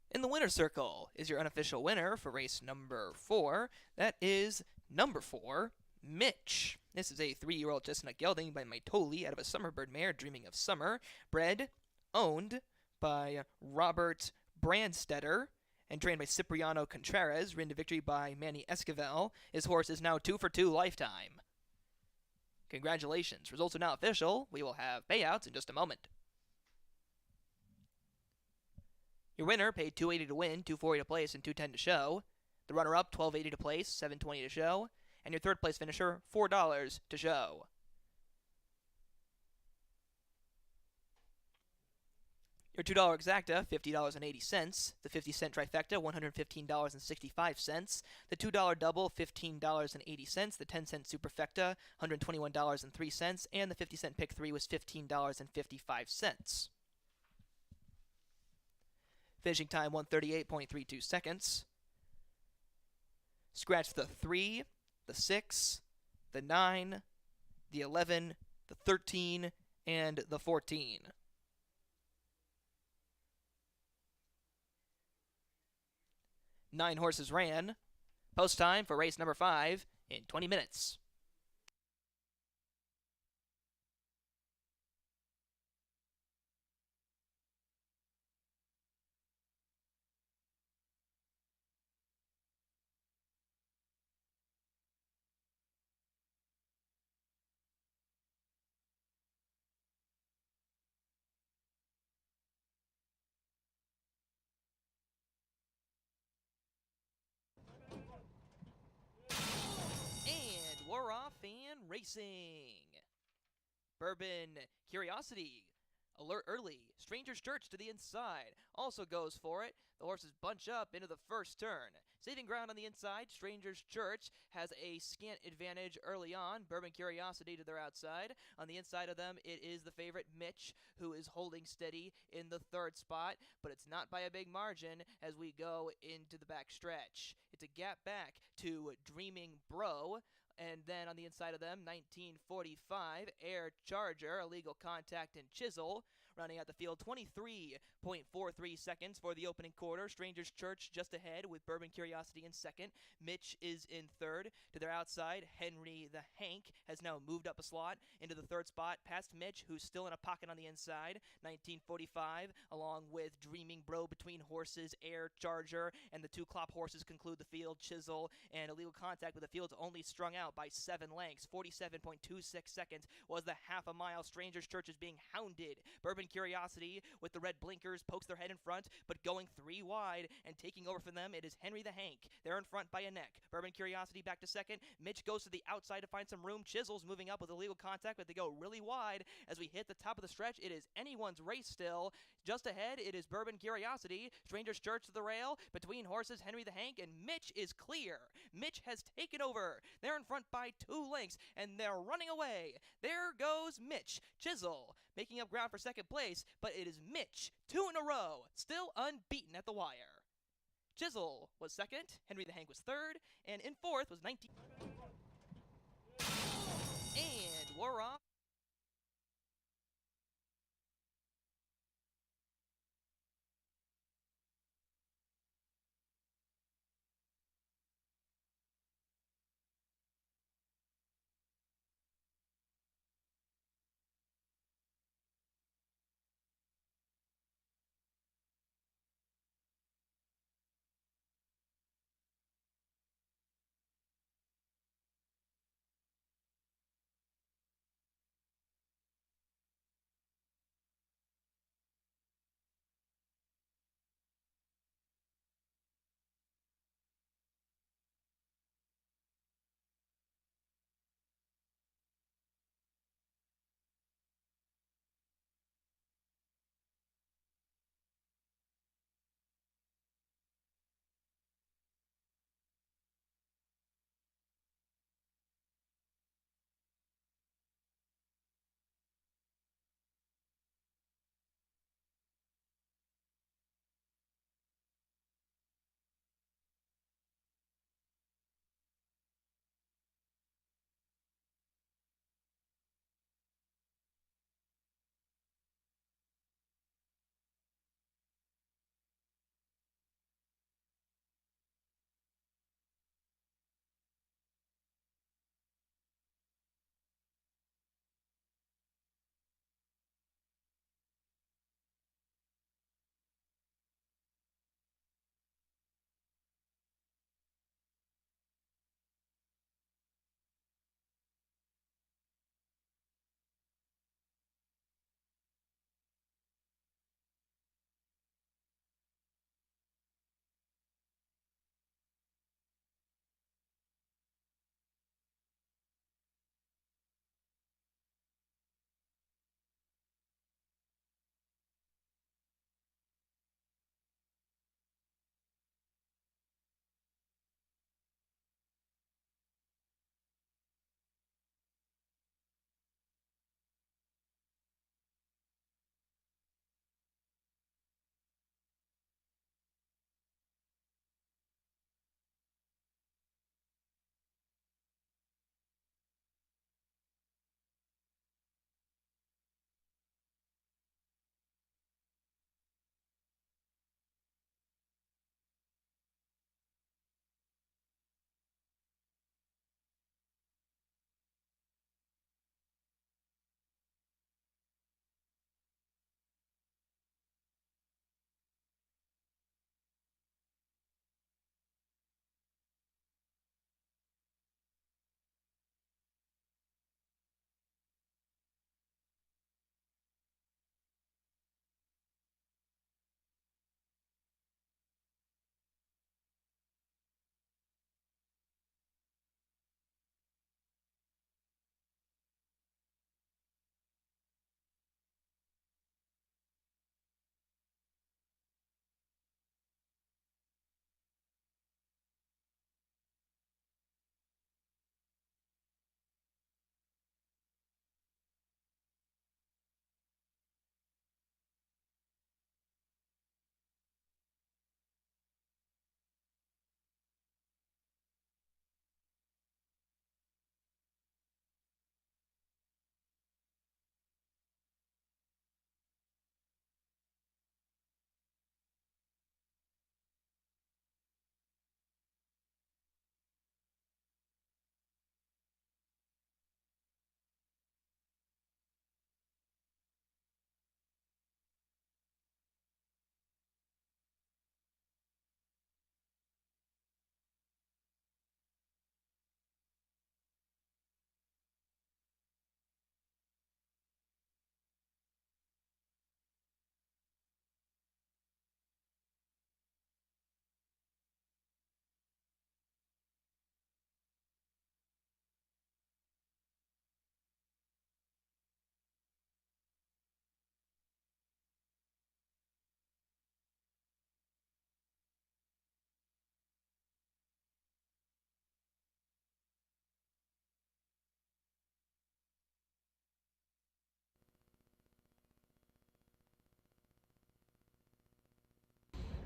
In the winner's circle is your unofficial winner for race number 4. That is number 4, Mitch. This is a 3-year-old chestnut gelding by Maitoli out of a Summerbird mare, Dreaming of Summer, bred, owned by Robert Brandstetter, and trained by Cipriano Contreras, ridden to victory by Manny Esquivel. His horse is now 2 for 2 lifetime. Congratulations. Results are now official. We will have payouts in just a moment. Your winner paid $280 to win, $240 to place, and $210 to show. The runner-up, $12.80 to place, $7.20 to show. And your third-place finisher, $4 to show. Your $2 exacta, $50.80. The 50-cent trifecta, $115.65. The $2 double, $15.80. The 10-cent superfecta, $121.03. And the 50-cent pick 3 was $15.55. Finishing time, 138.32 seconds. Scratch the 3, the 6, the 9, the 11, the 13, and the 14. Nine horses ran. Post time for race number 5 in 20 minutes. And we're off and racing. Bourbon Curiosity, alert early. Stranger's Church to the inside, also goes for it. The horses bunch up into the first turn. Saving ground on the inside, Stranger's Church has a scant advantage early on. Bourbon Curiosity to their outside. On the inside of them, it is the favorite Mitch, who is holding steady in the third spot, but it's not by a big margin as we go into the back stretch. It's a gap back to Dreaming Bro. And then on the inside of them, 1945, Air Charger, Illegal Contact, and Chisel. Running out the field, 23.43 seconds for the opening quarter. Stranger's Church just ahead with Bourbon Curiosity in second. Mitch is in third. To their outside, Henry the Hank has now moved up a slot into the third spot, past Mitch, who's still in a pocket on the inside. 1945, along with Dreaming Bro between horses, Air Charger, and the two Klopp horses conclude the field, Chisel and Illegal Contact, with the field's only strung out by 7 lengths. 47.26 seconds was the half a mile. Stranger's Church is being hounded. Bourbon Curiosity with the red blinkers pokes their head in front, but going 3 wide and taking over from them, it is Henry the Hank. They're in front by a neck. Bourbon Curiosity back to second. Mitch goes to the outside to find some room. Chisel's moving up with Illegal Contact, but they go really wide as we hit the top of the stretch. It is anyone's race still. Just ahead, it is Bourbon Curiosity. Stranger's Church to the rail. Between horses, Henry the Hank, and Mitch is clear. Mitch has taken over. They're in front by 2 lengths, and they're running away. There goes Mitch. Chisel making up ground for second place, but it is Mitch, 2 in a row, still unbeaten at the wire. Chisel was second, Henry the Hank was third, and in fourth was 19. And we're off.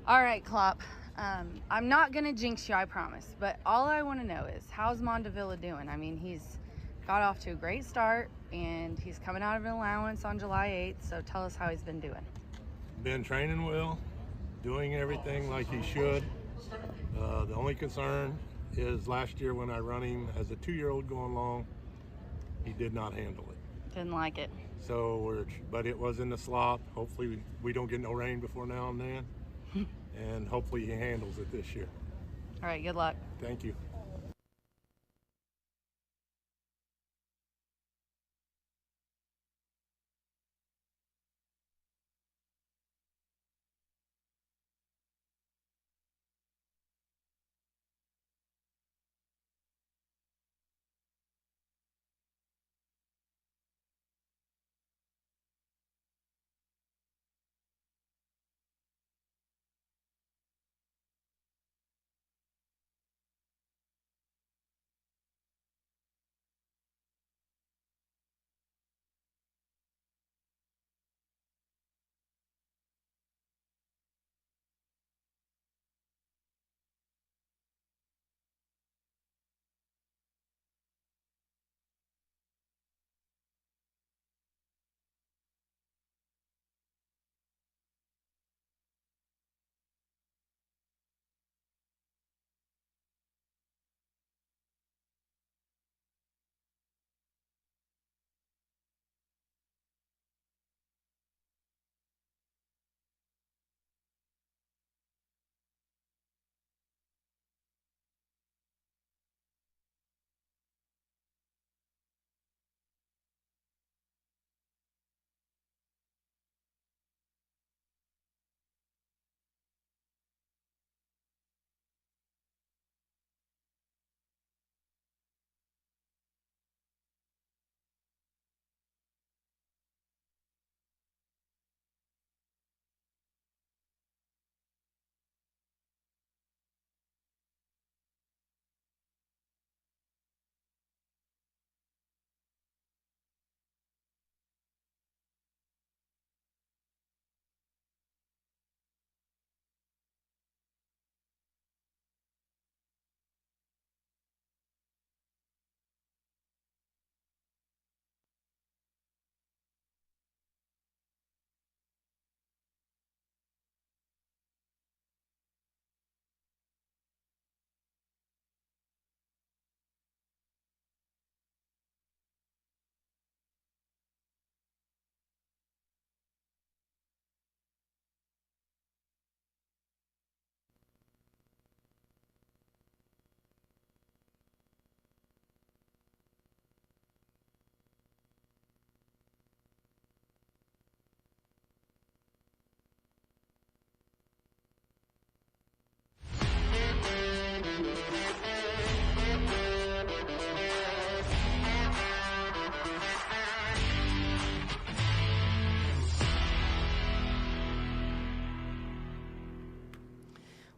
All right, Klopp. I'm not going to jinx you, I promise. But all I want to know is, how's Mondavilla doing? I mean, he's got off to a great start, and he's coming out of an allowance on July 8th. So tell us how he's been doing. Been training well, doing everything like he should. The only concern is last year when I run him as a 2-year-old going long, he did not handle it. Didn't like it. So, but it was in the slop. Hopefully we don't get no rain before now and then. And hopefully he handles it this year. All right, good luck. Thank you.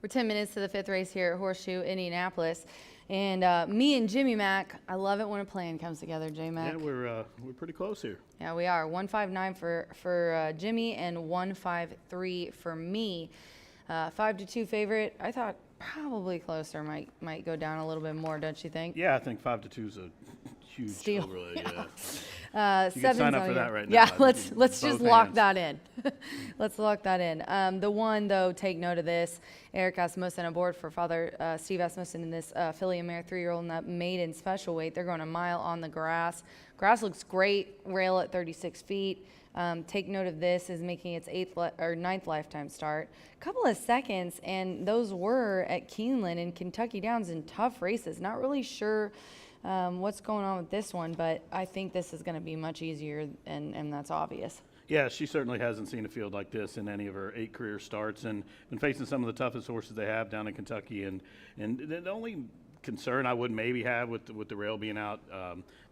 We're 10 minutes to the 5th race here at Horseshoe Indianapolis. And me and Jimmy Mack, I love it when a plan comes together, J Mac. Yeah, we're pretty close here. Yeah, we are. 159 for Jimmy and 153 for me. 5-2 favorite. I thought probably closer might go down a little bit more, don't you think? Yeah, I think 5-2 is a huge Steal. overlay. Yeah. You can sign up for that right now. Yeah, let's just lock hands. that in. Let's lock that in. The one, though, take note of this. Eric Asmussen aboard for Father Steve Asmussen in this filly and mare 3-year-old in that maiden special weight. They're going a mile on the grass. Grass looks great. Rail at 36 feet. Take note of this is making its 9th lifetime start. A couple of seconds, and those were at Keeneland and Kentucky Downs in tough races. Not really sure what's going on with this one, but I think this is going to be much easier, and that's obvious. Yeah, she certainly hasn't seen a field like this in any of her 8 career starts, and been facing some of the toughest horses they have down in Kentucky. And the only concern I would maybe have with the rail being out,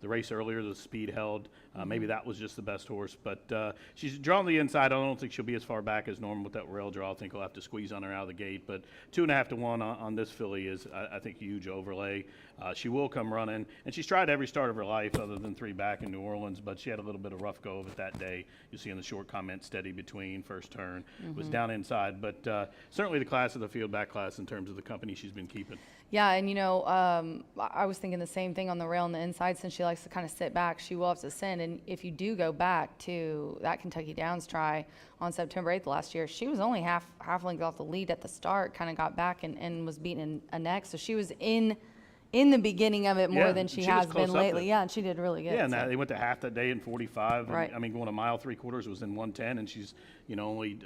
the race earlier, the speed held, Maybe that was just the best horse, but she's drawn the inside. I don't think she'll be as far back as normal with that rail draw. I think he'll have to squeeze on her out of the gate, but 2.5 to 1 on this filly is, I think, a huge overlay. She will come running, and she's tried every start of her life other than 3 back in New Orleans, but she had a little bit of rough go of it that day. You see in the short comment, steady between first turn, was down inside, but certainly the class of the field back class in terms of the company she's been keeping. Yeah, and I was thinking the same thing on the rail on the inside. Since she likes to kind of sit back, she will have to send. And if you do go back to that Kentucky Downs try on September 8th last year, she was only half length off the lead at the start, kind of got back and was beating a neck. So she was in the beginning of it more than she has been lately. Yeah, and she did really good. Yeah, and they went to half that day in 45. Right. And, I mean, going a mile 3/4 was in 1:10, and she's, only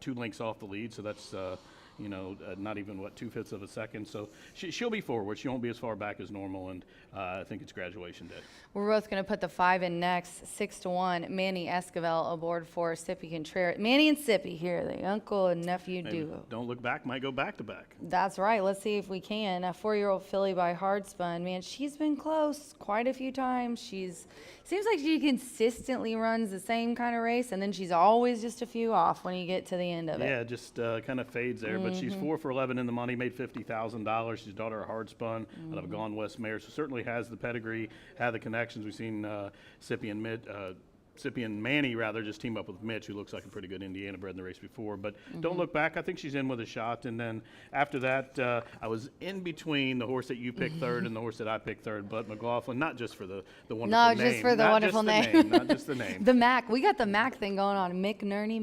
2 lengths off the lead. So that's, not even, 2/5 of a second. So she'll be forward. She won't be as far back as normal, and I think it's graduation day. We're both going to put the 5 in next, 6 to 1. Manny Esquivel aboard for Sippy Contreras. Manny and Sippy here, the uncle and nephew duo. Don't look back, might go back to back. That's right. Let's see if we can. A 4-year-old filly by Hardspun. Man, she's been close quite a few times. Seems like she consistently runs the same kind of race, and then she's always just a few off when you get to the end of it. Yeah, just kind of fades there. But she's 4 for 11 in the money, made $50,000. She's daughter of Hardspun out of a Gone West mare, so certainly has the pedigree, had the connections. We've seen Sippy and Manny just team up with Mitch, who looks like a pretty good Indiana bred in the race before. But don't look back. I think she's in with a shot. And then after that, I was in between the horse that you picked third and the horse that I picked third, but McLaughlin, not just for the wonderful name. No, just for the wonderful name. Not just the name. The Mac. We got the Mac thing going on.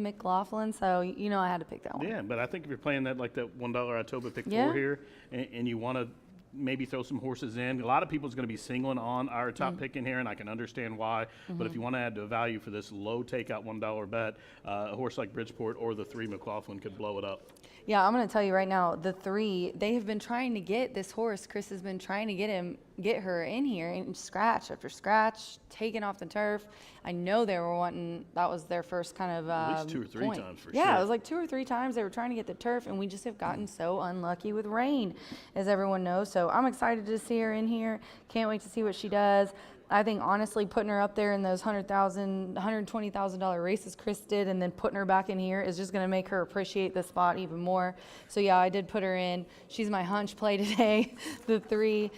McLaughlin. So, I had to pick that one. Yeah, but I think if you're playing that like that $1 Itoba pick 4 here, and you want to maybe throw some horses in. A lot of people's going to be singling on our top pick in here, and I can understand why. But if you want to add to a value for this low takeout $1 bet, a horse like Bridgeport or the 3 McLaughlin could blow it up. Yeah, I'm going to tell you right now, the 3, they have been trying to get this horse. Chris has been trying to get her in here, and scratch after scratch, taken off the turf. I know they were wanting, that was their first kind of at least 2 or 3 point. times for sure. Yeah, it was like 2 or 3 times they were trying to get the turf, and we just have gotten so unlucky with rain, as everyone knows. So I'm excited to see her in here. Can't wait to see what she does. I think honestly putting her up there in those $100,000, $120,000 races Chris did, and then putting her back in here is just going to make her appreciate the spot even more. So yeah, I did put her in. She's my hunch play today. The 3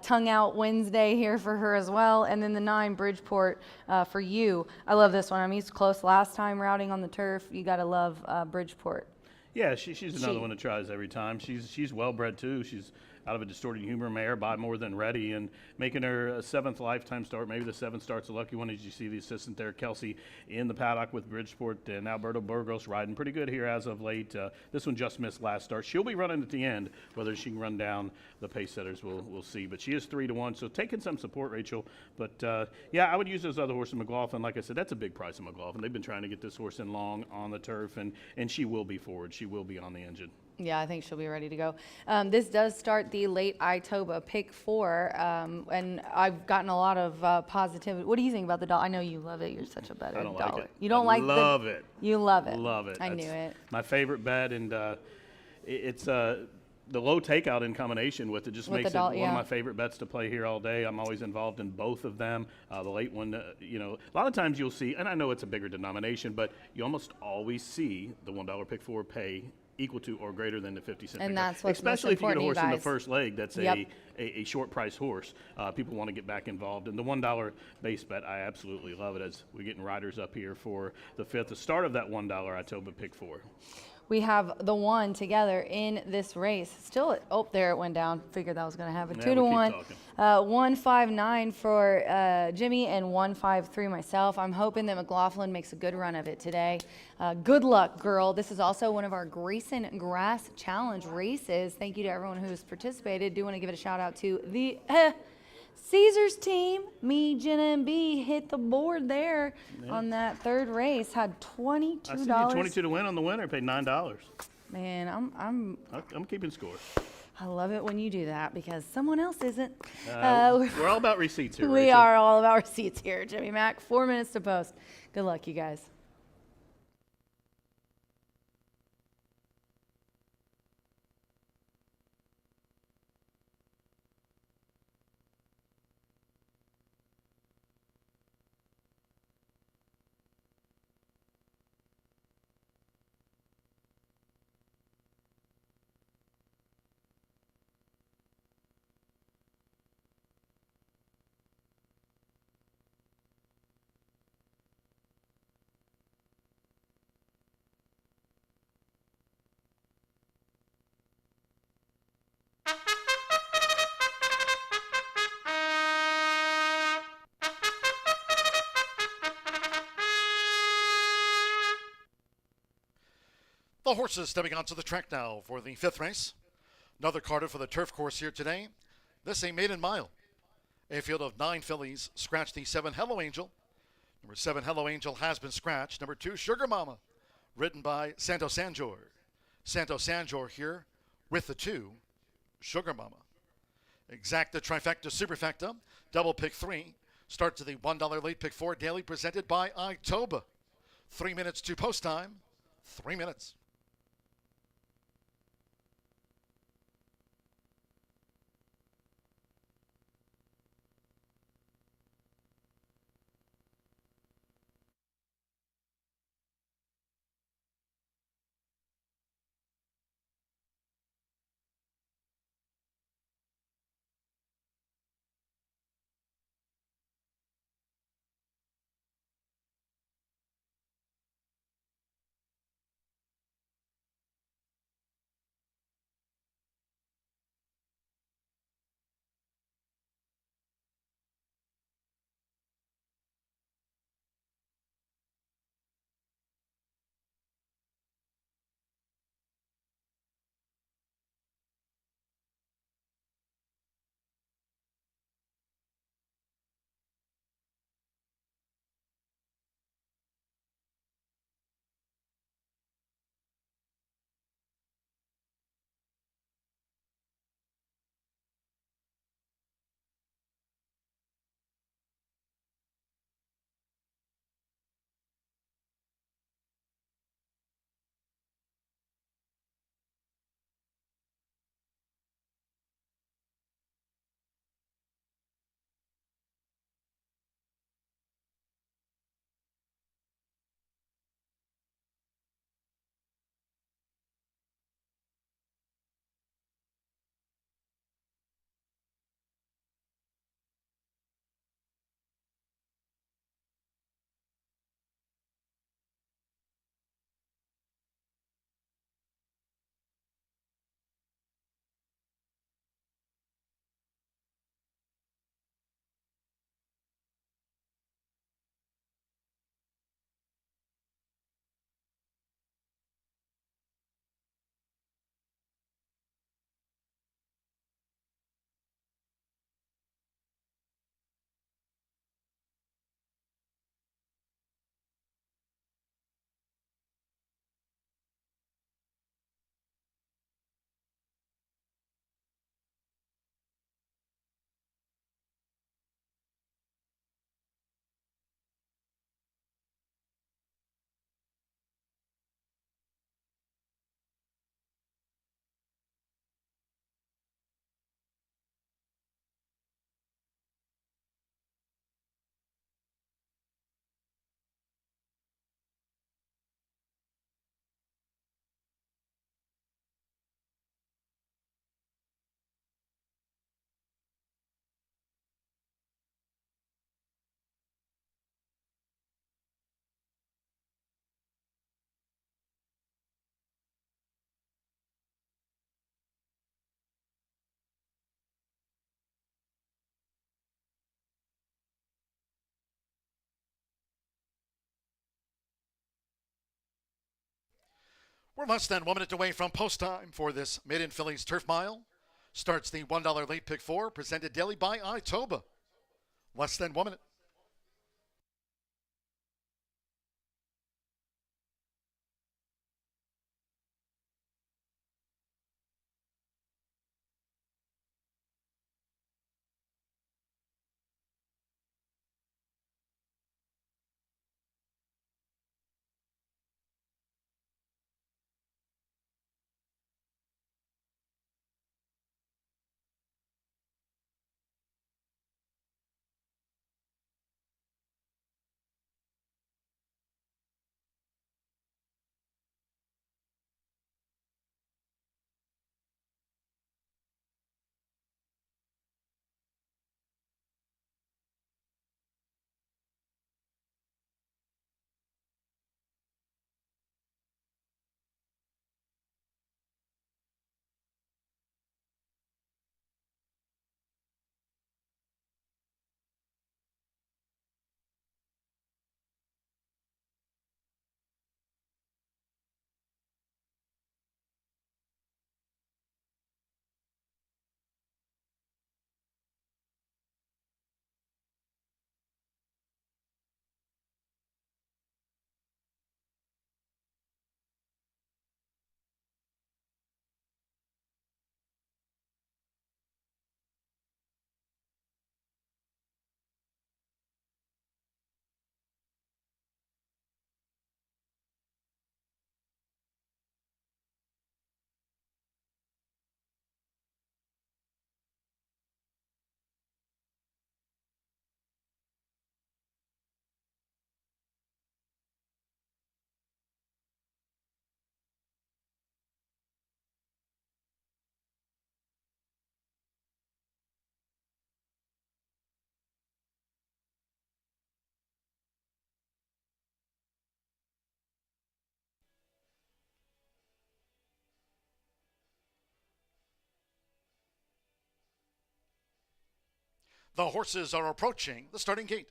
tongue out Wednesday here for her as well, and then the 9 Bridgeport for you. I love this one. I mean, he's close last time routing on the turf. You got to love Bridgeport. Yeah, she's another one that tries every time. She's well bred too. She's out of a distorted humor mare by more than ready, and making her a 7th lifetime start. Maybe the 7th start's a lucky one, as you see the assistant there, Kelsey, in the paddock with Bridgeport, and Alberto Burgos riding pretty good here as of late. This one just missed last start. She'll be running at the end. Whether she can run down the pace setters, we'll see. But she is 3 to 1, so taking some support, Rachel. But yeah, I would use those other horses. McLaughlin, like I said, that's a big price of McLaughlin. They've been trying to get this horse in long on the turf, and she will be forward. She will be on the engine. Yeah, I think she'll be ready to go. This does start the late Itoba pick 4, and I've gotten a lot of positivity. What do you think about the dollar? I know you love it. You're such a better I don't dollar. like it. You don't I like love it. You love it. Love it. I That's knew it. my favorite bet, and it's the low takeout in combination with it just With makes the it dollar, one of my favorite bets to play here all day. I'm always involved in both of them. The late one, a lot of times you'll see, and I know it's a bigger denomination, but you almost always see the $1 pick 4 pay equal to or greater than the 50-cent And pick. that's what's Especially most if you get a horse in the guys. first leg that's Yep. a short price horse. People want to get back involved. And the $1 base bet, I absolutely love it, as we're getting riders up here for the 5th, the start of that $1 Itoba pick 4. We have the 1 together in this race. Still, there it went down. Figured that was going to happen. Yeah, 2 to we keep 1. talking. 159 for Jimmy and 153 myself. I'm hoping that McLaughlin makes a good run of it today. Good luck, girl. This is also one of our Grayson Grass Challenge races. Thank you to everyone who's participated. Do want to give it a shout out to the Caesars team. Me, Jenna, and B hit the board there on that 3rd race. Had $22. I see you 22 to win on the winner. Paid $9. Man, I'm keeping score. I love it when you do that because someone else isn't. We're all about receipts here. We Rachel. are all about receipts here, Jimmy Mack. 4 minutes to post. Good luck, you guys. The horses stepping onto the track now for the 5th race. Another Carter for the turf course here today. This a maiden mile. A field of 9 fillies scratched the 7 Hello Angel. Number 7 Hello Angel has been scratched. Number 2 Sugar Mama, ridden by Santo Sanjor. Santo Sanjor here with the 2 Sugar Mama. Exacta, trifecta, superfecta, double pick 3. Start to the $1 late pick 4 daily presented by Itoba. 3 minutes to post time. 3 minutes. We're less than 1 minute away from post time for this maiden fillies turf mile. Starts the $1 late pick 4, presented daily by Itoba. Less than 1 minute. The horses are approaching the starting gate.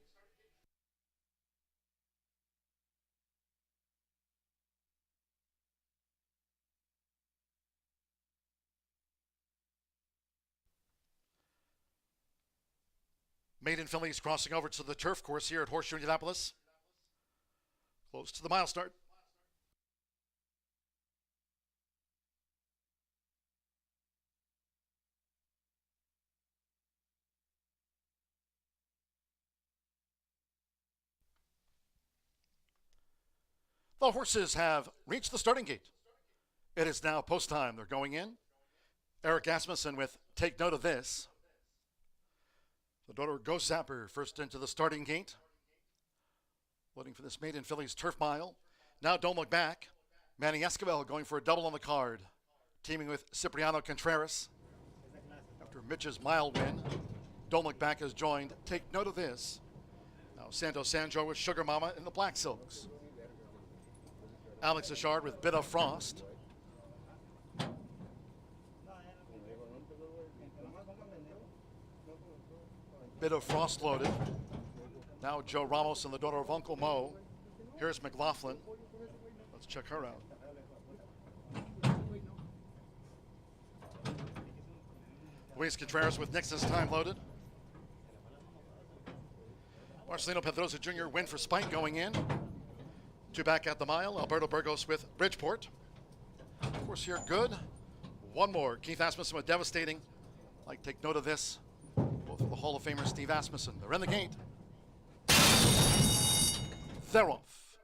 Maiden fillies crossing over to the turf course here at Horseshoe Indianapolis. Close to the mile start. The horses have reached the starting gate. It is now post time. They're going in. Eric Asmussen with Take Note of This. The daughter of Ghost Zapper first into the starting gate. Loading for this maiden fillies turf mile. Now Don't Look Back. Manny Esquivel going for a double on the card. Teaming with Cipriano Contreras. After Mitch's mile win, Don't Look Back has joined Take Note of This. Now Santo Sanjo with Sugar Mama in the Black Silks. Alex Achard with Bit of Frost. Bit of Frost loaded. Now Joe Ramos and the daughter of Uncle Mo. Here's McLaughlin. Let's check her out. Luis Contreras with Nixon's time loaded. Marcelino Pedrosa Jr. win for Spike going in. Two back at the mile. Alberto Burgos with Bridgeport. Of course here good. One more. Keith Asmussen with Devastating. Like take note of this. Both of the Hall of Famer Steve Asmussen. They're in the gate. They're off.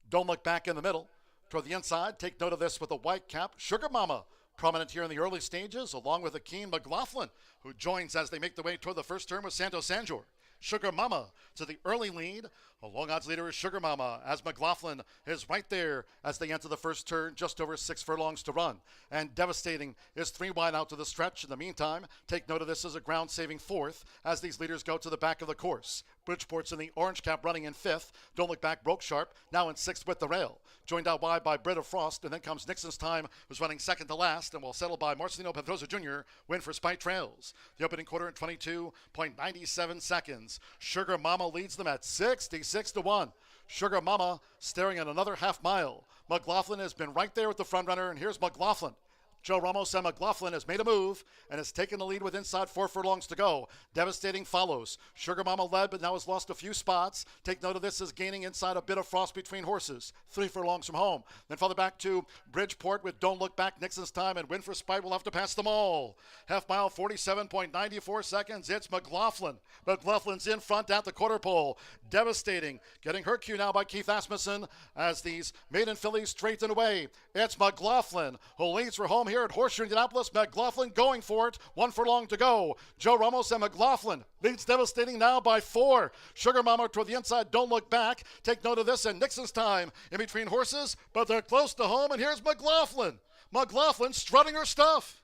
Don't Look Back in the middle. Toward the inside, take note of this with a white cap. Sugar Mama, prominent here in the early stages, along with Akeem McLaughlin, who joins as they make their way toward the first turn with Santo Sanjor. Sugar Mama to the early lead. A long odds leader is Sugar Mama, as McLaughlin is right there as they enter the first turn, just over 6 furlongs to run. And Devastating is 3 wide out to the stretch. In the meantime, take note of this as a ground-saving 4th as these leaders go to the back of the course. Bridgeport's in the orange cap running in 5th. Don't Look Back broke sharp, now in 6th with the rail. Joined out wide by Brit of Frost, and then comes Nixon's Time, who's running second to last, and will settle by Marcelino Pedrosa Jr., win for Spike Trails. The opening quarter in 22.97 seconds. Sugar Mama leads them at 66 to 1. Sugar Mama staring at another half mile. McLaughlin has been right there with the front runner, and here's McLaughlin. Joe Ramos and McLaughlin has made a move and has taken the lead with inside 4 furlongs to go. Devastating follows. Sugar Mama led, but now has lost a few spots. Take note of this as gaining inside a bit of frost between horses. 3 furlongs from home. Then further back to Bridgeport with Don't Look Back, Nixon's Time, and Win for Spite will have to pass them all. Half mile, 47.94 seconds. It's McLaughlin. McLaughlin's in front at the quarter pole. Devastating. Getting her cue now by Keith Asmussen as these maiden fillies straighten away. It's McLaughlin who leads for home here at Horseshoe Indianapolis. McLaughlin going for it. 1 furlong to go. Joe Ramos and McLaughlin leads Devastating now by 4. Sugar Mama toward the inside. Don't Look Back. Take note of this and Nixon's Time in between horses, but they're close to home. And here's McLaughlin. McLaughlin strutting her stuff.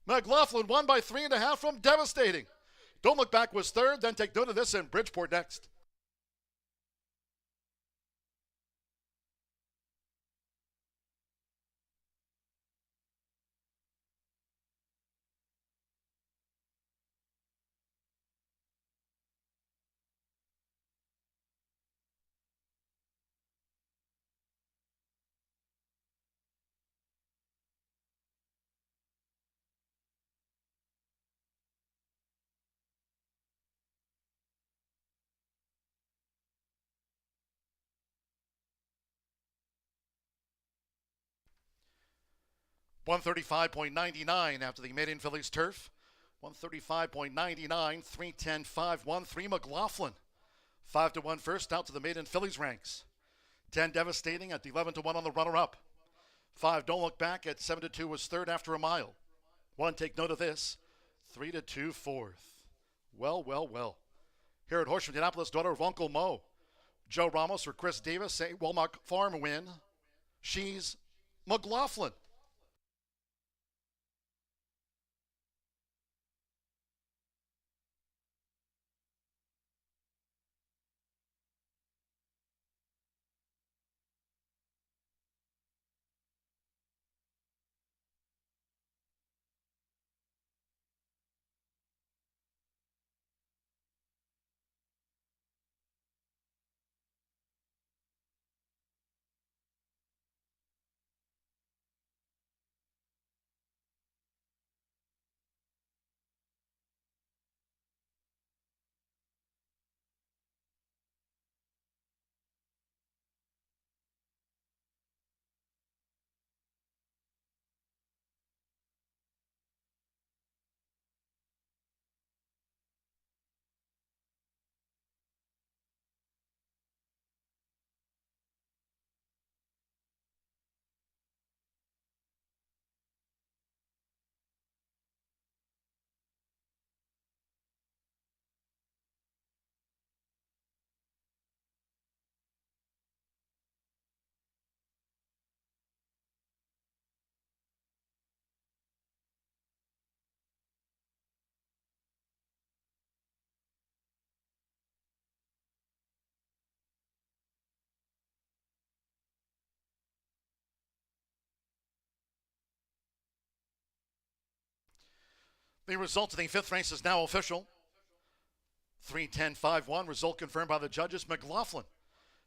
McLaughlin won by 3.5 from Devastating. Don't Look Back was third. Then take note of this and Bridgeport next. $135.99 after the maiden fillies turf. 135.99, 310, 5-1, 3 McLaughlin. 5-1 first out to the maiden fillies ranks. 10 Devastating at 11-1 on the runner-up. 5 Don't Look Back at 7-2 was third after a mile. 1 Take Note of This. 3-2 fourth. Well, well, well. Here at Horseshoe Indianapolis, daughter of Uncle Mo. Joe Ramos or Chris Davis, a Walmart Farm win. She's McLaughlin. The result of the fifth race is now official. 3:10.51, result confirmed by the judges. McLaughlin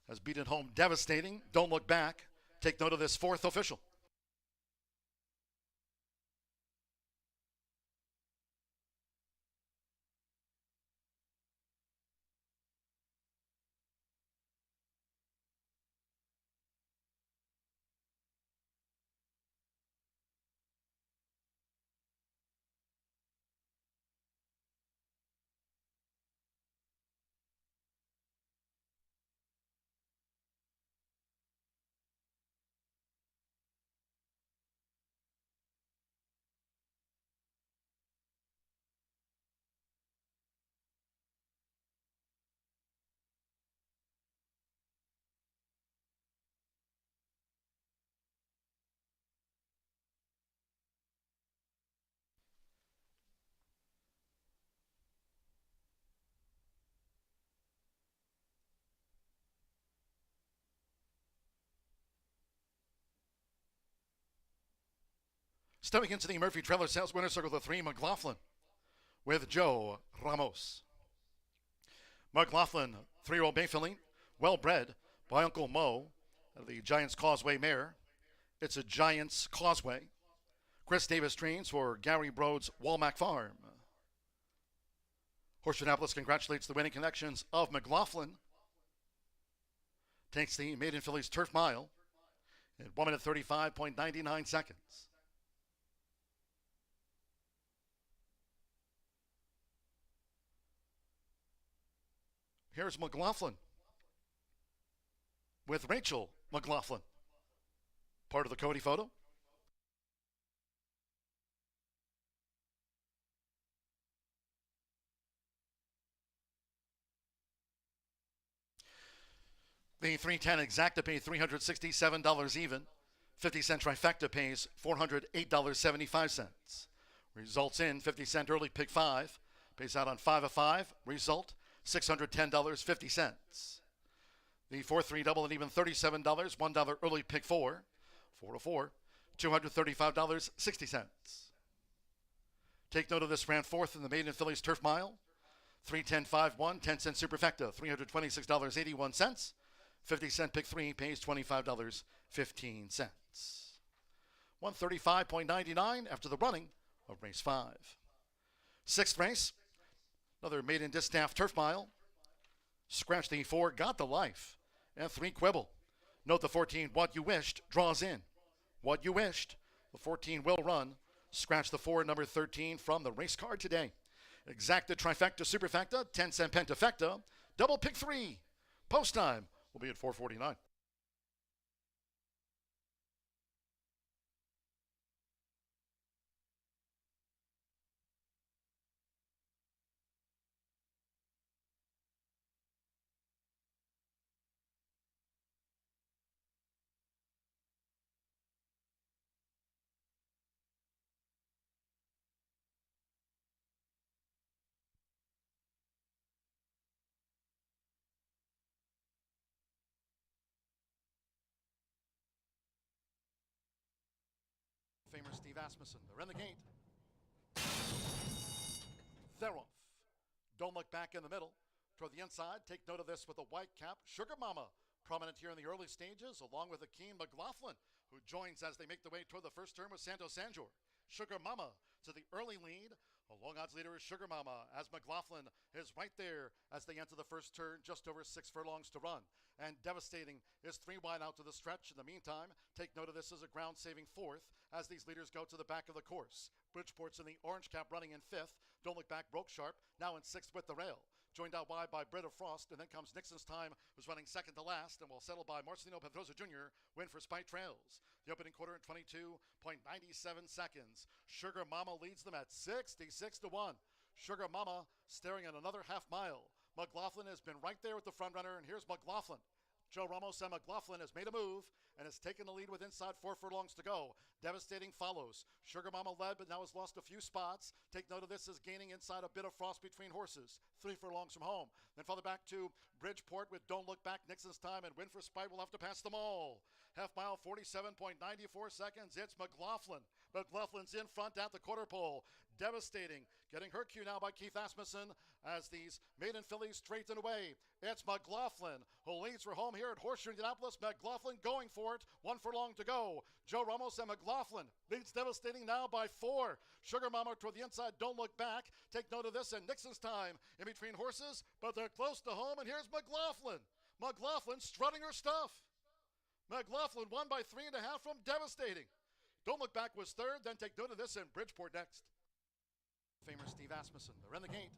has beaten home Devastating. Don't Look Back. Take note of this fourth official. Stepping into the Murphy Trailer Sales Winner Circle of 3, McLaughlin with Joe Ramos. McLaughlin, 3-year-old bay filly, well bred by Uncle Mo, the Giants Causeway mare. It's a Giants Causeway. Chris Davis trains for Gary Broad's Walmack Farm. Horseshoe Indianapolis congratulates the winning connections of McLaughlin. Takes the maiden filly's turf mile in 1 minute 35.99 seconds. Here's McLaughlin with Rachel McLaughlin. Part of the Cody photo. The 310 exacta pays $367 even. 50-cent trifecta pays $408.75. Results in 50-cent early pick 5. Pays out on 5 of 5. Result $610.50. The 4-3 double and even $37. $1 early pick 4. 4 to 4. $235.60. Take note of this, ran fourth in the maiden fillies turf mile. 3:10.51, 10-cent superfecta, $326.81. 50-cent pick 3 pays $25.15. 135.99 after the running of race 5. Sixth race, another maiden distaff turf mile. Scratch the 4, got the life, and 3 quibble. Note the 14, What You Wished, draws in. What You Wished, the 14 will run. Scratch the 4, number 13 from the race card today. Exacta trifecta superfecta, 10-cent pentafecta, double pick 3. Post time will be at 4:49. Famer Steve Asmussen. They're in the gate. They're off. Don't Look Back in the middle. Toward the inside, take note of this with a white cap. Sugar Mama, prominent here in the early stages, along with Akeem McLaughlin, who joins as they make the way toward the first turn with Santos Sanjor. Sugar Mama to the early lead. A long odds leader is Sugar Mama, as McLaughlin is right there as they enter the first turn, just over 6 furlongs to run. And Devastating is 3 wide out to the stretch. In the meantime, take note of this as a ground-saving 4th as these leaders go to the back of the course. Bridgeport's in the orange cap running in 5th. Don't Look Back broke sharp, now in 6th with the rail. Joined out wide by Britta Frost, and then comes Nixon's Time, who's running second to last, and will settle by Marcelino Pedrosa Jr., win for Spite Trails. The opening quarter in 22.97 seconds. Sugar Mama leads them at 66 to 1. Sugar Mama staring at another half mile. McLaughlin has been right there with the front runner, and here's McLaughlin. Joe Ramos and McLaughlin has made a move and has taken the lead with inside 4 furlongs to go. Devastating follows. Sugar Mama led, but now has lost a few spots. Take note of this as gaining inside a bit of frost between horses. 3 furlongs from home. Then farther back to Bridgeport with Don't Look Back, Nixon's Time, and Win for Spite will have to pass them all. Half mile, 47.94 seconds. It's McLaughlin. McLaughlin's in front at the quarter pole. Devastating. Getting her cue now by Keith Asmussen as these maiden fillies straighten away. It's McLaughlin who leads for home here at Horseshoe Indianapolis. McLaughlin going for it. 1 furlong to go. Joe Ramos and McLaughlin leads Devastating now by 4. Sugar Mama toward the inside. Don't look back. Take note of this and Nixon's time in between horses, but they're close to home. And here's McLaughlin. McLaughlin strutting her stuff. McLaughlin won by 3.5 from Devastating. Don't Look Back was third. Then Take Note of This and Bridgeport next. Famer Steve Asmussen. They're in the gate.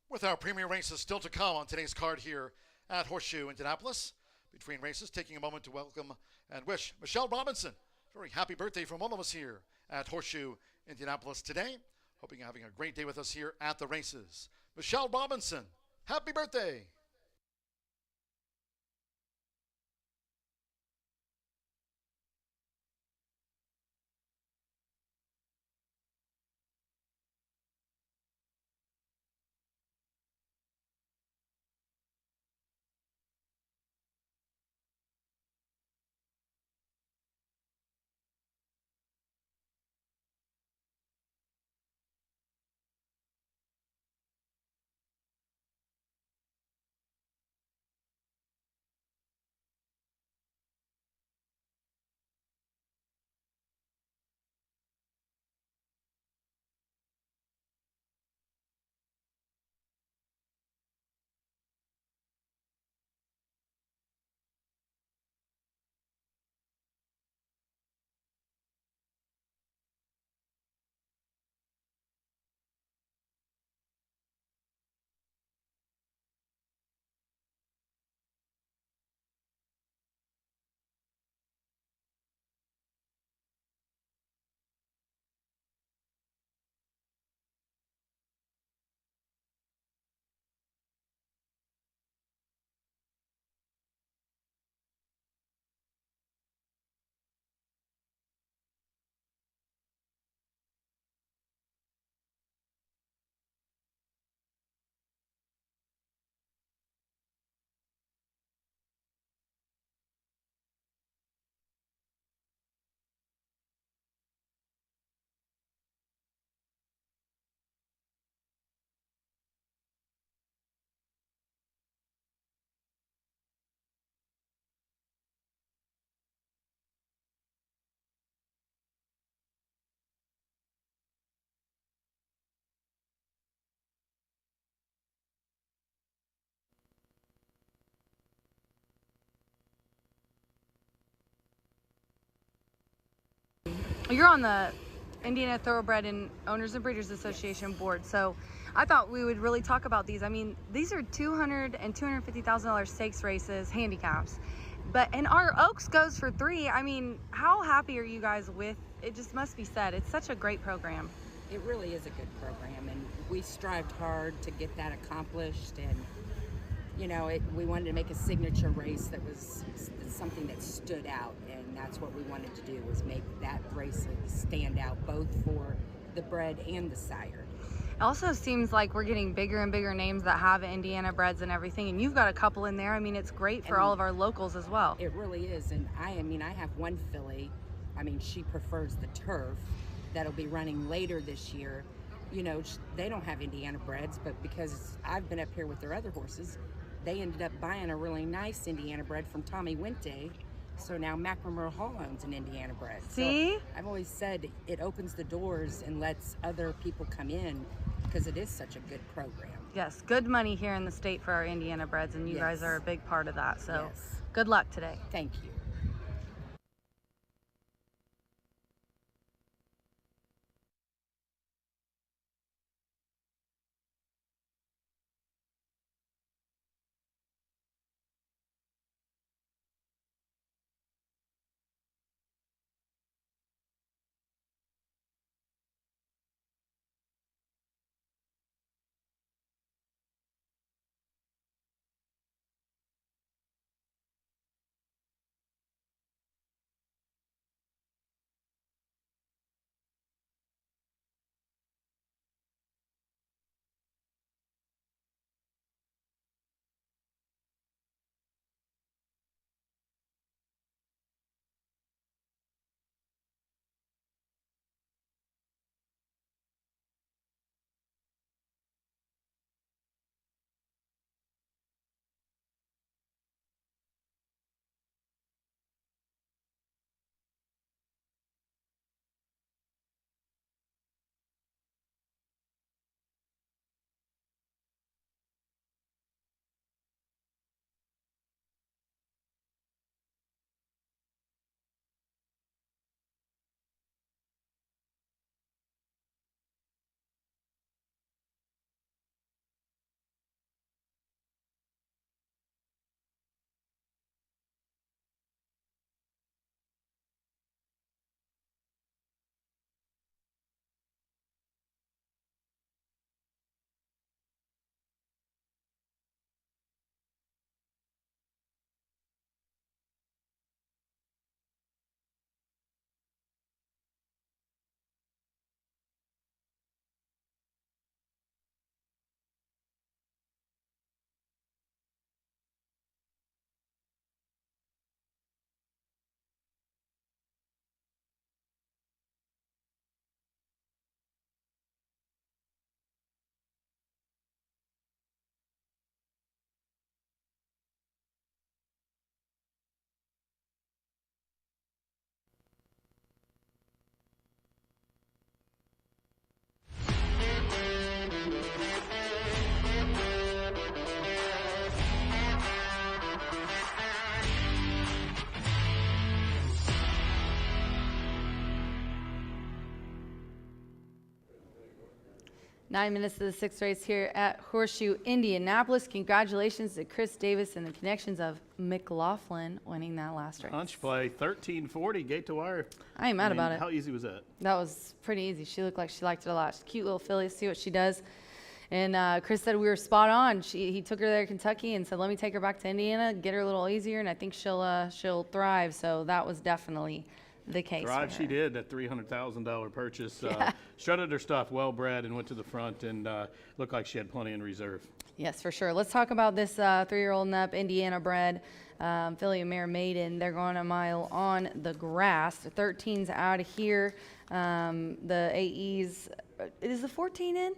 With our premier races still to come on today's card here at Horseshoe Indianapolis. Between races, taking a moment to welcome and wish Michelle Robinson a very happy birthday from all of us here at Horseshoe Indianapolis today. Hoping you're having a great day with us here at the races. Michelle Robinson, happy birthday. You're on the Indiana Thoroughbred and Owners and Breeders Association board, so I thought we would really talk about these. I mean, these are $200,000 and $250,000 stakes races, handicaps, and our Oaks goes for $3. I mean, how happy are you guys with it? Just must be said, it's such a great program. It really is a good program, and we strived hard to get that accomplished. And you know, we wanted to make a signature race that was something that stood out, and that's what we wanted to do, was make that race stand out both for the bred and the sire. It also seems like we're getting bigger and bigger names that have Indiana breds and everything, and you've got a couple in there. I mean, it's great for all of our locals as well. It really is, and I have one filly. I mean, she prefers the turf that'll be running later this year. You know, they don't have Indiana breds, but because I've been up here with their other horses, they ended up buying a really nice Indiana bred from Tommy Wente. So now McNamara Hall owns an Indiana bred. See? So I've always said it opens the doors and lets other people come in because it is such a good program. Yes, good money here in the state for our Indiana breds, and you guys are a big part of that. So good luck today. Thank you. Nine minutes to the sixth race here at Horseshoe Indianapolis. Congratulations to Chris Davis and the connections of McLaughlin winning that last race. Punch play, 1340, gate to wire. I ain't mad about it. How easy was that? That was pretty easy. She looked like she liked it a lot. She's a cute little filly. See what she does. And Chris said we were spot on. He took her there to Kentucky and said, let me take her back to Indiana, get her a little easier, and I think she'll thrive. So that was definitely the case. Thrive she did, that $300,000 purchase. Yeah. Strutted her stuff, well bred, and went to the front, and looked like she had plenty in reserve. Yes, for sure. Let's talk about this 3-year-old and up Indiana bred filly and mare maiden. They're going a mile on the grass. The 13's out of here. The AE's, is the 14 in?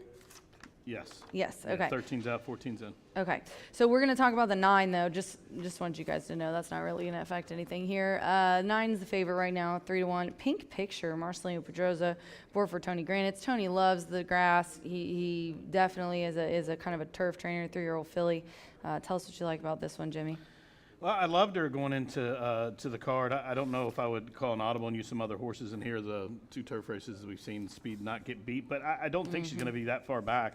Yes. Yes, Yeah, okay. 13's out, 14's in. Okay, so we're going to talk about the 9, though. Just wanted you guys to know that's not really going to affect anything here. 9's the favorite right now, 3-1. Pink Picture, Marcelino Pedroza, board for Tony Granitz. Tony loves the grass. He definitely is a kind of a turf trainer, 3-year-old filly. Tell us what you like about this one, Jimmy. Well, I loved her going into to the card. I don't know if I would call an audible and use some other horses in here. The 2 turf races we've seen Speed not get beat, but I don't think she's going to be that far back.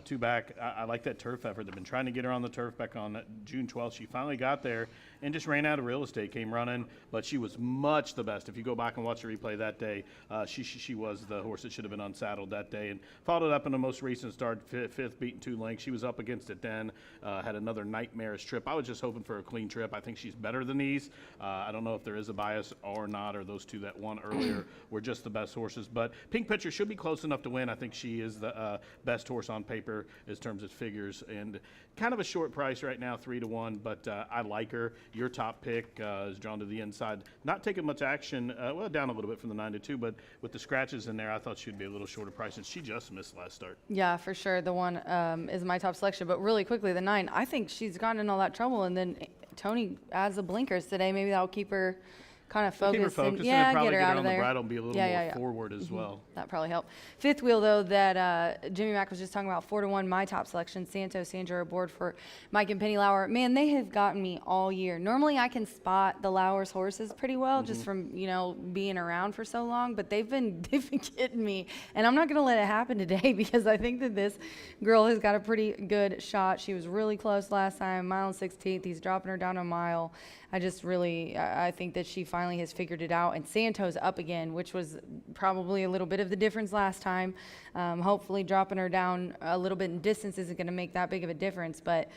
2 back. I like that turf effort. They've been trying to get her on the turf back on June 12th. She finally got there and just ran out of real estate, came running, but she was much the best. If you go back and watch the replay that day, she was the horse that should have been unsaddled that day, and followed up in the most recent start, fifth beaten 2 lengths. She was up against it then, had another nightmarish trip. I was just hoping for a clean trip. I think she's better than these. I don't know if there is a bias or not, or those 2 that won earlier were just the best horses, but Pink Picture should be close enough to win. I think she is the best horse on paper in terms of figures, and kind of a short price right now, 3-1, but I like her. Your top pick is drawn to the inside. Not taking much action, well, down a little bit from the 9-2, but with the scratches in there, I thought she'd be a little shorter price, and she just missed last start. Yeah, for sure. The 1 is my top selection, but really quickly, the 9, I think she's gotten in all that trouble, and then Tony adds the blinkers today. Maybe that'll keep her kind of focused. Keep her focused, and, yeah, and probably get her out on of the there. bridle and be a little more forward as well. That probably helped. 5th wheel, though, that Jimmy Mack was just talking about, 4-1, my top selection, Santos, Sandra aboard for Mike and Penny Lauer. Man, they have gotten me all year. Normally, I can spot the Lauer's horses pretty well just from, being around for so long, but they've been getting me. And I'm not going to let it happen today because I think that this girl has got a pretty good shot. She was really close last time, mile and 16th. He's dropping her down a mile. I think that she finally has figured it out. And Santos up again, which was probably a little bit of the difference last time. Hopefully dropping her down a little bit in distance isn't going to make that big of a difference. But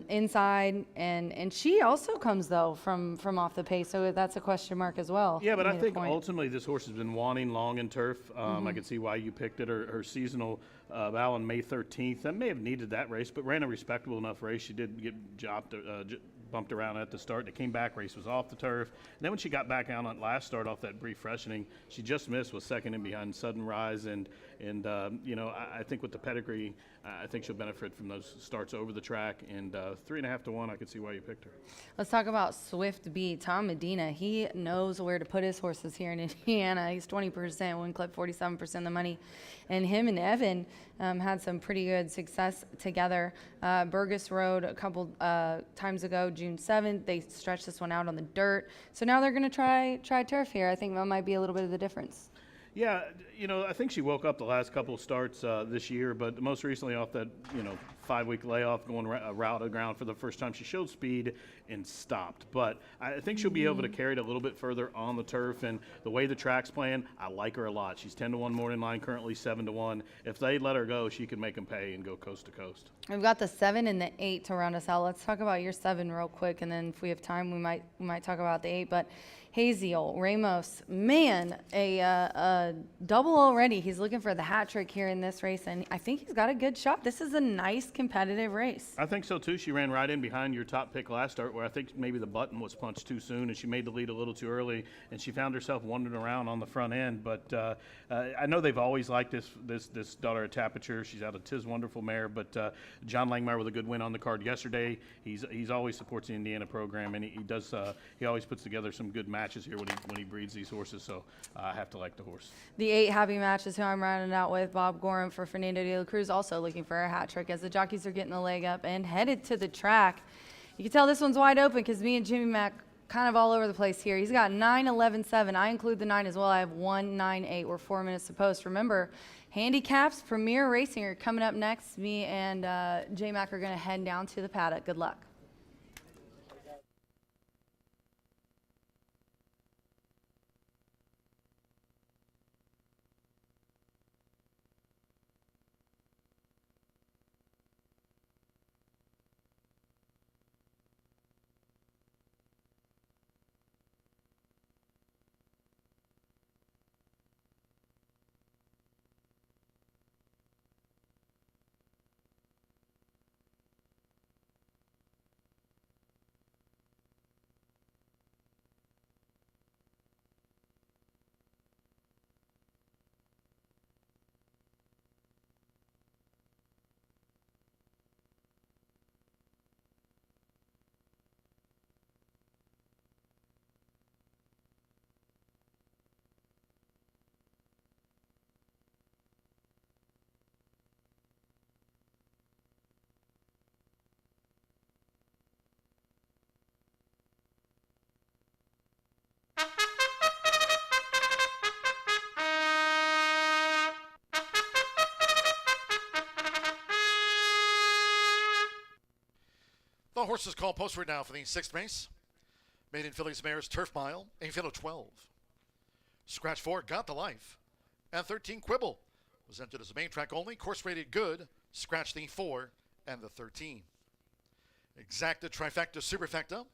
inside, and she also comes, though, from off the pace. So that's a question mark as well. Yeah, but I think ultimately this horse has been wanting long and turf. I can see why you picked it. Her seasonal vow on May 13th. That may have needed that race, but ran a respectable enough race. She did get bumped around at the start. It came back, race was off the turf. And then when she got back out on last start off that brief freshening, she just missed, was second in behind Sudden Rise. And I think with the pedigree, I think she'll benefit from those starts over the track. And 3.5-1, I could see why you picked her. Let's talk about Swift B. Tom Medina. He knows where to put his horses here in Indiana. He's 20%, win clip 47% of the money. And him and Evan had some pretty good success together. Burgess Road a couple times ago, June 7th. They stretched this one out on the dirt. So now they're going to try turf here. I think that might be a little bit of the difference. Yeah, I think she woke up the last couple of starts this year, but most recently off that, 5-week layoff, going route of ground for the first time. She showed speed and stopped, but I think she'll be able to carry it a little bit further on the turf, and the way the track's playing, I like her a lot. She's 10-1 morning line, currently 7-1. If they let her go, she can make them pay and go coast to coast. We've got the 7 and the 8 to round us out. Let's talk about your 7 real quick, and then if we have time, we might talk about the 8, but Haziel, Ramos, man, a double already. He's looking for the hat trick here in this race, and I think he's got a good shot. This is a nice competitive race. I think so, too. She ran right in behind your top pick last start, where I think maybe the button was punched too soon, and she made the lead a little too early, and she found herself wandering around on the front end. But I know they've always liked this daughter of Tapiture. She's out of Tis Wonderful mare, but John Langmeyer with a good win on the card yesterday. He's always supports the Indiana program, and he always puts together some good matches here when he breeds these horses, so I have to like the horse. The 8 happy match is who I'm rounding out with. Bob Gorham for Fernando de la Cruz, also looking for a hat trick as the jockeys are getting the leg up and headed to the track. You can tell this one's wide open because me and Jimmy Mack kind of all over the place here. He's got 9, 11, 7. I include the 9 as well. I have 1, 9, 8. We're 4 minutes to post. Remember, handicaps, Premier Racing are coming up next. Me and J Mac are going to head down to the paddock. Good luck. The horses call post right now for the sixth race. Maiden Fillies Mares Turf Mile, a field of 12. Scratch 4 Got the Life. And 13 Quibble was entered as a main track only. Course rated good. Scratch the 4 and the 13. Exacta Trifecta Superfecta.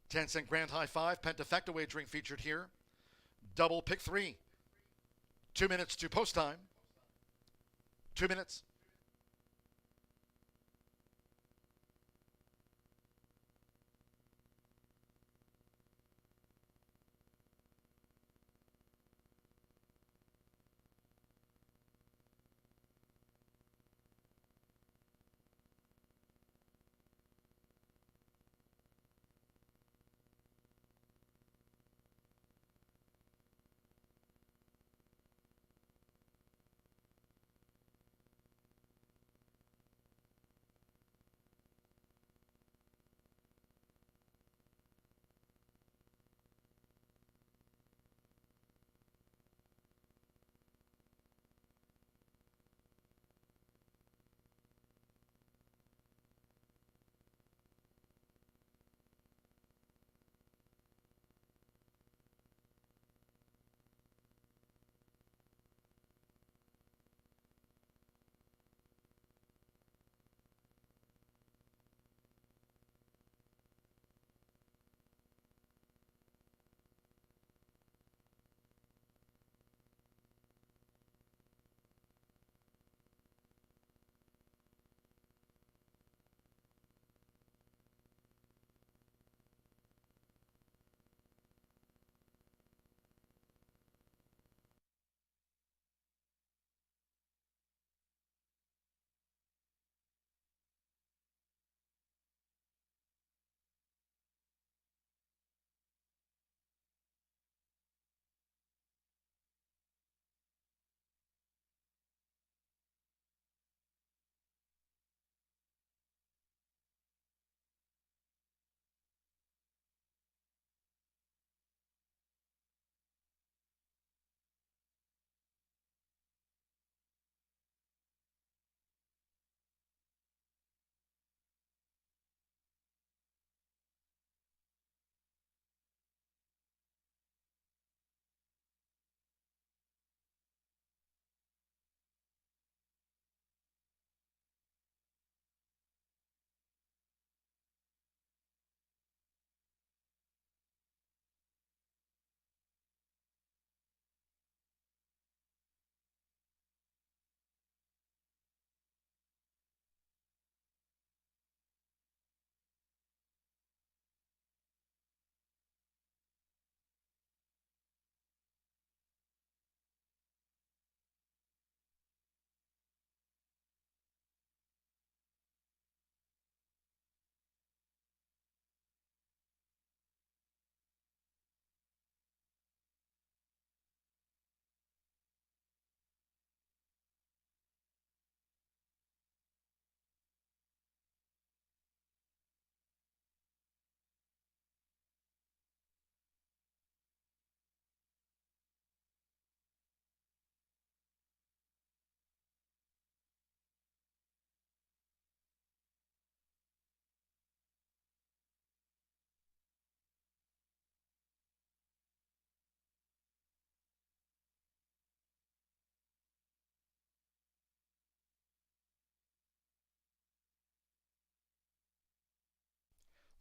10-cent Grand High 5 Pentafecta wagering featured here. Double pick 3. 2 minutes to post time. 2 minutes.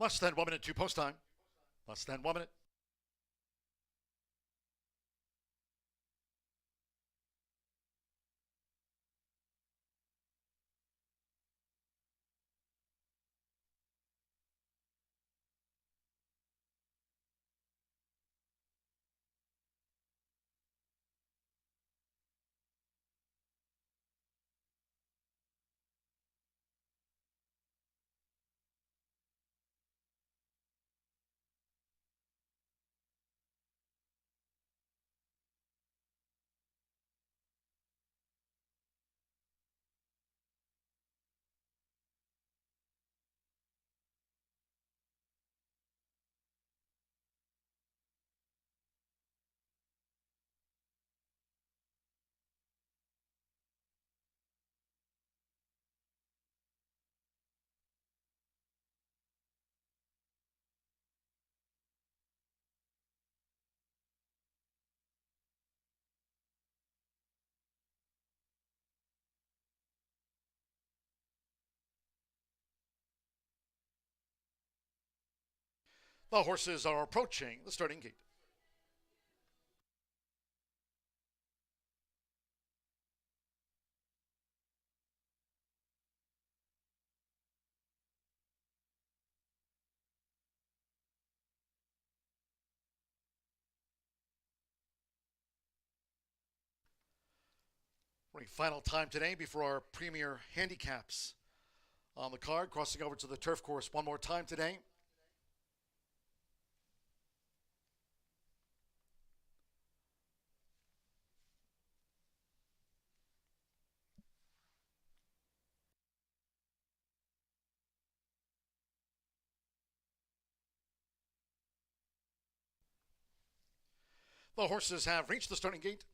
Less than 1 minute to post time. Less than 1 minute. The horses are approaching the starting gate. Final time today before our premier handicaps on the card. Crossing over to the turf course one more time today. The horses have reached the starting gate.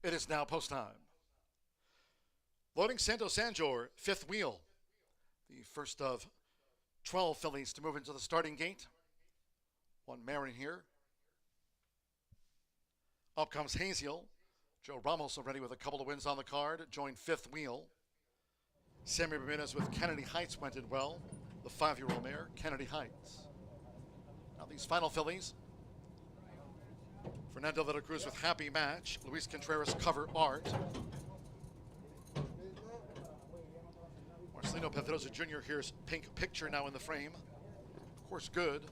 It is now post time. Loading Santo Sanjor, fifth wheel. The first of 12 fillies to move into the starting gate. One mare in here. Up comes Haziel. Joe Ramos already with a couple of wins on the card. Joined fifth wheel. Sammy Bermudez with Kennedy Heights went in well. The 5-year-old mare, Kennedy Heights. Now these final fillies. Fernando de la Cruz with Happy Match. Luis Contreras, Cover Art. Marcelino Pedroza Jr. here's Pink Picture now in the frame. Of course, good.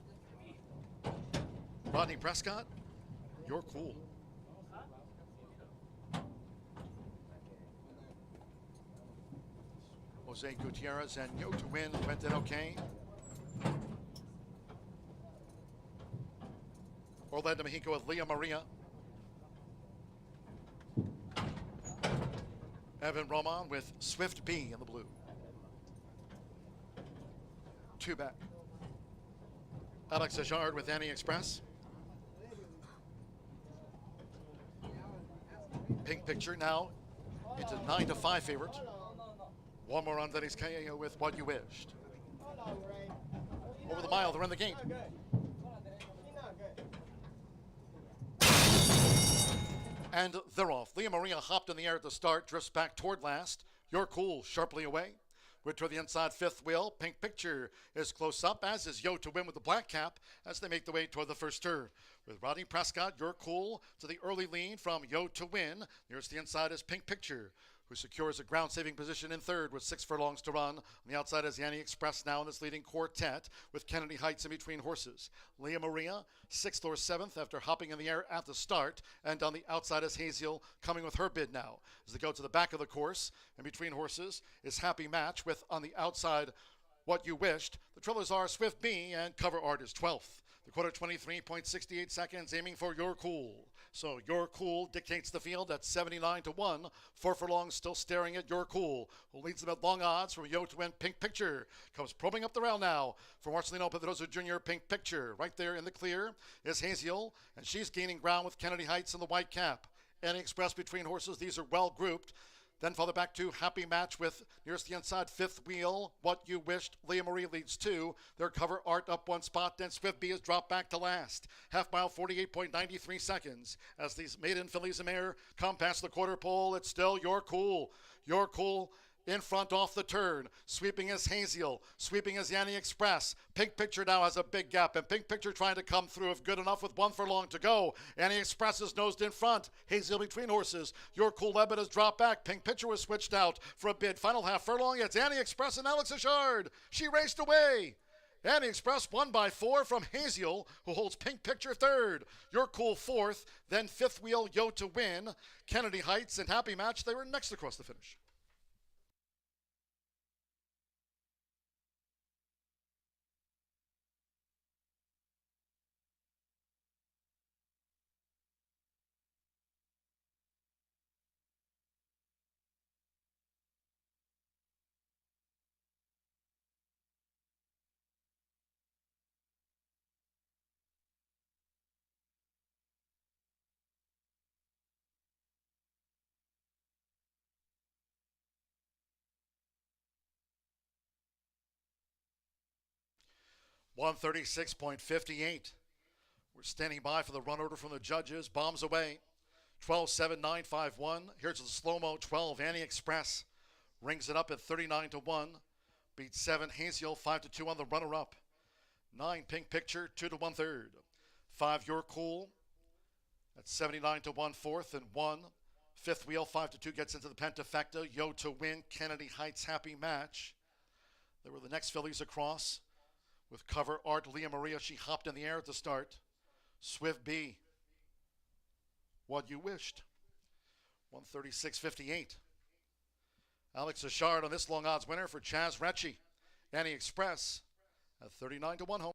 Rodney Prescott, You're Cool. Jose Gutierrez and Yo to Win went in okay. Orlando Mexico with Leah Maria. Evan Roman with Swift B in the blue. Two back. Alex Ajard with Annie Express. Pink Picture now into 9-5 favorite. One more on Dennis Callejo with What You Wished. Over the mile, they're in the gate. And they're off. Leah Maria hopped in the air at the start, drifts back toward last. You're Cool, sharply away. With toward the inside fifth wheel. Pink Picture is close up, as is Yo to Win with the black cap as they make the way toward the first turn. With Rodney Prescott, You're Cool to the early lead from Yo to Win. Nearest the inside is Pink Picture, who secures a ground-saving position in third with 6 furlongs to run. On the outside is Yanni Express now in this leading quartet with Kennedy Heights in between horses. Leah Maria, 6th or 7th after hopping in the air at the start. And on the outside is Haziel coming with her bid now. As they go to the back of the course, in between horses is Happy Match with on the outside What You Wished. The trailers are Swift B and Cover Art is 12th. The quarter 23.68 seconds, aiming for You're Cool. So You're Cool dictates the field at 79-1. 4 furlongs still staring at You're Cool, who leads them at long odds from Yo to Win. Pink Picture comes probing up the rail now for Marcelino Pedroza Jr. Pink Picture. Right there in the clear is Haziel, and she's gaining ground with Kennedy Heights in the white cap. Annie Express between horses. These are well grouped. Then follow back to Happy Match with nearest the inside fifth wheel. What You Wished. Leah Marie leads 2. Their Cover Art up 1 spot. Then Swift B is dropped back to last. Half mile 48.93 seconds. As these maiden fillies and mare come past the quarter pole, it's still You're Cool. You're Cool in front off the turn. Sweeping is Haziel. Sweeping is Yanni Express. Pink Picture now has a big gap, and Pink Picture trying to come through if good enough with 1 furlong to go. Yanni Express is nosed in front. Haziel between horses. You're Cool Lebbett has dropped back. Pink Picture was switched out for a bid. Final half furlong. It's Yanni Express and Alex Achard. She raced away. Annie Express won by 4 from Haziel, who holds Pink Picture third. You're Cool fourth. Then fifth wheel Yo to Win. Kennedy Heights and Happy Match, they were next across the finish. $136.58. We're standing by for the run order from the judges. Bombs away. 12-7-9-5-1. Here's the slow-mo 12. Annie Express rings it up at 39-1. Beats 7. Haziel 5-2 on the runner-up. 9 Pink Picture, 2 to 1/3. 5 You're Cool. That's 79 to 1/4 and 1. Fifth wheel, 5 to 2 gets into the Pentafecta. Yo to Win, Kennedy Heights Happy Match. There were the next fillies across with cover art Leah Maria. She hopped in the air at the start. Swift B, What You Wished. 136.58. Alex Ashard on this long odds winner for Chaz Retchie. Annie Express at 39 to 1 home.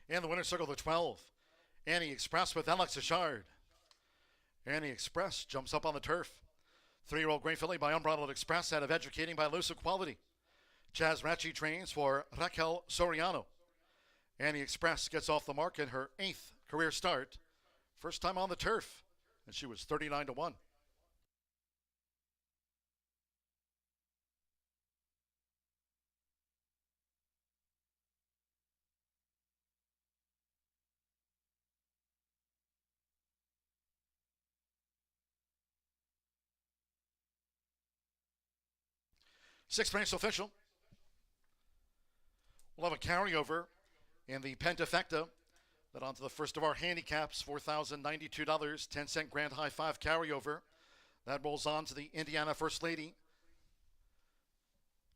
In the winner's circle, the 12, Annie Express with Alex Ashard. Annie Express jumps up on the turf. 3-year-old Grey Filly by Unbridled Express out of Educating by Loose Quality. Chaz Ratchie trains for Raquel Soriano. Annie Express gets off the mark in her 8th career start. First time on the turf, and she was 39 to 1. Sixth race official. We'll have a carryover in the Pentafecta. That onto the first of our handicaps, $4,092, 10-cent Grand High 5 carryover. That rolls on to the Indiana First Lady.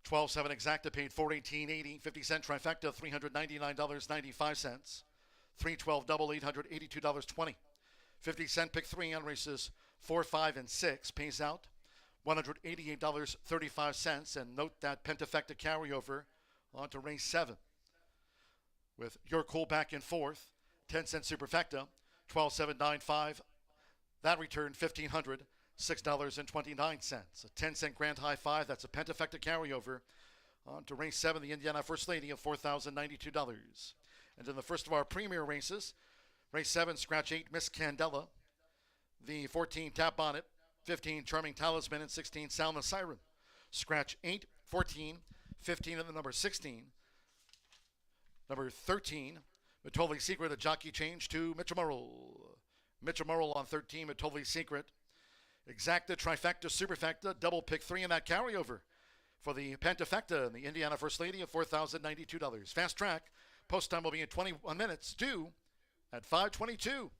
12-7 exacta paid $418.80. 50-cent trifecta, $399.95. 312 double, $882.20. 50-cent pick 3 on races 4, 5, and 6 pays out $188.35. And note that Pentafecta carryover onto race 7. With Your Cool back in 4th. 10-cent superfecta, 12.795. That returned $1,506.29. A 10-cent Grand High 5. That's a Pentafecta carryover. On to race 7, the Indiana First Lady of $4,092. And in the first of our premier races, race 7, scratch 8, Miss Candela. The 14, Tap Bonnet. 15, Charming Talisman. And 16, Sound the Siren. Scratch 8, 14, 15, and the number 16. Number 13, Totally Secret, a jockey change to Mitchell Murrell. Mitchell Murrell on 13, Totally Secret. Exacta, trifecta, superfecta, double pick 3 in that carryover for the Pentafecta and the Indiana First Lady of $4,092. Fast track. Post time will be in 21 minutes, due at 5:22.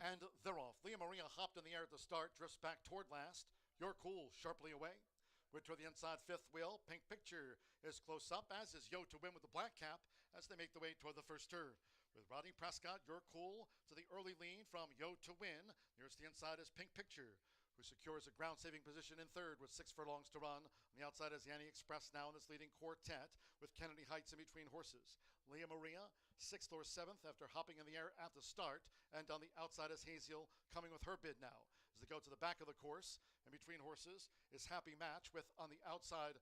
And they're off. Leah Maria hopped in the air at the start, drifts back toward last. You're Cool sharply away. We're toward the inside 5th wheel. Pink Picture is close up, as is Yo to Win with the black cap as they make the way toward the first turn. With Rodney Prescott, You're Cool to the early lead from Yo to Win. Nearest the inside is Pink Picture, who secures a ground-saving position in 3rd with 6 furlongs to run. On the outside is Yanni Express now in this leading quartet with Kennedy Heights in between horses. Leah Maria, 6th or 7th after hopping in the air at the start. And on the outside is Haziel coming with her bid now. As they go to the back of the course, in between horses is Happy Match with on the outside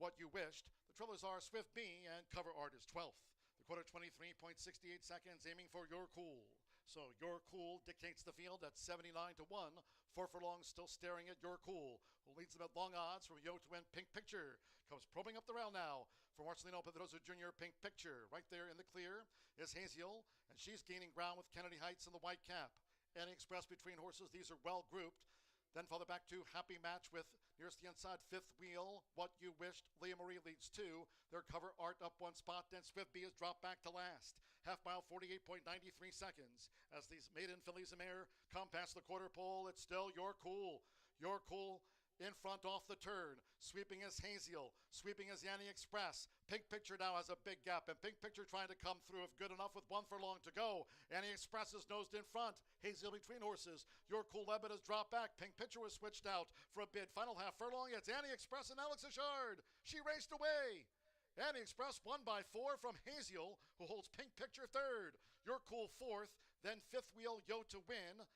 What You Wished. The trailers are Swift Bee and cover art is 12th. The quarter 23.68 seconds, aiming for You're Cool. So You're Cool dictates the field at 79-1. 4 furlongs still staring at You're Cool, who leads them at long odds from Yo to win Pink Picture. Comes probing up the rail now for Marcelino Pedrosa Jr. Pink Picture. Right there in the clear is Haziel, and she's gaining ground with Kennedy Heights in the white cap. Any Express between horses. These are well grouped. Then father back to Happy Match with nearest the inside fifth wheel. What You Wished. Leah Marie leads 2. Their cover art up 1 spot. Then Swift Bee is dropped back to last. Half mile 48.93 seconds. As these maiden fillies and mare come past the quarter pole, it's still You're Cool. You're Cool in front off the turn. Sweeping is Haziel. Sweeping is Yanni Express. Pink Picture now has a big gap, and Pink Picture trying to come through if good enough with 1 furlong to go. Yanni Express is nosed in front. Haziel between horses. You're Cool Lebbett has dropped back. Pink Picture was switched out for a bid. Final half furlong. It's Yanni Express and Alex Achard. She raced away. Yanni Express won by 4 from Haziel, who holds Pink Picture third. You're Cool fourth. Then fifth wheel Yo to win.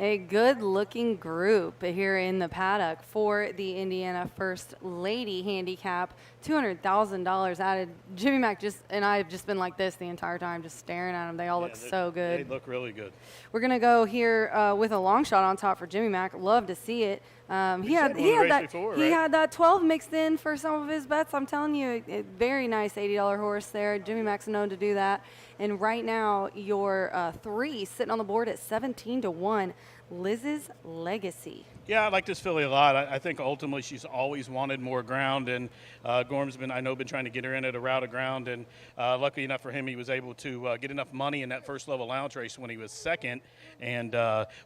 A good-looking group here in the paddock for the Indiana First Lady Handicap. $200,000 added. Jimmy Mack and I have just been like this the entire time, just staring at them. They all look so good. They look really good. We're gonna go here with a long shot on top for Jimmy Mack. Love to see it. He had that 12 mixed in for some of his bets. I'm telling you, very nice $80 horse there. Jimmy Mack's known to do that. And right now, your 3 sitting on the board at 17-1. Liz's Legacy. Yeah, I like this filly a lot. I think ultimately she's always wanted more ground, and Gorm's been trying to get her in at a route of ground, and lucky enough for him, he was able to get enough money in that first level allowance race when he was second, and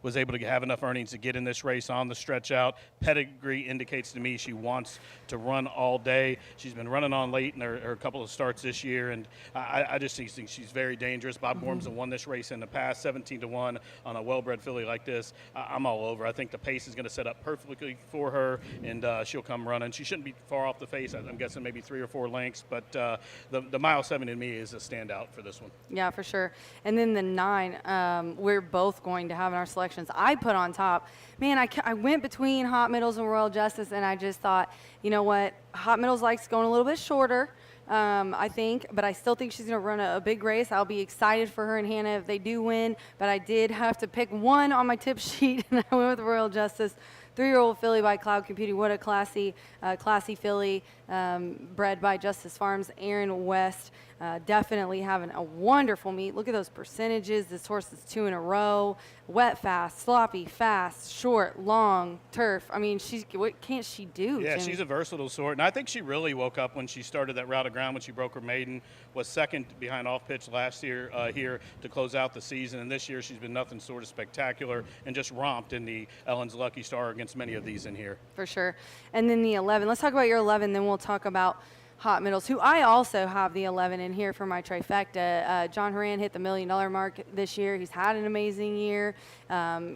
was able to have enough earnings to get in this race on the stretch out. Pedigree indicates to me she wants to run all day. She's been running on late in her couple of starts this year, and I just think she's very dangerous. Bob Gorm's won this race in the past, 17-1 on a well-bred filly like this. I'm all over. I think the pace is going to set up perfectly for her, and she'll come running. She shouldn't be far off the face. I'm guessing maybe 3 or 4 lengths, but the mile 7 in me is a standout for this one. Yeah, for sure. And then the 9, we're both going to have in our selections. I put on top. Man, I went between Hot Middles and Royal Justice, and I just thought, you know what? Hot Middles likes going a little bit shorter. I think, but I still think she's going to run a big race. I'll be excited for her and Hannah if they do win, but I did have to pick one on my tip sheet, and I went with Royal Justice. 3-year-old filly by Cloud Computing. What a classy filly, bred by Justice Farms. Aaron West definitely having a wonderful meet. Look at those percentages. This horse is 2 in a row. Wet fast, sloppy fast, short, long, turf. I mean, what can't she do? Yeah, Jimmy? she's a versatile sort, and I think she really woke up when she started that route of ground when she broke her maiden. Was second behind off pitch last year here to close out the season, and this year she's been nothing sort of spectacular and just romped in the Ellen's Lucky Star against many of these in here. For sure. And then the 11. Let's talk about your 11, then we'll talk about Hot Middles, who I also have the 11 in here for my trifecta. John Horan hit the $1 million mark this year. He's had an amazing year.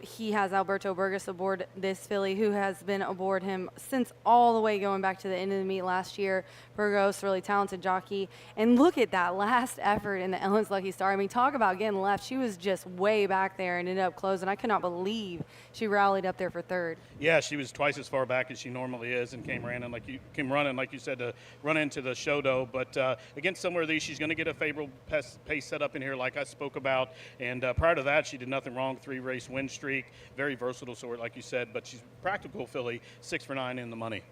He has Alberto Burgos aboard this filly, who has been aboard him since all the way going back to the end of the meet last year. Burgos, really talented jockey. And look at that last effort in the Ellen's Lucky Star. I mean, talk about getting left. She was just way back there and ended up closing. I could not believe she rallied up there for third. Yeah, she was twice as far back as she normally is and came running, like you said, to run into the show-dough. But against somewhere of these, she's going to get a favorable pace set up in here like I spoke about. And prior to that, she did nothing wrong. 3-race win streak. Very versatile sort, like you said. But she's a practical filly, 6 for 9 in the money.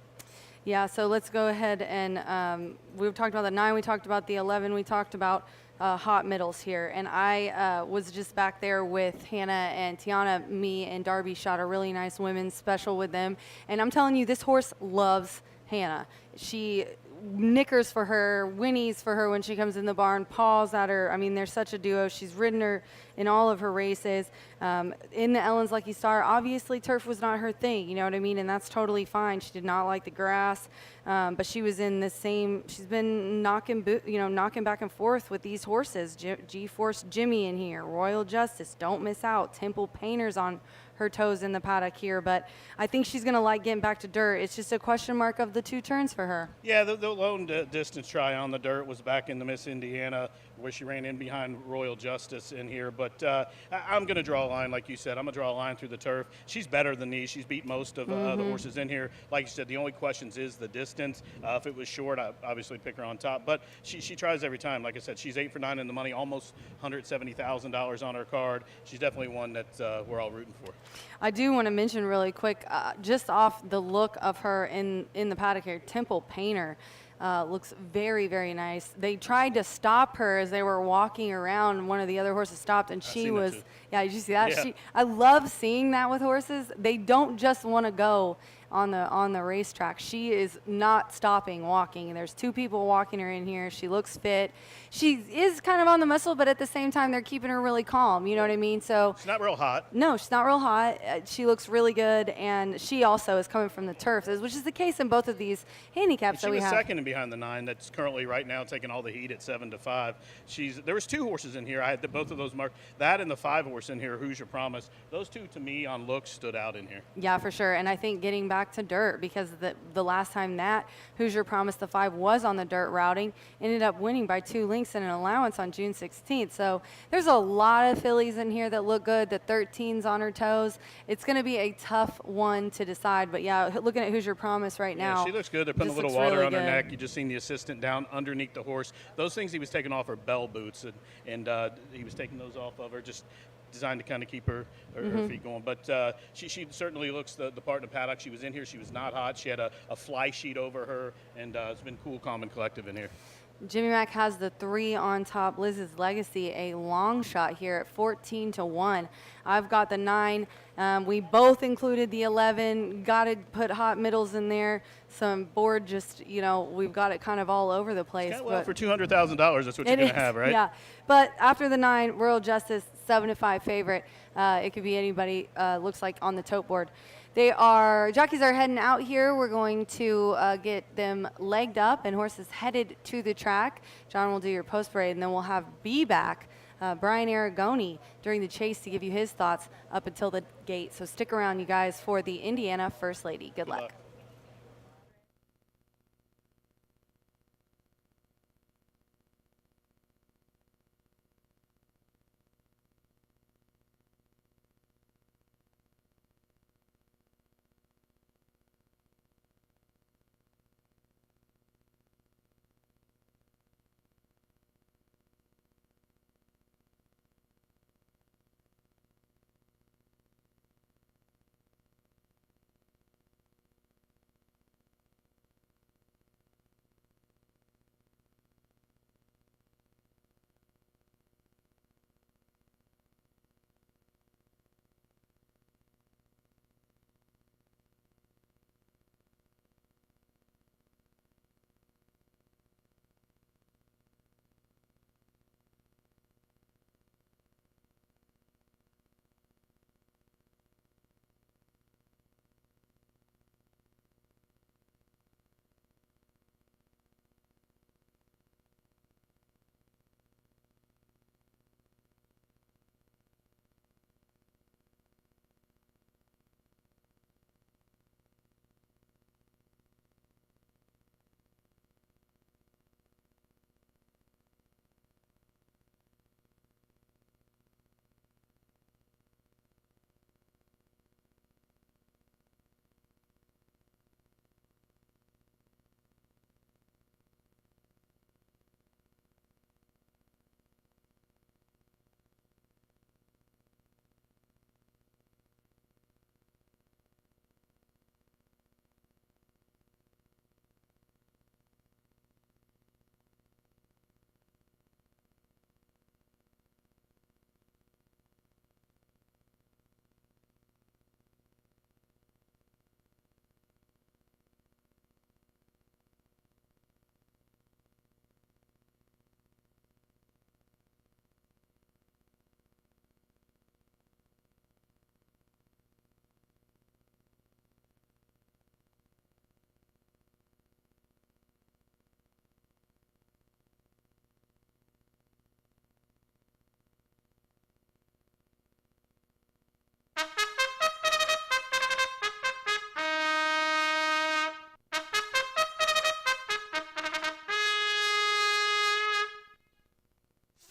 Yeah, so let's go ahead and we've talked about the 9, we talked about the 11, we talked about Hot Middles here. And I was just back there with Hannah and Tiana. Me and Darby shot a really nice women's special with them. And I'm telling you, this horse loves Hannah. She knickers for her, whinnies for her when she comes in the barn, paws at her. I mean, they're such a duo. She's ridden her in all of her races. In the Ellen's Lucky Star, obviously turf was not her thing, you know what I mean? And that's totally fine. She did not like the grass, but she was in the same, she's been knocking back and forth with these horses. G-Force Jimmy in here, Royal Justice, don't miss out. Temple Painter's on her toes in the paddock here, but I think she's going to like getting back to dirt. It's just a question mark of the 2 turns for her. Yeah, the lone distance try on the dirt was back in the Miss Indiana, where she ran in behind Royal Justice in here. But I'm going to draw a line, like you said. I'm going to draw a line through the turf. She's better than these. She's beat most of the horses in here. Like you said, the only questions is the distance. If it was short, I obviously pick her on top. But she tries every time. Like I said, she's 8 for 9 in the money, almost $170,000 on her card. She's definitely one that we're all rooting for. I do want to mention really quick, just off the look of her in the paddock here, Temple Painter looks very, very nice. They tried to stop her as they were walking around. One of the other horses stopped, and she was, yeah, did you see that? Yeah. I love seeing that with horses. They don't just want to go on the racetrack. She is not stopping walking. There's 2 people walking her in here. She looks fit. She is kind of on the muscle, but at the same time, they're keeping her really calm. You know what I mean? So she's not real hot. No, she's not real hot. She looks really good, and she also is coming from the turf, which is the case in both of these handicaps that we have. She was second and behind the 9. That's currently right now taking all the heat at 7-5. There was 2 horses in here. I had both of those marked. That and the 5 horse in here, Hoosier Promise. Those 2 to me on looks stood out in here. Yeah, for sure. And I think getting back back to dirt because the last time that Hoosier Promise the 5 was on the dirt routing, ended up winning by 2 lengths and an allowance on June 16th. So there's a lot of fillies in here that look good. The 13's on her toes. It's going to be a tough one to decide. But, yeah, looking at Hoosier Promise right now. Yeah, she looks good. They're putting a little looks water really on her good. neck. You just seen the assistant down underneath the horse. Those things he was taking off are bell boots, and he was taking those off of her, just designed to kind of keep her feet going. But she certainly looks the part in the paddock. She was in here. She was not hot. She had a fly sheet over her, and it's been cool, calm, and collective in here. Jimmy Mack has the 3 on top. Liz's Legacy, a long shot here at 14-1. I've got the 9. We both included the 11. Got to put hot middles in there. Some board just, we've got it kind of all over the place. Well, for $200,000, that's what you're going to have, right? Yeah. But after the 9, Royal Justice, 7-5 favorite. It could be anybody, looks like, on the tote board. Jockeys are heading out here. We're going to get them legged up and horses headed to the track. John will do your post parade, and then we'll have B back, Brian Aragoni, during the chase to give you his thoughts up until the gate. So stick around, you guys, for the Indiana First Lady. Good luck.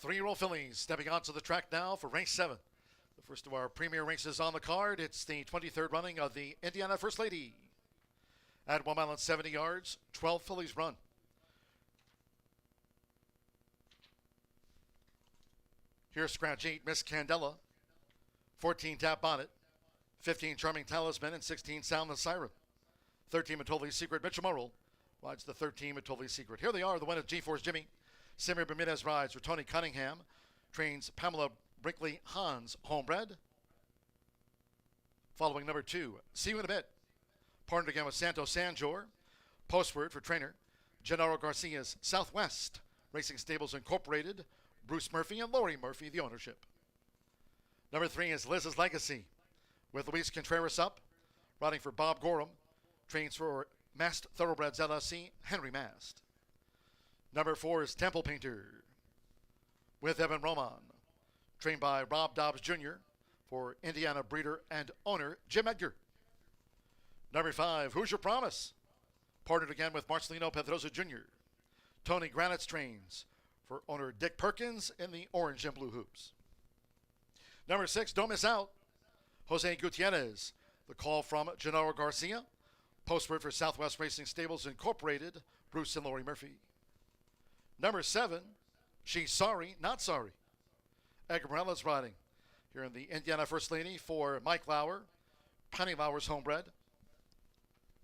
3-year-old fillies stepping onto the track now for race 7. The first of our premier races on the card. It's the 23rd running of the Indiana First Lady. At 1 mile and 70 yards, 12 fillies run. Here's scratch 8, Miss Candela. 14, Tap Bonnet. 15, Charming Talisman. And 16, Sound the Siren. 13, Matoli's Secret, Mitchell Murrell. Rides the 13, Matoli's Secret. Here they are, the winner, G-Force Jimmy. Samir Bermudez rides for Tony Cunningham. Trains Pamela Brinkley Hans, homebred. Following number 2, See You in a Bit. Partnered again with Santos Sanjor. Postword for trainer Gennaro Garcia's Southwest Racing Stables Incorporated. Bruce Murphy and Lori Murphy, the ownership. Number 3 is Liz's Legacy with Luis Contreras up. Riding for Bob Gorham. Trains for Mast Thoroughbreds LLC, Henry Mast. Number 4 is Temple Painter with Evan Roman. Trained by Rob Dobbs Jr. for Indiana breeder and owner Jim Edgar. Number 5, Who's Your Promise? Partnered again with Marcelino Pedrosa Jr. Tony Granitz trains for owner Dick Perkins in the orange and blue hoops. Number 6, Don't Miss Out. Jose Gutierrez. The call from Gennaro Garcia. Postword for Southwest Racing Stables Incorporated, Bruce and Lori Murphy. Number 7, She's Sorry, Not Sorry. Edgar Morales riding here in the Indiana First Lady for Mike Lauer. Penny Lauer's homebred.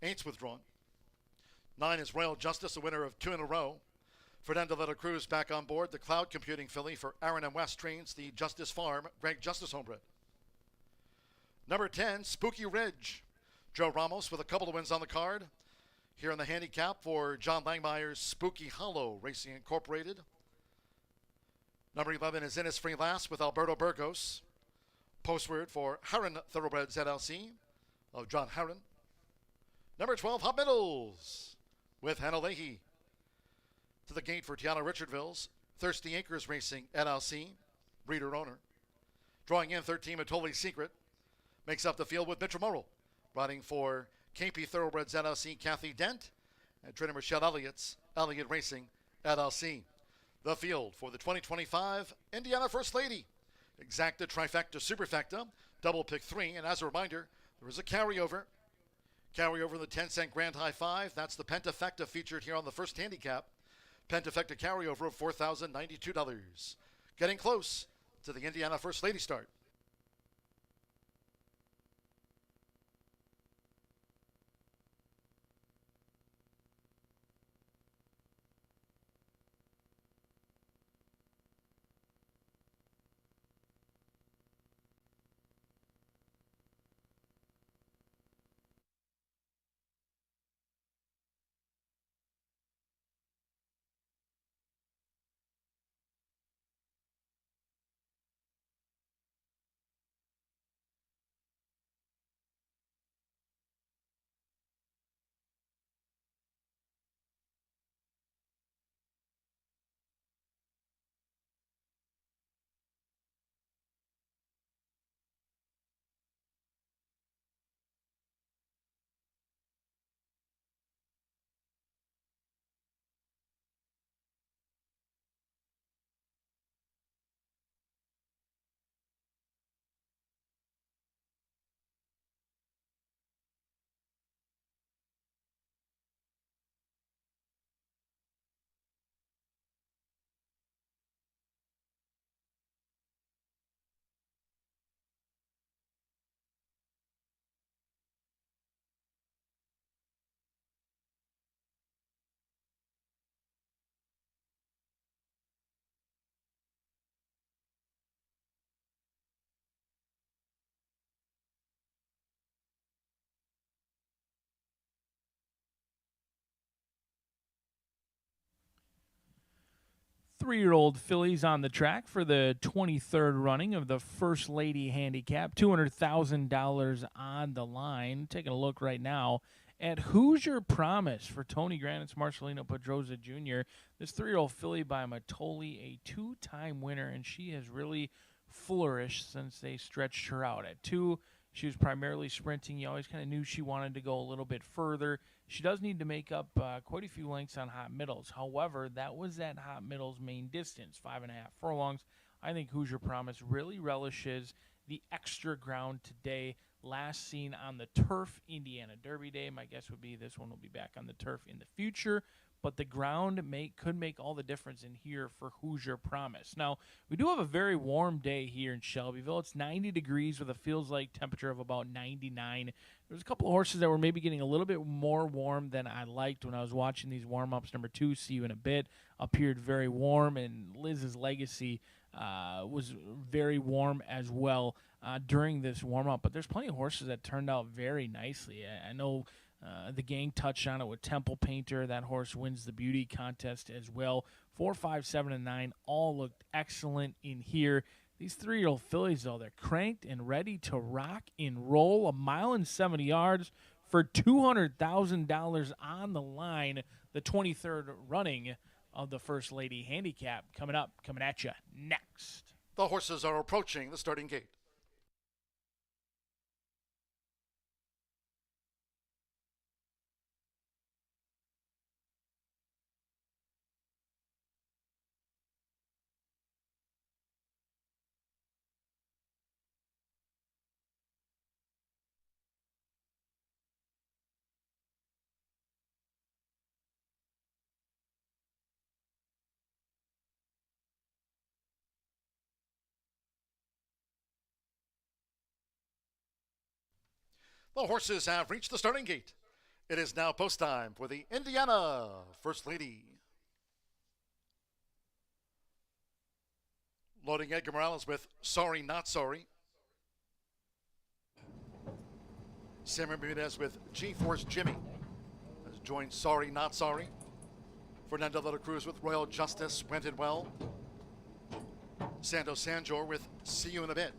8's withdrawn. 9 is Royal Justice, a winner of 2 in a row. Fernando de la Cruz back on board. The Cloud Computing filly for Aaron and West trains the Justice Farm, Greg Justice homebred. Number 10, Spooky Ridge. Joe Ramos with a couple of wins on the card. Here in the handicap for John Langmeyer's Spooky Hollow Racing Incorporated. Number 11 is Innisfree Last with Alberto Burgos. Postword for Heron Thoroughbreds LLC of John Heron. Number 12, Hot Middles with Hannah Leahy. To the gate for Tiana Richardville's Thirsty Acres Racing LLC, breeder owner. Drawing in 13, Matoli Secret. Makes up the field with Mitchell Morrill. Riding for KP Thoroughbreds LLC, Kathy Dent. And trainer Michelle Elliott's Elliott Racing LLC. The field for the 2025 Indiana First Lady. Exacta, trifecta, superfecta, double pick 3. And as a reminder, there is a carryover. Carryover in the 10-cent Grand High 5. That's the Pentafecta featured here on the first handicap. Pentafecta carryover of $4,092. Getting close to the Indiana First Lady start. Three-year-old fillies on the track for the 23rd running of the First Lady Handicap. $200,000 on the line. Taking a look right now at Who's Your Promise for Tony Granitz, Marcelino Pedrosa Jr. This 3-year-old filly by Matoli, a 2-time winner, and she has really flourished since they stretched her out. At 2, she was primarily sprinting. You always kind of knew she wanted to go a little bit further. She does need to make up quite a few lengths on Hot Middles. However, that was at Hot Middles' main distance, 5.5 furlongs. I think Who's Your Promise really relishes the extra ground today. Last seen on the turf Indiana Derby Day. My guess would be this one will be back on the turf in the future. But the ground could make all the difference in here for Who's Your Promise. Now, we do have a very warm day here in Shelbyville. It's 90 degrees with a feels-like temperature of about 99. There's a couple of horses that were maybe getting a little bit more warm than I liked when I was watching these warm-ups. Number 2, See You in a Bit, appeared very warm, and Liz's Legacy was very warm as well during this warm-up. But there's plenty of horses that turned out very nicely. I know the gang touched on it with Temple Painter. That horse wins the beauty contest as well. 4, 5, 7, and 9 all looked excellent in here. These 3-year-old fillies, though, they're cranked and ready to rock and roll. 1 mile and 70 yards for $200,000 on the line. The 23rd running of the First Lady Handicap coming at you next. The horses are approaching the starting gate. The horses have reached the starting gate. It is now post time for the Indiana First Lady. Loading Edgar Morales with Sorry Not Sorry. Samuel Bermudez with G-Force Jimmy has joined Sorry Not Sorry. Fernando de la Cruz with Royal Justice, Went It Well. Santo Sanjor with See You in a Bit.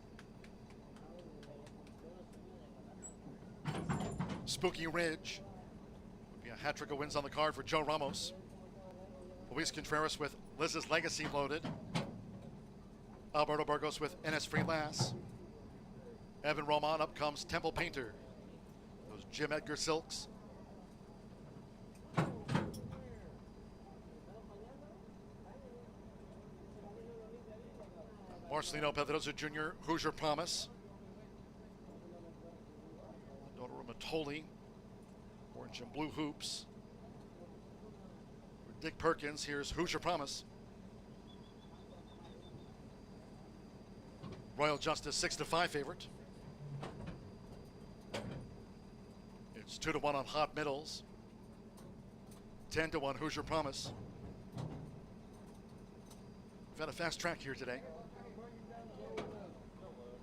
Spooky Ridge. Would be a hat trick of wins on the card for Joe Ramos. Luis Contreras with Liz's Legacy loaded. Alberto Burgos with Enes Freelas. Evan Roman, up comes Temple Painter. Those Jim Edgar Silks. Marcelino Pedroza Jr., Hoosier Promise. Dodoro Matoli, Orange and Blue Hoops. For Dick Perkins, here's Hoosier Promise. Royal Justice 6-5 favorite. It's 2-1 on Hot Middles. 10-1 Hoosier Promise. We've had a fast track here today.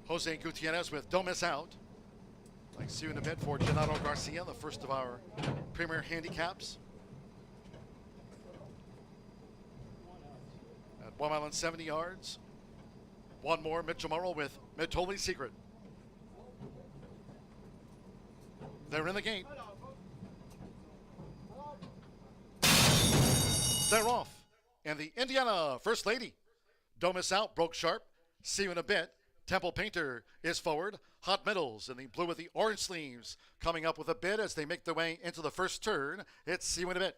Jose Gutierrez with Don't Miss Out. I'd like to see you in a bit for Gennaro Garcia, the first of our premier handicaps. At 1 mile and 70 yards. One more, Mitchell Morrow with Mitoli Secret. They're in the gate. They're off. And the Indiana First Lady. Don't Miss Out, broke sharp. See you in a bit. Temple Painter is forward. Hot Middles in the blue with the orange sleeves coming up with a bid as they make their way into the first turn. It's See You in a Bit.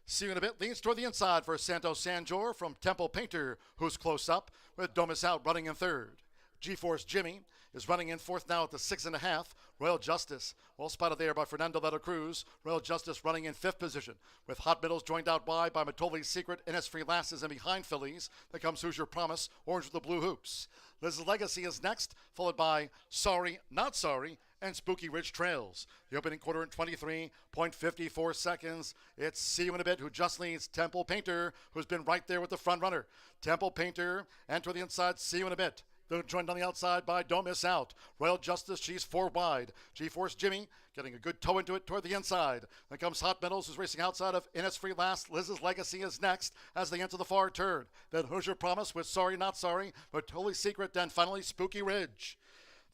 See You in a Bit leans toward the inside for Santo Sanjor from Temple Painter, who's close up with Don't Miss Out running in third. G-Force Jimmy is running in fourth now at the 6.5. Royal Justice, well spotted there by Fernando de la Cruz. Royal Justice running in fifth position with Hot Middles joined out wide by Matoli's Secret, Enes Freelas, and behind Phillies. There comes Hoosier Promise, orange with the blue hoops. Liz's Legacy is next, followed by Sorry Not Sorry and Spooky Ridge Trails. The opening quarter in 23.54 seconds. It's See You in a Bit, who just leads Temple Painter, who's been right there with the front runner. Temple Painter, and to the inside, See You in a Bit. They're joined on the outside by Don't Miss Out. Royal Justice, she's 4 wide. G-Force Jimmy getting a good toe into it toward the inside. Then comes Hot Middles, who's racing outside of Enes Freelas. Liz's Legacy is next as they enter the far turn. Then Hoosier Promise with Sorry Not Sorry, but Totally Secret, then finally Spooky Ridge.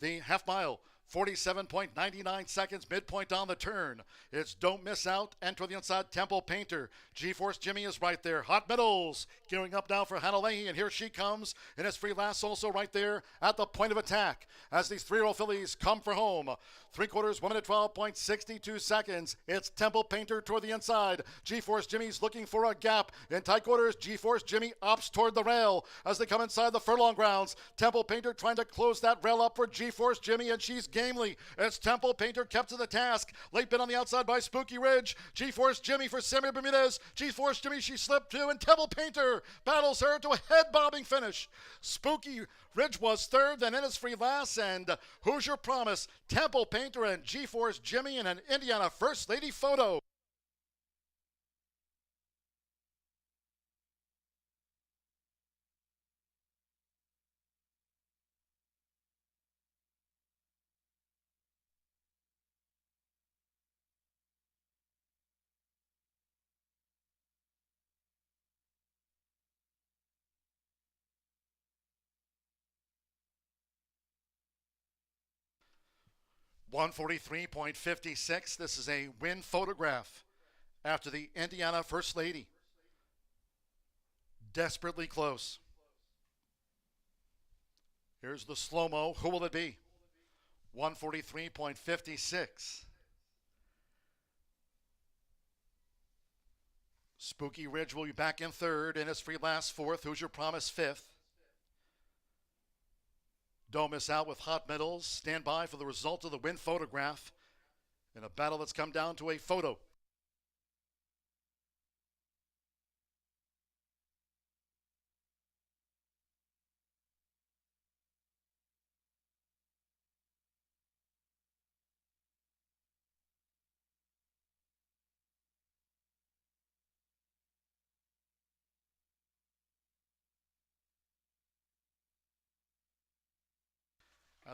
The half mile. 47.99 seconds, midpoint on the turn. It's Don't Miss Out, and to the inside, Temple Painter. G-Force Jimmy is right there. Hot Middles gearing up now for Hanalei, and here she comes. And it's Freelas also right there at the point of attack as these 3-year-old fillies come for home. 3/4, 1 minute 12.62 seconds. It's Temple Painter toward the inside. G-Force Jimmy's looking for a gap. In tight quarters, G-Force Jimmy opts toward the rail as they come inside the furlong grounds. Temple Painter trying to close that rail up for G-Force Jimmy, and she's gamely. It's Temple Painter kept to the task. Late bit on the outside by Spooky Ridge. G-Force Jimmy for Samuel Bermudez. G-Force Jimmy, she slipped too, and Temple Painter battles her to a head-bobbing finish. Spooky Ridge was third, then Enes Freelas and Hoosier Promise. Temple Painter and G-Force Jimmy in an Indiana First Lady photo. .143.56. This is a win photograph after the Indiana First Lady. Desperately close. Here's the slow-mo. Who will it be? 143.56. Spooky Ridge will be back in third. Enes Freelas fourth. Hoosier Promise fifth. Don't Miss Out with Hot Middles. Stand by for the result of the win photograph in a battle that's come down to a photo.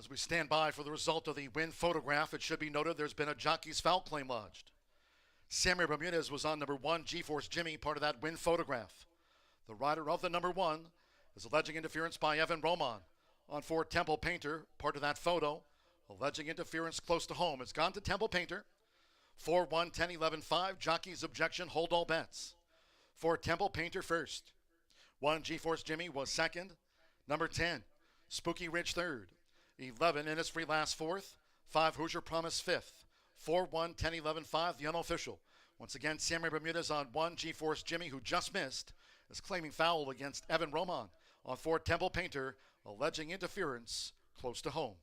As we stand by for the result of the win photograph, it should be noted there's been a jockey's foul claim lodged. Sammy Bermudez was on number 1, G-Force Jimmy, part of that win photograph. The rider of the number 1 is alleging interference by Evan Roman on 4, Temple Painter, part of that photo. Alleging interference close to home. It's gone to Temple Painter. 4, 1, 10, 11, 5. Jockey's objection, hold all bets. 4, Temple Painter first. 1, G-Force Jimmy was second. Number 10, Spooky Ridge third. 11, Innisfree last fourth. 5, Hoosier Promise fifth. 4, 1, 10, 11, 5, the unofficial. Once again, Sammy Bermudez on 1, G-Force Jimmy, who just missed, is claiming foul against Evan Roman on 4, Temple Painter, alleging interference close to home.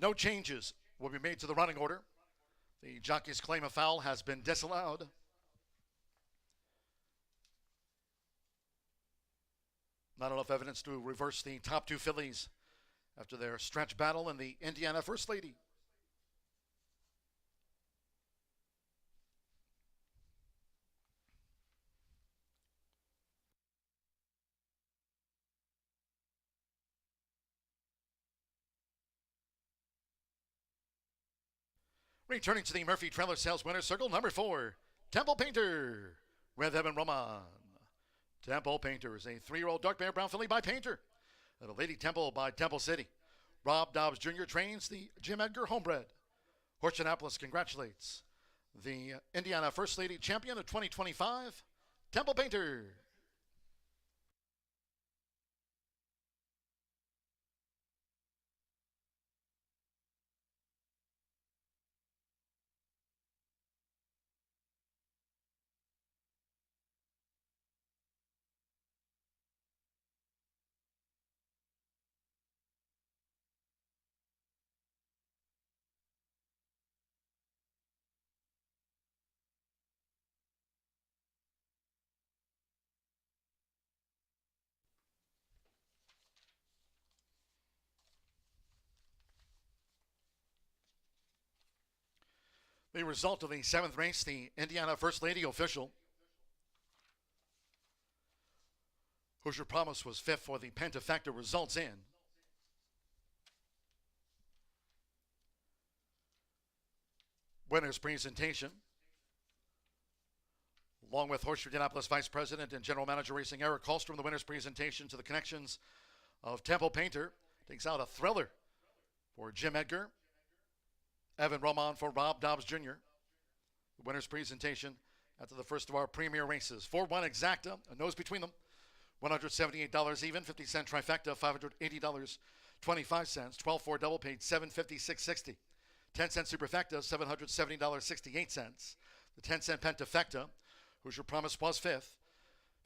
No changes will be made to the running order. The jockey's claim of foul has been disallowed. Not enough evidence to reverse the top 2 fillies after their stretch battle in the Indiana First Lady. Returning to the Murphy Trailer Sales Winner's Circle, number 4, Temple Painter with Evan Roman. Temple Painter is a 3-year-old dark bear brown filly by Painter. And a Lady Temple by Temple City. Rob Dobbs Jr. trains the Jim Edgar Homebred. Horseshoe Indianapolis congratulates the Indiana First Lady champion of 2025, Temple Painter. The result of the 7th race, the Indiana First Lady official. Hoosier Promise was 5th for the Pentafecta results in. Winner's presentation. Along with Horseshoe Indianapolis Vice President and General Manager Racing Eric Hallstrom, the winner's presentation to the connections of Temple Painter takes out a thriller for Jim Edgar. Evan Roman for Rob Dobbs Jr. The winner's presentation after the first of our premier races. 4-1 exacta, a nose between them. $178 even, 50-cent trifecta, $580.25. 12-4 double paid $756.60. 10-cent superfecta, $770.68. The 10-cent pentafecta, Hoosier Promise was fifth,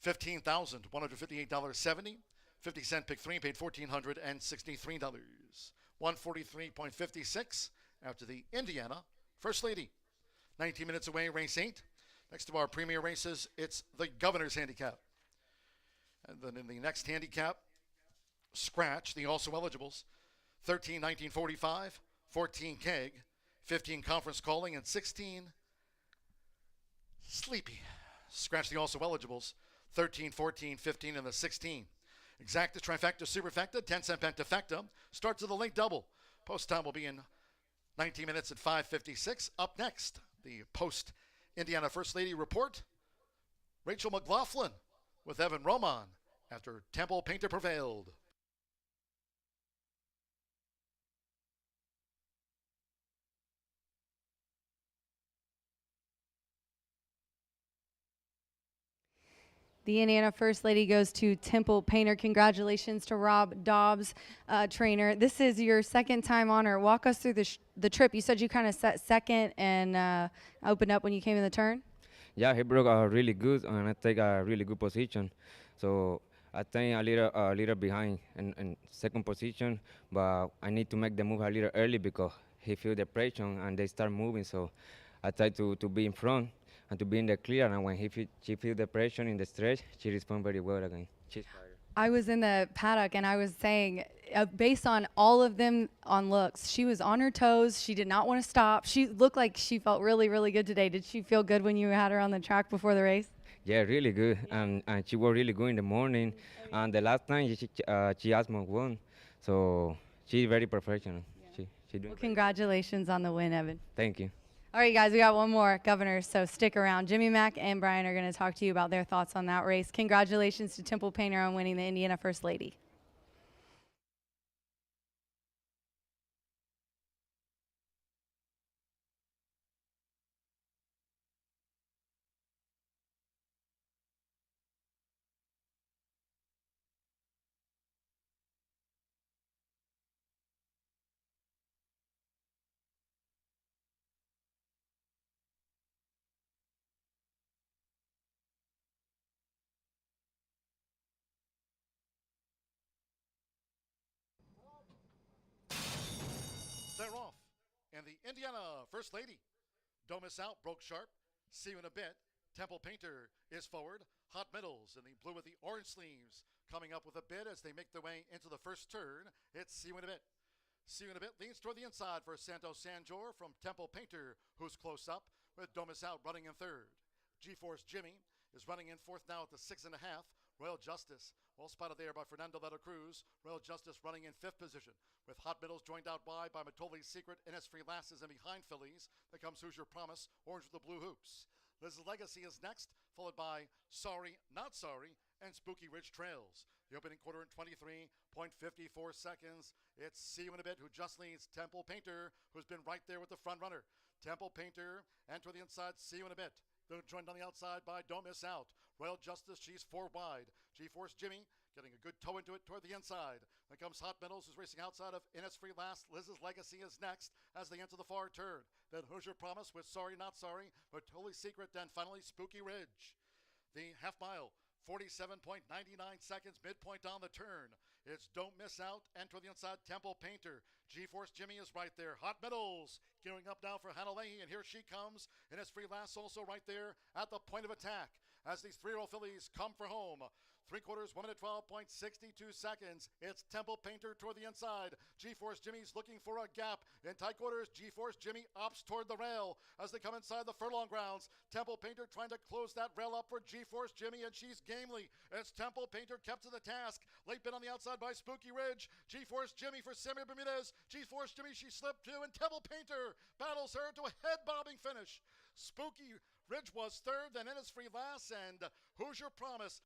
$15,158.70. 50-cent pick three paid $1,463. 143.56 after the Indiana First Lady. 19 minutes away, race 8. Next to our premier races, it's the Governor's Handicap. And then in the next handicap, scratch, the also eligibles, 13, 1945, 14 keg, 15 conference calling, and 16 sleepy. Scratch the also eligibles, 13, 14, 15, and the 16. Exacta, trifecta, superfecta, 10-cent pentafecta. Starts with a link double. Post time will be in 19 minutes at 5:56. Up next, the post Indiana First Lady report. Rachel McLaughlin with Evan Roman after Temple Painter prevailed. The Indiana First Lady goes to Temple Painter. Congratulations to Rob Dobbs, trainer. This is your second time honor. Walk us through the trip. You said you kind of set second and opened up when you came in the turn. Yeah, he broke really good, and I take a really good position. So I think a little behind in second position, but I need to make the move a little early because he feel the pressure and they start moving. So I try to be in front and to be in the clear. And when she feel the pressure in the stretch, she responds very well again. She's fighter. I was in the paddock and I was saying, based on all of them on looks, she was on her toes. She did not want to stop. She looked like she felt really, really good today. Did she feel good when you had her on the track before the race? Yeah, really good. And she was really good in the morning. And the last time she asked me one. So she's very professional. Yeah. She doing well, congratulations on the win, Evan. Thank you. All right, guys, we got one more, Governor, so stick around. Jimmy Mack and Brian are going to talk to you about their thoughts on that race. Congratulations to Temple Painter on winning the Indiana First Lady. They're off. And the Indiana First Lady. Don't miss out, broke sharp. See you in a bit. Temple Painter is forward. Hot Middles in the blue with the orange sleeves coming up with a bid as they make their way into the first turn. It's See you in a bit. See you in a bit leans toward the inside for Santos Sanjor from Temple Painter, who's close up with Don't Miss Out running in third. G-Force Jimmy is running in fourth now at the 6.5. Royal Justice, well spotted there by Fernando Letta Cruz. Royal Justice running in fifth position with Hot Middles joined out wide by Matoli's Secret, Innisfree Lasses, and behind Phillies. There comes Hoosier Promise, orange with the blue hoops. Liz's Legacy is next, followed by Sorry Not Sorry and Spooky Ridge Trails. The opening quarter in 23.54 seconds. It's See You in a Bit, who just leads Temple Painter, who's been right there with the front runner. Temple Painter, and to the inside, See You in a Bit. They're joined on the outside by Don't Miss Out. Royal Justice, she's four wide. G-Force Jimmy getting a good toe into it toward the inside. Then comes Hot Metals, who's racing outside of Innisfree last. Liz's Legacy is next as they enter the far turn. Then Hoosier Promise with Sorry Not Sorry, but Totally Secret, then finally Spooky Ridge. The half mile, 47.99 seconds, midpoint on the turn. It's Don't Miss Out, and to the inside, Temple Painter. G-Force Jimmy is right there. Hot Metals gearing up now for Hannah Leahy, and here she comes. Innisfree Lass also right there at the point of attack as these three-year-old fillies come for home. 3/4, 1 minute 12.62 seconds. It's Temple Painter toward the inside. G-Force Jimmy's looking for a gap. In tight quarters, G-Force Jimmy opts toward the rail as they come inside the furlong grounds. Temple Painter trying to close that rail up for G-Force Jimmy, and she's gamely. It's Temple Painter kept to the task. Late bit on the outside by Spooky Ridge. G-Force Jimmy for Sammy Bermudez. G-Force Jimmy, she slipped too, and Temple Painter battles her to a head-bobbing finish. Spooky Ridge was third, then Innisfree Lass, and Hoosier Promise.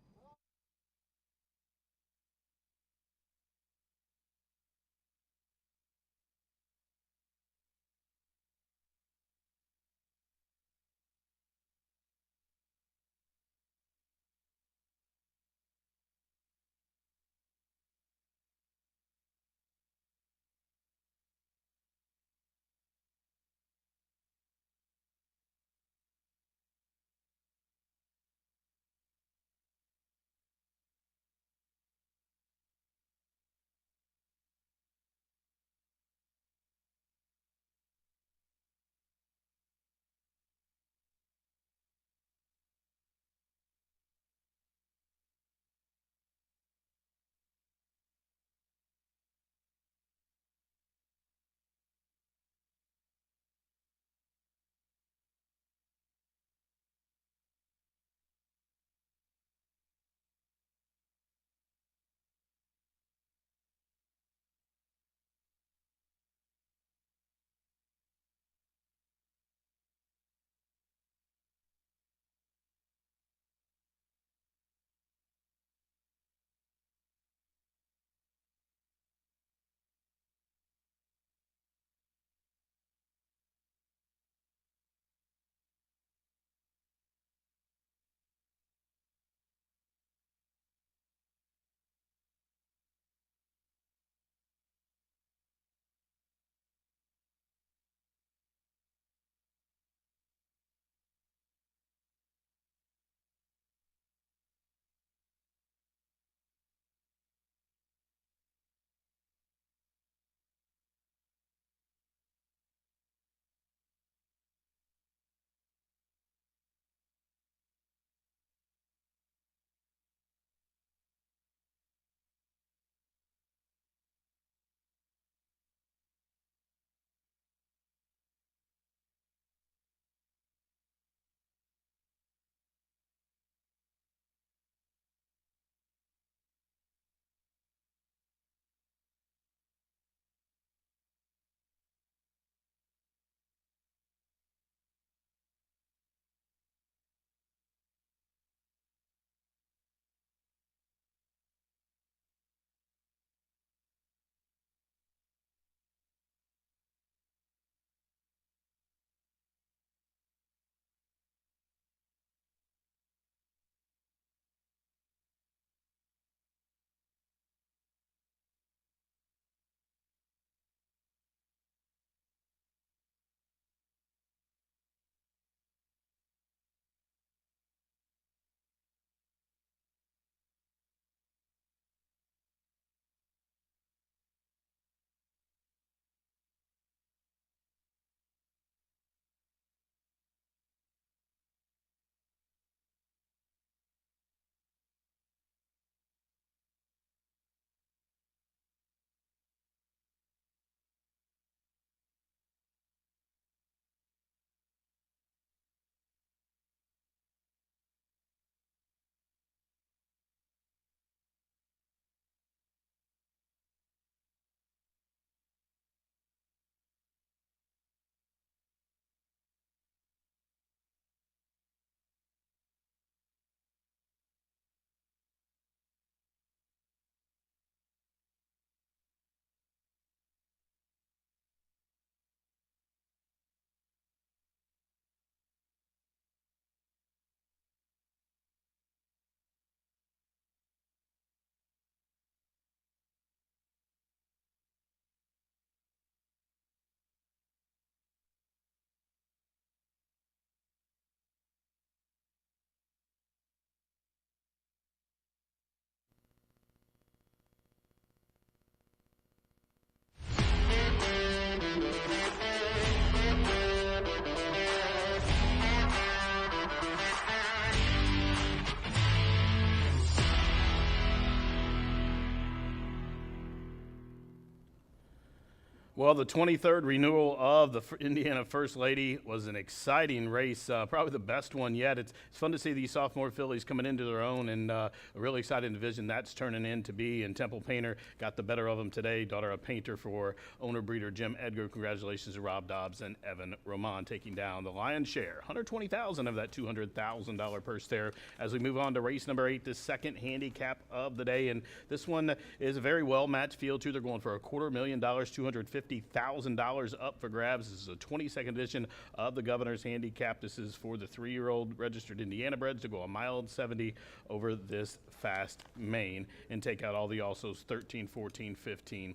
Well, the 23rd renewal of the Indiana First Lady was an exciting race, probably the best one yet. It's fun to see these sophomore fillies coming into their own, and a really exciting division that's turning in to be. And Temple Painter got the better of them today, daughter of Painter for owner-breeder Jim Edgar. Congratulations to Rob Dobbs and Evan Roman taking down the lion's share. $120,000 of that $200,000 purse there. As we move on to race number 8, the second handicap of the day, and this one is a very well-matched field too. They're going for $250,000, $250,000 up for grabs. This is a 22nd edition of the Governor's Handicap. This is for the 3-year-old registered Indiana breds to go a mile and 70 over this fast main and take out all the alsos 13, 14, 15,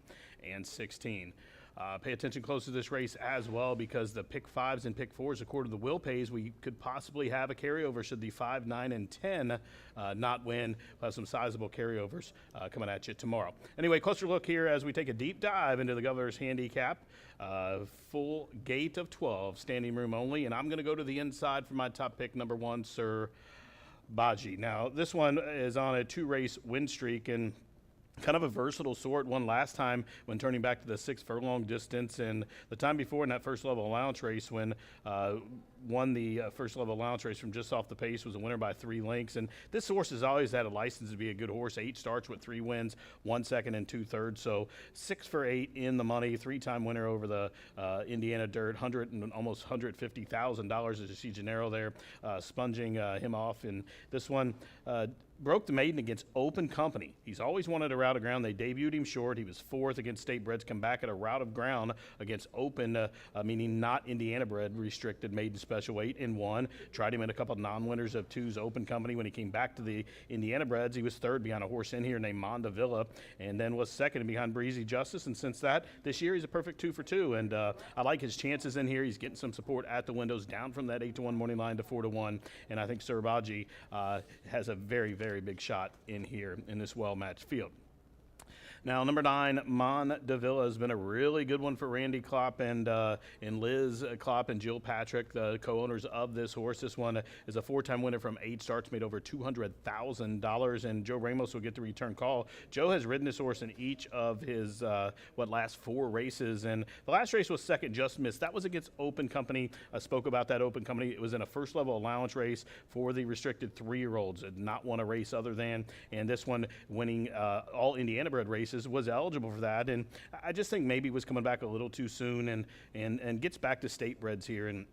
and 16. Pay attention close to this race as well, because the pick 5s and pick 4s, according to the will pays, we could possibly have a carryover should the 5, 9, and 10 not win. We'll have some sizable carryovers coming at you tomorrow. Anyway, closer look here as we take a deep dive into the Governor's Handicap. Full gate of 12, standing room only, and I'm going to go to the inside for my top pick, number 1, Sir Baji. Now, this one is on a 2-race win streak, and kind of a versatile sort. Won last time when turning back to the 6 furlong distance, and the time before in that first level allowance race when won the first level allowance race from just off the pace, was a winner by 3 lengths. And this horse has always had a license to be a good horse. 8 starts with 3 wins, 1 second and 2 thirds. So 6 for 8 in the money, 3-time winner over the Indiana Dirt, almost $150,000 as you see Gennaro there sponging him off. And this one broke the maiden against Open Company. He's always wanted a route of ground. They debuted him short. He was 4th against State Breds, come back at a route of ground against Open, meaning not Indiana bred, restricted maiden special weight, and won. Tried him in a couple non-winners of 2's Open Company. When he came back to the Indiana Breds, he was 3rd behind a horse in here named Monda Villa, and then was 2nd behind Breezy Justice. And since that, this year he's a perfect 2 for 2. And I like his chances in here. He's getting some support at the windows, down from that 8-1 morning line to 4-1. And I think Sir Baji has a very, very big shot in here in this well-matched field. Now, number 9, Mon de Villa, has been a really good one for Randy Klopp and Liz Klopp and Jill Patrick, the co-owners of this horse. This one is a 4-time winner from 8 starts, made over $200,000, and Joe Ramos will get the return call. Joe has ridden this horse in each of his last 4 races, and the last race was 2nd, just missed. That was against Open Company. I spoke about that Open Company. It was in a first level allowance race for the restricted 3-year-olds. Did not won a race other than, and this one winning all Indiana bred races, was eligible for that. And I just think maybe was coming back a little too soon, and gets back to state breds here. And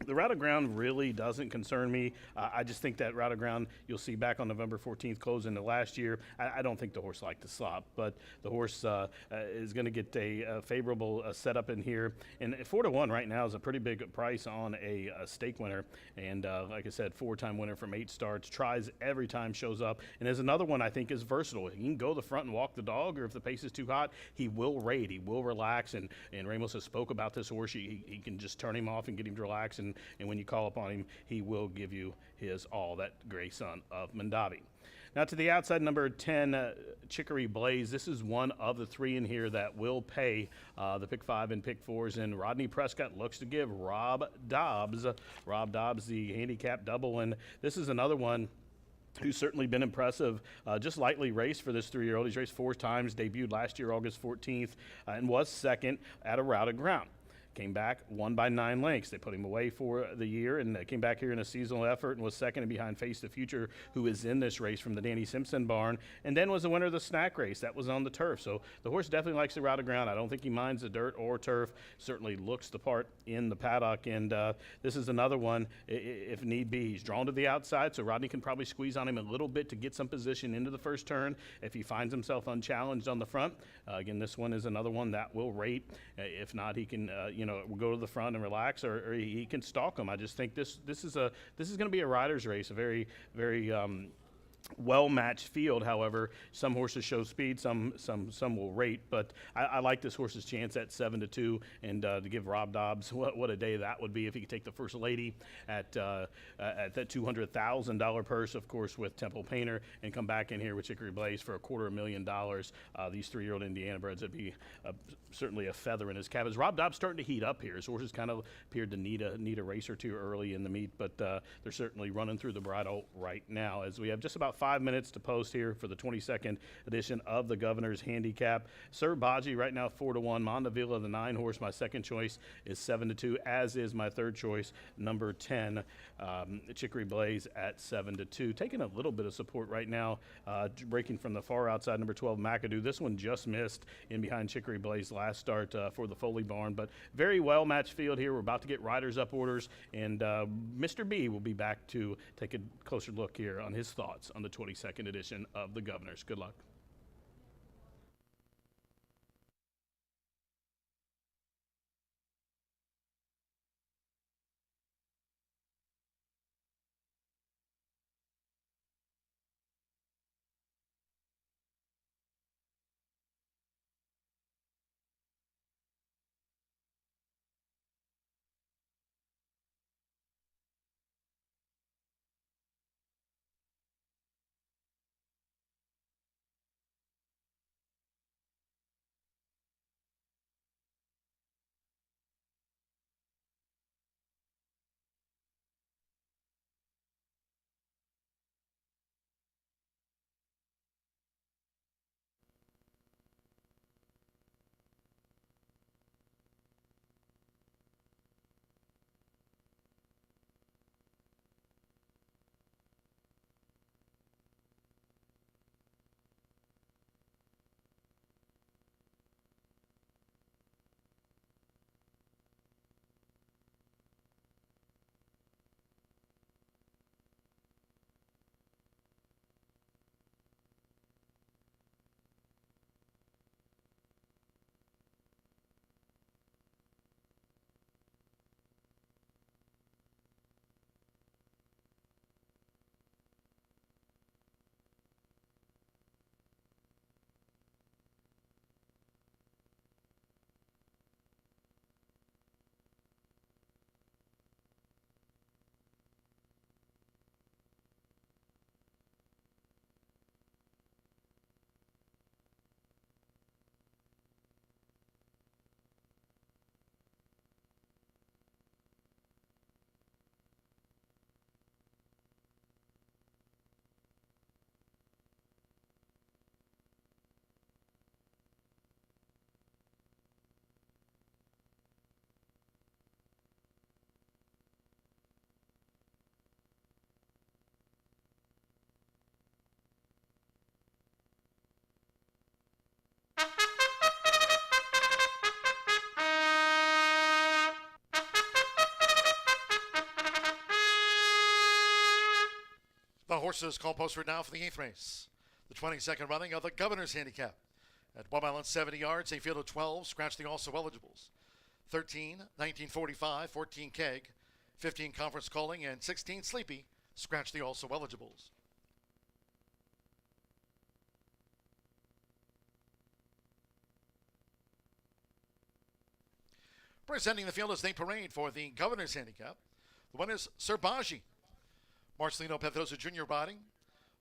the route of ground really doesn't concern me. I just think that route of ground you'll see back on November 14th close into last year. I don't think the horse liked to slop, but the horse is going to get a favorable setup in here. And 4-1 right now is a pretty big price on a stake winner. And like I said, 4-time winner from 8 starts, tries every time, shows up. And there's another one I think is versatile. He can go the front and walk the dog, or if the pace is too hot, he will raid, he will relax. And Ramos has spoke about this horse. He can just turn him off and get him to relax. And when you call upon him, he will give you his all, that gray son of Mandavi. Now to the outside, number 10, Chicory Blaze. This is one of the 3 in here that will pay the pick 5 and pick 4s. And Rodney Prescott looks to give Rob Dobbs the handicap double. And this is another one who's certainly been impressive, just lightly raced for this 3-year-old. He's raced 4 times, debuted last year, August 14th, and was 2nd at a route of ground. Came back, won by 9 lengths. They put him away for the year and came back here in a seasonal effort and was 2nd and behind Face the Future, who is in this race from the Danny Simpson barn, and then was the winner of the snack race. That was on the turf. So the horse definitely likes the route of ground. I don't think he minds the dirt or turf. Certainly looks the part in the paddock, and this is another one if need be. He's drawn to the outside, so Rodney can probably squeeze on him a little bit to get some position into the first turn if he finds himself unchallenged on the front. Again, this one is another one that will rate. If not, he can will go to the front and relax, or he can stalk him. I just think this is going to be a rider's race, a very, very well-matched field. However, some horses show speed, some will rate, but I like this horse's chance at 7-2, and to give Rob Dobbs what a day that would be if he could take the First Lady at that $200,000 purse, of course, with Temple Painter, and come back in here with Chicory Blaze for $250,000. These 3-year-old Indiana breds would be certainly a feather in his cap. As Rob Dobbs starting to heat up here, his horses kind of appeared to need a race or two early in the meet, but they're certainly running through the bridle right now, as we have just about 5 minutes to post here for the 22nd edition of the Governor's Handicap. Sir Baji right now 4-1. Mondavilla, the 9-horse, my second choice, is 7-2, as is my third choice, number 10, Chicory Blaze at 7-2. Taking a little bit of support right now, breaking from the far outside, number 12, McAdoo. This one just missed in behind Chicory Blaze last start for the Foley Barn, but very well matched field here. We're about to get riders up orders, and Mr. B will be back to take a closer look here on his thoughts on the 22nd edition of the Governors. Good luck. The horses call post now for the 8th race, the 22nd running of the Governor's Handicap. At 1 mile and 70 yards, a field of 12, scratch the also eligibles. 13, 1945, 14 Keg, 15 Conference Calling, and 16 Sleepy, scratch the also eligibles. Presenting the field as they parade for the Governor's Handicap, the one is Sir Baji. Marcelino Pedrosa Jr. riding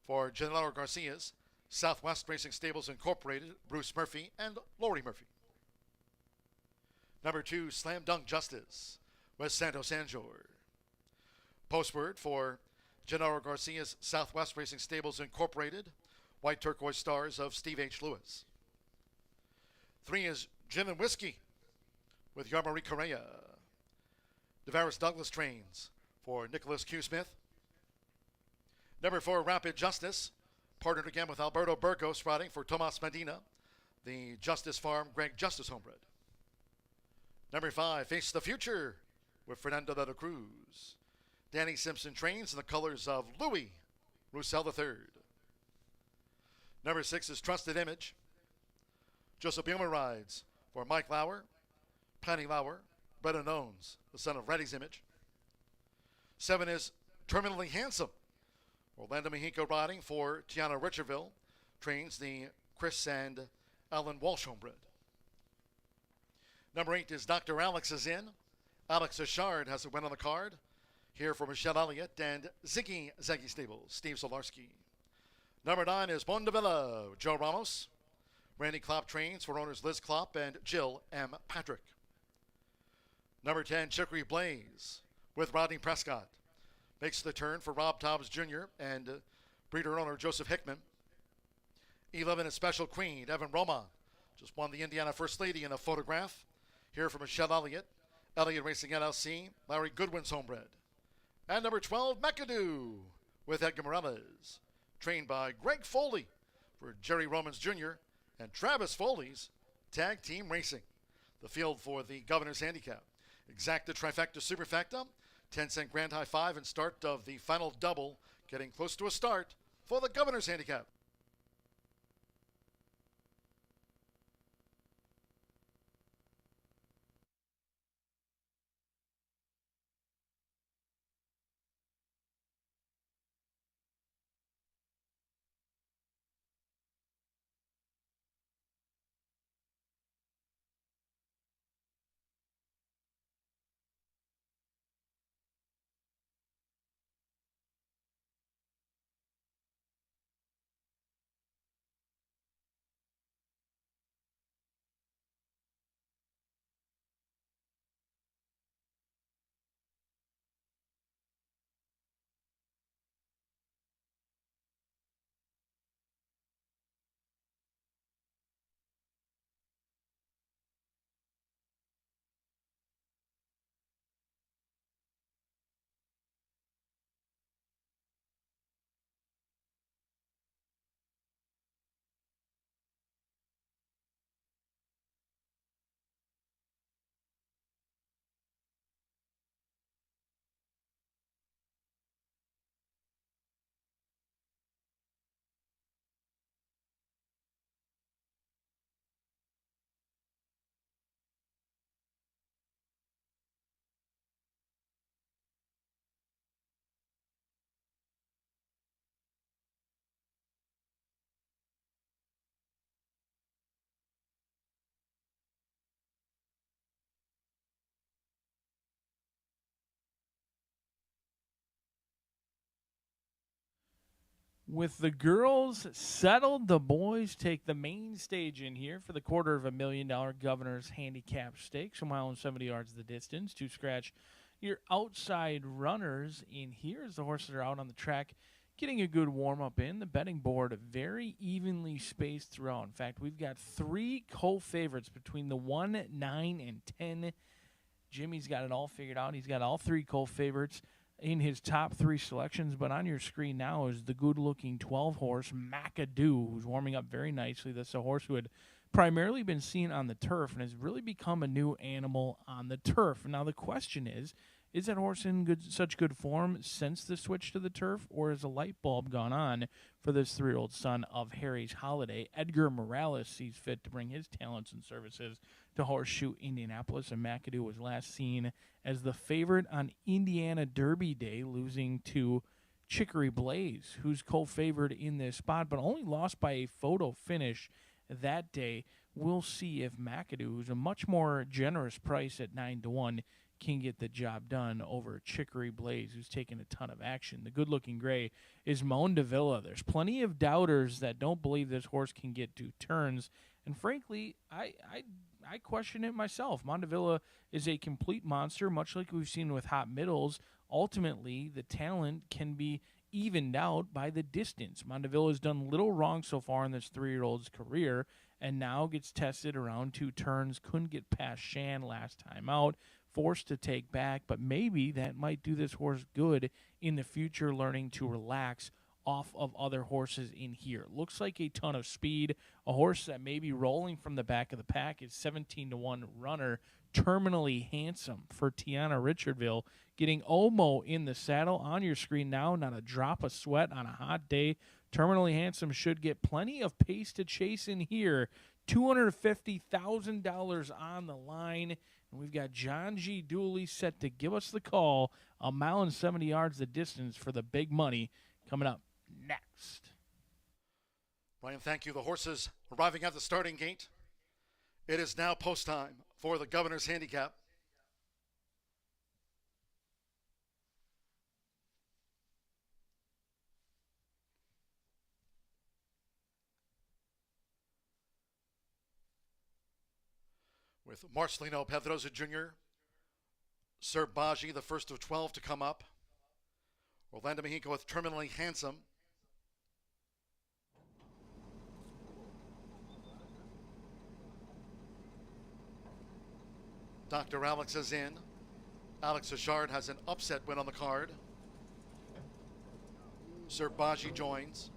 for Gennaro Garcia's Southwest Racing Stables Incorporated, Bruce Murphy and Lori Murphy. Number 2, Slam Dunk Justice with Santos Anjor. Postword for Gennaro Garcia's Southwest Racing Stables Incorporated, White Turquoise Stars of Steve H. Lewis. 3 is Gin and Whiskey with Yarmarie Correa. Devaris Douglas trains for Nicholas Q. Smith. Number 4, Rapid Justice, partnered again with Alberto Burgos, riding for Tomas Medina, the Justice Farm Greg Justice homebred. Number 5, Face the Future with Fernando de la Cruz. Danny Simpson trains in the colors of Louis Roussel III. Number 6 is Trusted Image. Joseph Biemer rides for Mike Lauer, Penny Lauer, Brennan Owens, the son of Reddy's Image. 7 is Terminally Handsome. Orlando Mexico riding for Tiana Richardville, trains the Chris and Alan Walsh homebred. Number 8 is Dr. Alex is in. Alex Ashard has a win on the card. Here for Michelle Elliott and Ziggy Stables, Steve Solarski. Number 9 is Mondavilla, Joe Ramos. Randy Klopp trains for owners Liz Klopp and Jill M. Patrick. Number 10, Chicory Blaze with Rodney Prescott. Makes the turn for Rob Tobbs Jr. and Breeder owner Joseph Hickman. 11 is Special Queen, Evan Roman. Just won the Indiana First Lady in a photograph. Here from Michelle Elliott. Elliott Racing LLC, Larry Goodwin's homebred. And number 12, McAdoo, with Edgar Morales. Trained by Greg Foley for Jerry Romans Jr. and Travis Foley's Tag Team Racing. The field for the Governor's Handicap. Exacta Trifecta Superfecta, 10-cent Grand High Five and start of the final double, getting close to a start for the Governor's Handicap. With the girls settled, the boys take the main stage in here for the $250,000 Governor's Handicap Stakes, a mile and 70 yards the distance. To scratch your outside runners in here as the horses are out on the track getting a good warm-up in. The betting board very evenly spaced throughout. In fact, we've got 3 co-favorites between the 1, 9, and 10. Jimmy's got it all figured out. He's got all 3 co-favorites in his top 3 selections, but on your screen now is the good-looking 12-horse McAdoo, who's warming up very nicely. That's a horse who had primarily been seen on the turf and has really become a new animal on the turf. Now the question is that horse in such good form since the switch to the turf, or has a light bulb gone on for this 3-year-old son of Harry's Holiday? Edgar Morales sees fit to bring his talents and services to Horseshoe Indianapolis, and McAdoo was last seen as the favorite on Indiana Derby Day, losing to Chicory Blaze, who's co-favored in this spot, but only lost by a photo finish that day. We'll see if McAdoo, who's a much more generous price at 9-1, can get the job done over Chicory Blaze, who's taken a ton of action. The good-looking gray is Mondavilla. There's plenty of doubters that don't believe this horse can get 2 turns, and frankly, I question it myself. Mondavilla is a complete monster, much like we've seen with Hot Middles. Ultimately, the talent can be evened out by the distance. Mondavilla has done little wrong so far in this 3-year-old's career, and now gets tested around 2 turns. Couldn't get past Shan last time out, forced to take back, but maybe that might do this horse good in the future, learning to relax off of other horses in here. Looks like a ton of speed. A horse that may be rolling from the back of the pack is 17-1 runner, Terminally Handsome for Tiana Richardville, getting Omo in the saddle on your screen now. Not a drop of sweat on a hot day. Terminally Handsome should get plenty of pace to chase in here. $250,000 on the line. And we've got John G. Dooley set to give us the call. A mile and 70 yards the distance for the big money coming up next. Brian, thank you. The horses arriving at the starting gate. It is now post time for the Governor's Handicap. With Marcelino Pedroza Jr., Sir Baji, the first of 12 to come up. Orlando Mexico with Terminally Handsome. Dr. Alex is in. Alex Achard has an upset win on the card. Sir Baji joins.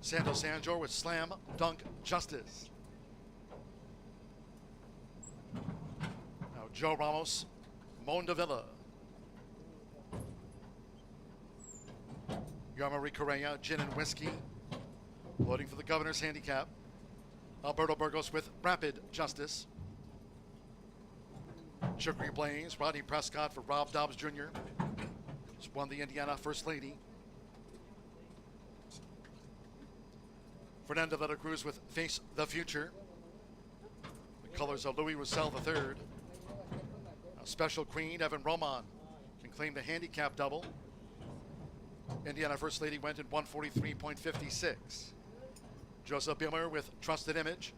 Santos Sanjor with Slam Dunk Justice. Now Joe Ramos, Mondavilla. Yarmari Correa, Gin and Whiskey. Loading for the Governor's Handicap. Alberto Burgos with Rapid Justice. Chicory Blaze, Rodney Prescott for Rob Dobbs Jr. Just won the Indiana First Lady. Fernando Veta Cruz with Face the Future. The colors of Louis Roussel III. A Special Queen, Evan Roman, can claim the handicap double. Indiana First Lady went in 143.56. Joseph Bimmer with Trusted Image.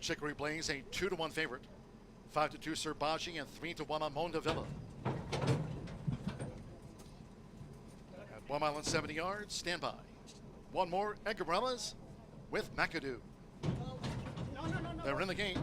Chicory Blaze, a 2-1 favorite. 5-2 Sir Baji and 3-1 on Mondavilla. At 1 mile and 70 yards, stand by. One more, Edgar Morales with McAdoo. They're in the game.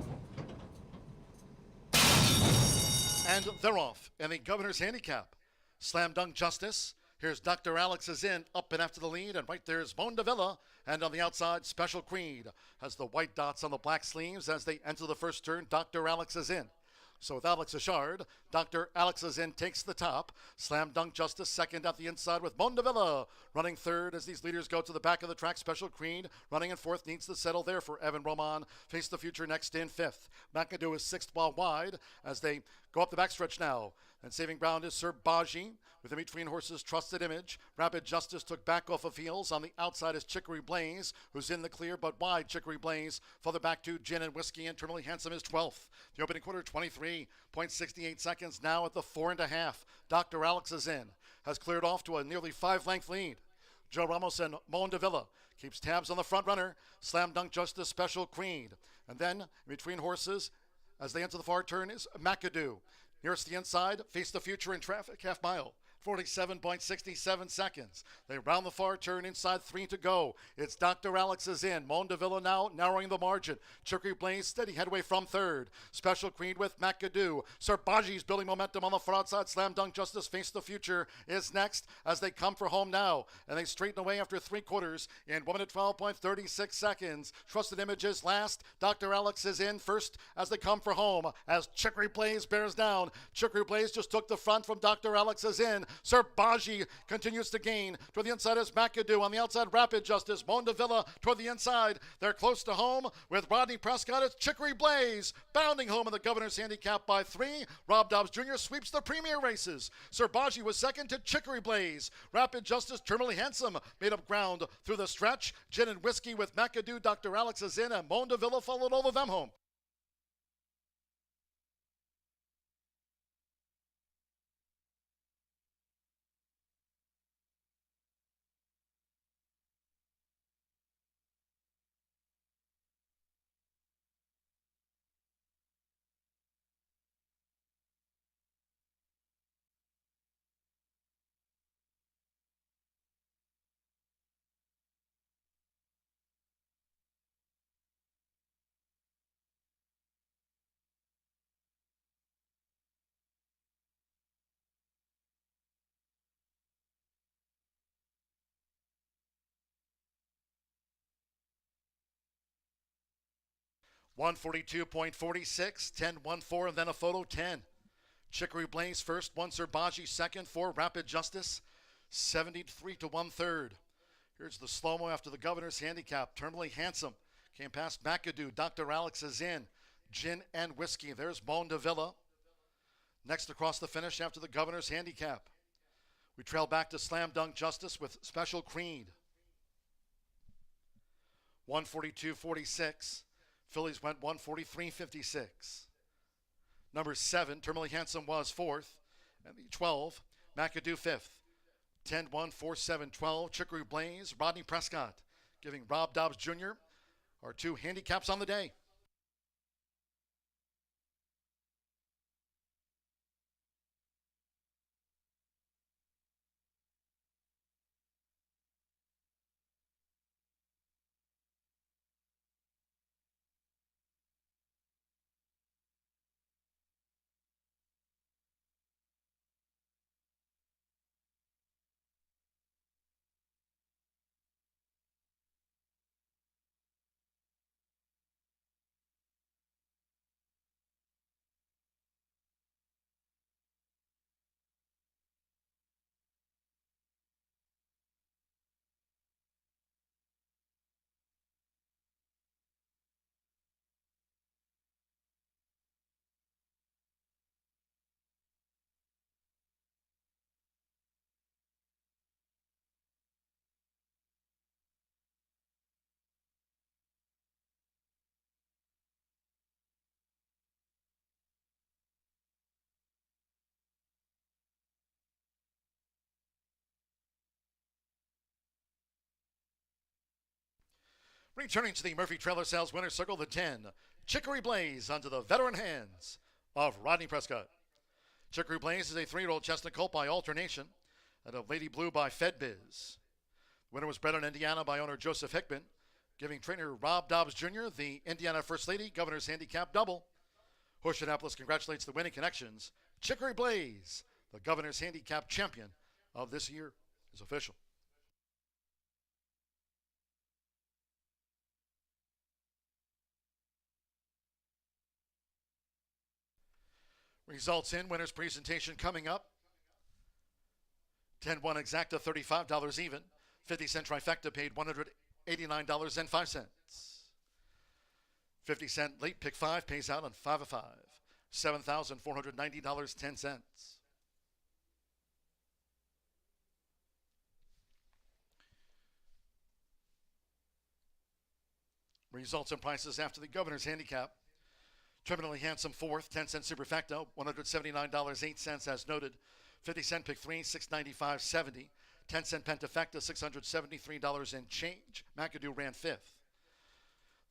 And they're off. And the Governor's Handicap. Slam Dunk Justice. Here's Dr. Alex is in, up and after the lead, and right there's Mondavilla. And on the outside, Special Queen has the white dots on the black sleeves as they enter the first turn. Dr. Alex is in. So with Alex Achard, Dr. Alex is in takes the top. Slam Dunk Justice second at the inside with Mondavilla. Running third as these leaders go to the back of the track. Special Queen running in fourth, needs to settle there for Evan Roman. Face the Future next in fifth. McAdoo is sixth while wide as they go up the backstretch now. And saving ground is Sir Baji with in between horses Trusted Image. Rapid Justice took back off of heels. On the outside is Chicory Blaze, who's in the clear but wide. Chicory Blaze further back to Gin and Whiskey, and Terminally Handsome is 12th. The opening quarter, 23.68 seconds. Now at the 4.5. Dr. Alex is in. Has cleared off to a nearly 5-length lead. Joe Ramos and Mondavilla keeps tabs on the front runner. Slam Dunk Justice, Special Queen. And then in between horses, as they enter the far turn, is McAdoo. Nearest the inside, Face the Future in traffic, half mile. 47.67 seconds. They round the far turn, inside 3 to go. It's Dr. Alex is in. Mondavilla now narrowing the margin. Chicory Blaze steady headway from third. Special Queen with McAdoo. Sir Baji's building momentum on the far outside. Slam Dunk Justice, Face the Future is next as they come for home now. And they straighten away after 3 quarters in 1 minute 12.36 seconds. Trusted Image is last. Dr. Alex is in first as they come for home. As Chicory Blaze bears down. Chicory Blaze just took the front from Dr. Alex is in. Sir Baji continues to gain. Toward the inside is McAdoo. On the outside, Rapid Justice. Mondavilla toward the inside. They're close to home with Rodney Prescott. It's Chicory Blaze bounding home in the Governor's Handicap by 3. Rob Dobbs Jr. sweeps the premier races. Sir Baji was second to Chicory Blaze. Rapid Justice, Terminally Handsome made up ground through the stretch. Gin and Whiskey with McAdoo. Dr. Alex is in, and Mondavilla followed all of them home. .142.46, 10.14, and then a photo 10. Chicory Blaze first, 1 Sir Baji second, 4 Rapid Justice, 73 to 1/3. Here's the slow-mo after the Governor's Handicap. Terminally Handsome came past McAdoo. Dr. Alex is in. Gin and Whiskey. There's Mondavilla. Next across the finish after the Governor's Handicap. We trail back to Slam Dunk Justice with Special Creed. 142.46. Phillies went 143.56. Number 7, Terminally Handsome was 4th. And the 12, McAdoo 5th. 10-1-4-7-12, Chicory Blaze, Rodney Prescott, giving Rob Dobbs Jr. our 2 handicaps on the day. Returning to the Murphy Trailer Sales Winner's Circle, the 10, Chicory Blaze under the veteran hands of Rodney Prescott. Chicory Blaze is a 3-year-old chestnut colt by alternation and a Lady Blue by FedBiz. The winner was bred in Indiana by owner Joseph Hickman, giving trainer Rob Dobbs Jr. the Indiana First Lady Governor's Handicap Double. Horseshoe Indianapolis congratulates the winning connections. Chicory Blaze, the Governor's Handicap champion of this year, is official. Results in winner's presentation coming up. 10-1 exacta, $35 even. 50-cent trifecta paid $189.05. 50-cent late pick 5 pays out on 5 of 5. $7,490.10. Results and prices after the Governor's Handicap. Terminally Handsome fourth, 10-cent Superfecta, $179.08 as noted. 50-cent pick 3, $695.70. 10-cent Pentafecta, $673 and change. McAdoo ran fifth.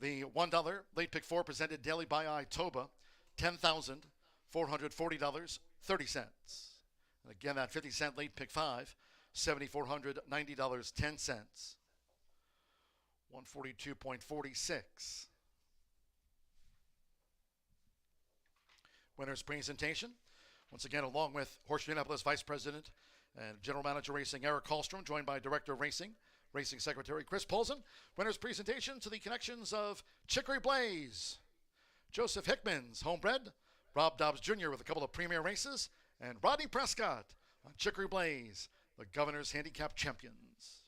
The $1 late pick 4 presented daily by Itoba, $10,440.30. And again, that 50-cent late pick 5, $7,490.10. 142.46. Winner's presentation, once again, along with Horseshoe Indianapolis Vice President and General Manager Racing Eric Hallstrom, joined by Director of Racing Secretary Chris Polson. Winner's presentation to the connections of Chicory Blaze, Joseph Hickman's homebred, Rob Dobbs Jr. with a couple of premier races, and Rodney Prescott on Chicory Blaze, the Governor's Handicap champions.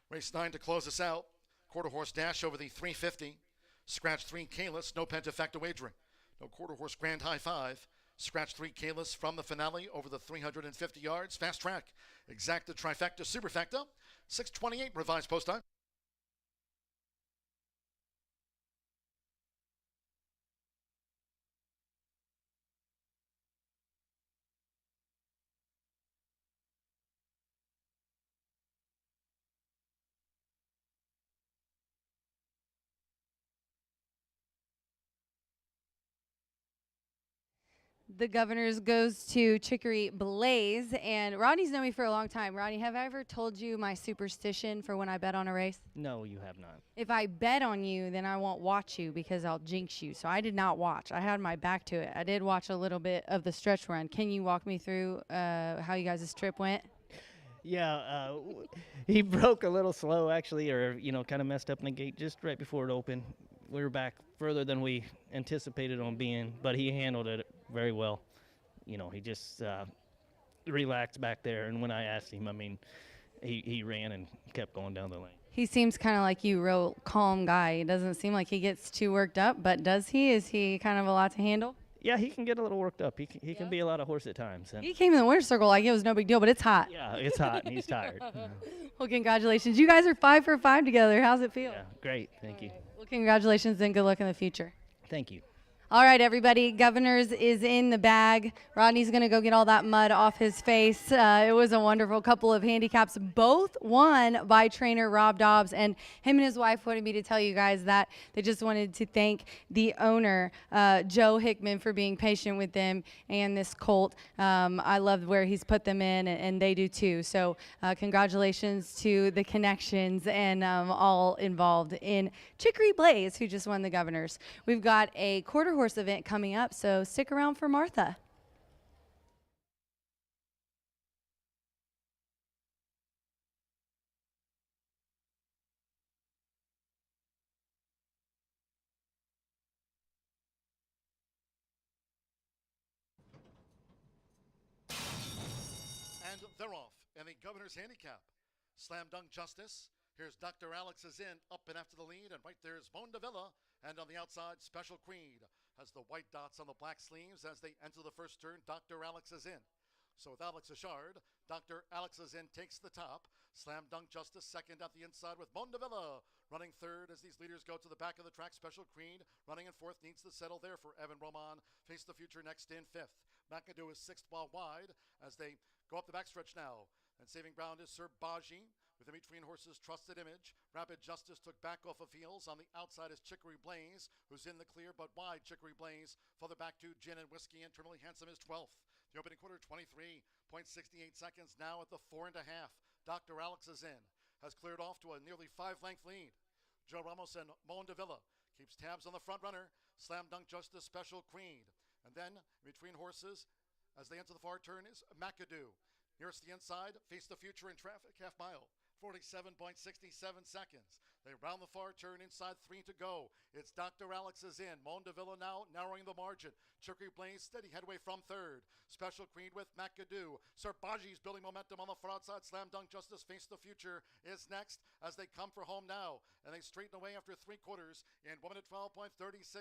Race 9 to close us out. Quarter horse dash over the 350. Scratch 3 Kalis, no pentafecta wagering. No quarter horse grand high 5. Scratch 3 Kalis from the finale over the 350 yards. Fast track. Exacta trifecta superfecta. 6:28 revised post time. The Governor's goes to Chicory Blaze, and Rodney's known me for a long time. Rodney, have I ever told you my superstition for when I bet on a race? No, you have not. If I bet on you, then I won't watch you because I'll jinx you. So I did not watch. I had my back to it. I did watch a little bit of the stretch run. Can you walk me through how you guys' trip went? Yeah, he broke a little slow, actually, or, kind of messed up in the gate just right before it opened. We were back further than we anticipated on being, but he handled it very well. He just relaxed back there, and when I asked him, he ran and kept going down the lane. He seems kind of like you, real calm guy. He doesn't seem like he gets too worked up, but does he? Is he kind of a lot to handle? Yeah, he can get a little worked up. He can be a lot of horse at times. And he came in the winner's circle like it was no big deal, but it's hot. Yeah, it's hot, and he's tired. Well, congratulations. You guys are 5 for 5 together. How's it feel? Yeah, great. Thank you. Well, congratulations and good luck in the future. Thank you. All right, everybody. Governor's is in the bag. Rodney's going to go get all that mud off his face. It was a wonderful couple of handicaps, both won by trainer Rob Dobbs. And him and his wife wanted me to tell you guys that they just wanted to thank the owner, Joe Hickman, for being patient with them and this colt. I love where he's put them in, and they do too. So congratulations to the connections and all involved in Chicory Blaze, who just won the Governor's. We've got a quarter horse event coming up, so stick around for Martha. And they're off in the Governor's Handicap. Slam Dunk Justice. Here's Dr. Alex is in, up and after the lead, and right there's Monde Villa. And on the outside, Special Creed has the white dots on the black sleeves as they enter the first turn. Dr. Alex is in. So with Alex Achard, Dr. Alex is in, takes the top. Slam Dunk Justice second at the inside with Monde Villa running third as these leaders go to the back of the track. Special Creed running in fourth, needs to settle there for Evan Roman. Face the Future next in fifth. McAdoo is sixth while wide as they go up the backstretch now. And saving ground is Sir Baji With in between horses, Trusted Image. Rapid Justice took back off of heels. On the outside is Chicory Blaze, who's in the clear, but wide Chicory Blaze. Further back to Gin and Whiskey, and Terminally Handsome is 12th. The opening quarter, 23.68 seconds. Now at the 4.5. Dr. Alex is in. Has cleared off to a nearly 5-length lead. Joe Ramos and Mondavilla keeps tabs on the front runner. Slam Dunk Justice, Special Queen. And then between horses, as they enter the far turn, is McAdoo. Nearest the inside, Face the Future in traffic, half mile. 47.67 seconds. They round the far turn, inside 3 to go. It's Dr. Alex is in. Mondavilla now narrowing the margin. Chicory Blaze steady headway from third. Special Queen with McAdoo. Serbaji's building momentum on the far outside. Slam Dunk Justice, Face the Future is next as they come for home now. And they straighten away after 3 quarters in 1 minute 12.36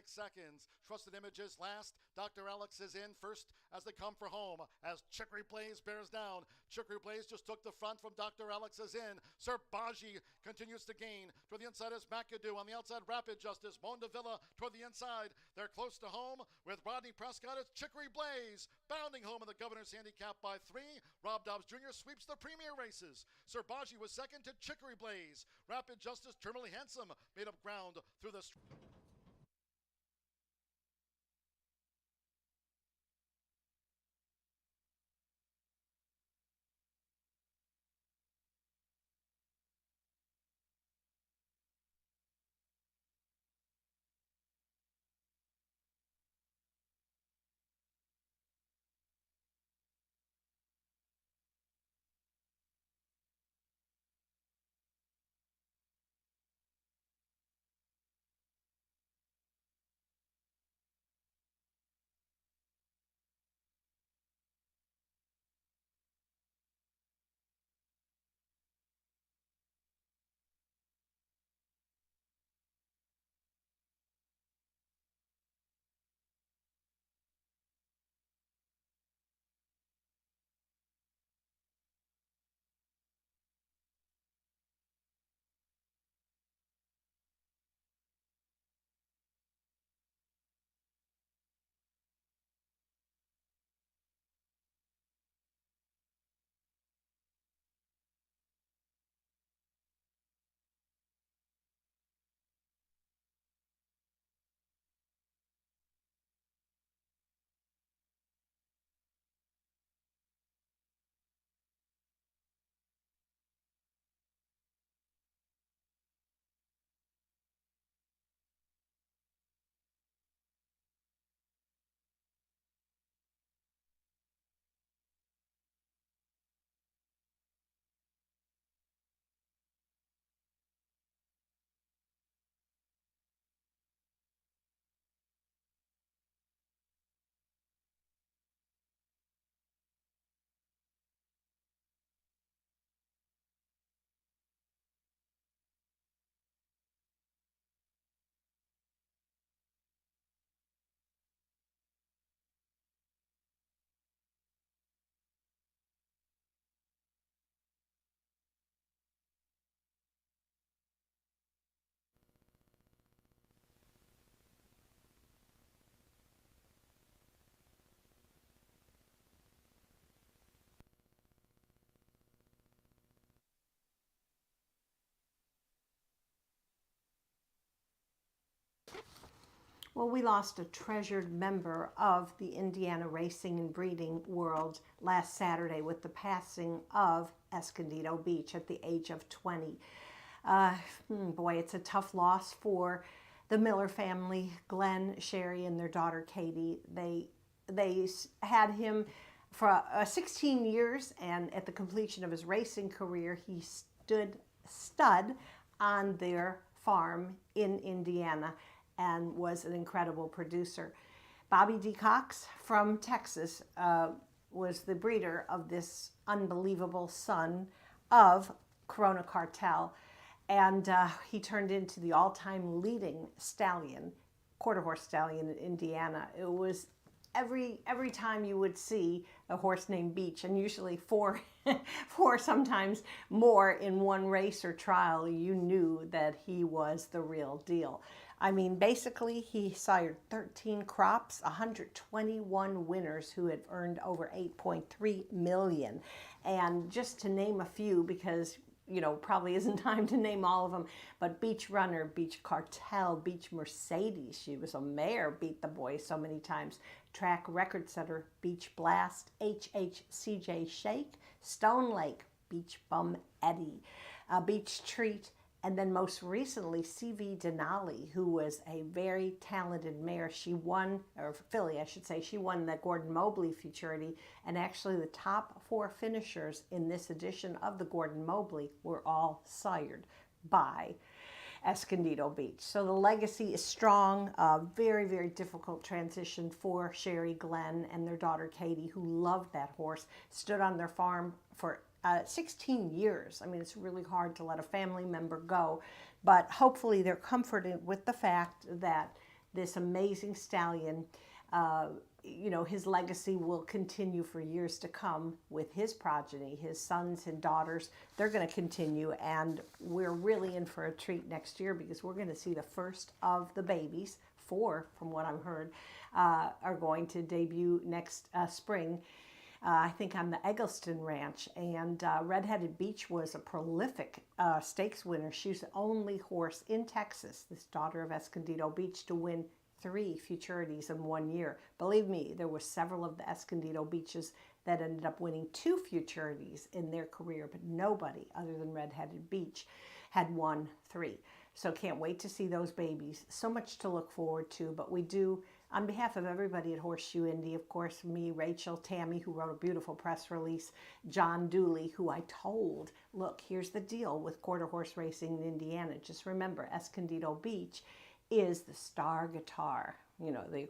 seconds. Trusted Images last. Dr. Alex is in first as they come for home. As Chicory Blaze bears down. Chicory Blaze just took the front from Dr. Alex is in. Serbaji continues to gain. Toward the inside is McAdoo. On the outside, Rapid Justice. Mondavilla toward the inside. They're close to home with Rodney Prescott. It's Chicory Blaze bounding home in the Governor's Handicap by 3. Rob Dobbs Jr. sweeps the premier races. Serbaji was second to Chicory Blaze. Rapid Justice, Terminally Handsome made up ground through the... Well, we lost a treasured member of the Indiana racing and breeding world last Saturday with the passing of Escondido Beach at the age of 20. Boy, it's a tough loss for the Miller family, Glenn, Sherry, and their daughter Katie. They had him for 16 years, and at the completion of his racing career, he stood stud on their farm in Indiana and was an incredible producer. Bobby D. Cox from Texas was the breeder of this unbelievable son of Corona Cartel, and he turned into the all-time leading stallion, quarter horse stallion in Indiana. It was every time you would see a horse named Beach, and usually four sometimes more in one race or trial, you knew that he was the real deal. I mean, basically, he sired 13 crops, 121 winners who had earned over $8.3 million. And just to name a few, because probably isn't time to name all of them, but Beach Runner, Beach Cartel, Beach Mercedes, she was a mare, beat the boys so many times, track record setter, Beach Blast, HHCJ Shake, Stone Lake, Beach Bum Eddie, Beach Treat, and then most recently, CV Denali, who was a very talented mare. She won, or filly, I should say, she won the Gordon Mobley Futurity, and actually the top 4 finishers in this edition of the Gordon Mobley were all sired by Escondido Beach. So the legacy is strong. Very, very difficult transition for Sherry Glenn and their daughter Katie, who loved that horse, stood on their farm for 16 years. I mean, it's really hard to let a family member go, but hopefully they're comforted with the fact that this amazing stallion, his legacy will continue for years to come with his progeny, his sons and daughters. They're going to continue, and we're really in for a treat next year because we're going to see the first of the babies, 4 from what I've heard, are going to debut next spring. I think on the Eggleston Ranch, and Redheaded Beach was a prolific stakes winner. She's the only horse in Texas, this daughter of Escondido Beach, to win 3 futurities in 1 year. Believe me, there were several of the Escondido Beaches that ended up winning 2 futurities in their career, but nobody other than Redheaded Beach had won 3. So can't wait to see those babies. So much to look forward to, but we do, on behalf of everybody at Horseshoe Indy, of course, me, Rachel, Tammy, who wrote a beautiful press release, John Dooley, who I told, look, here's the deal with quarter horse racing in Indiana. Just remember, Escondido Beach is the star guitar, the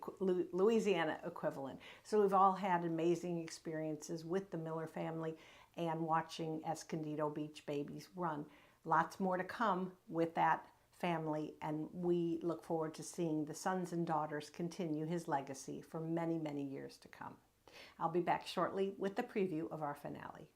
Louisiana equivalent. So we've all had amazing experiences with the Miller family and watching Escondido Beach babies run. Lots more to come with that family, and we look forward to seeing the sons and daughters continue his legacy for many, many years to come. I'll be back shortly with the preview of our finale.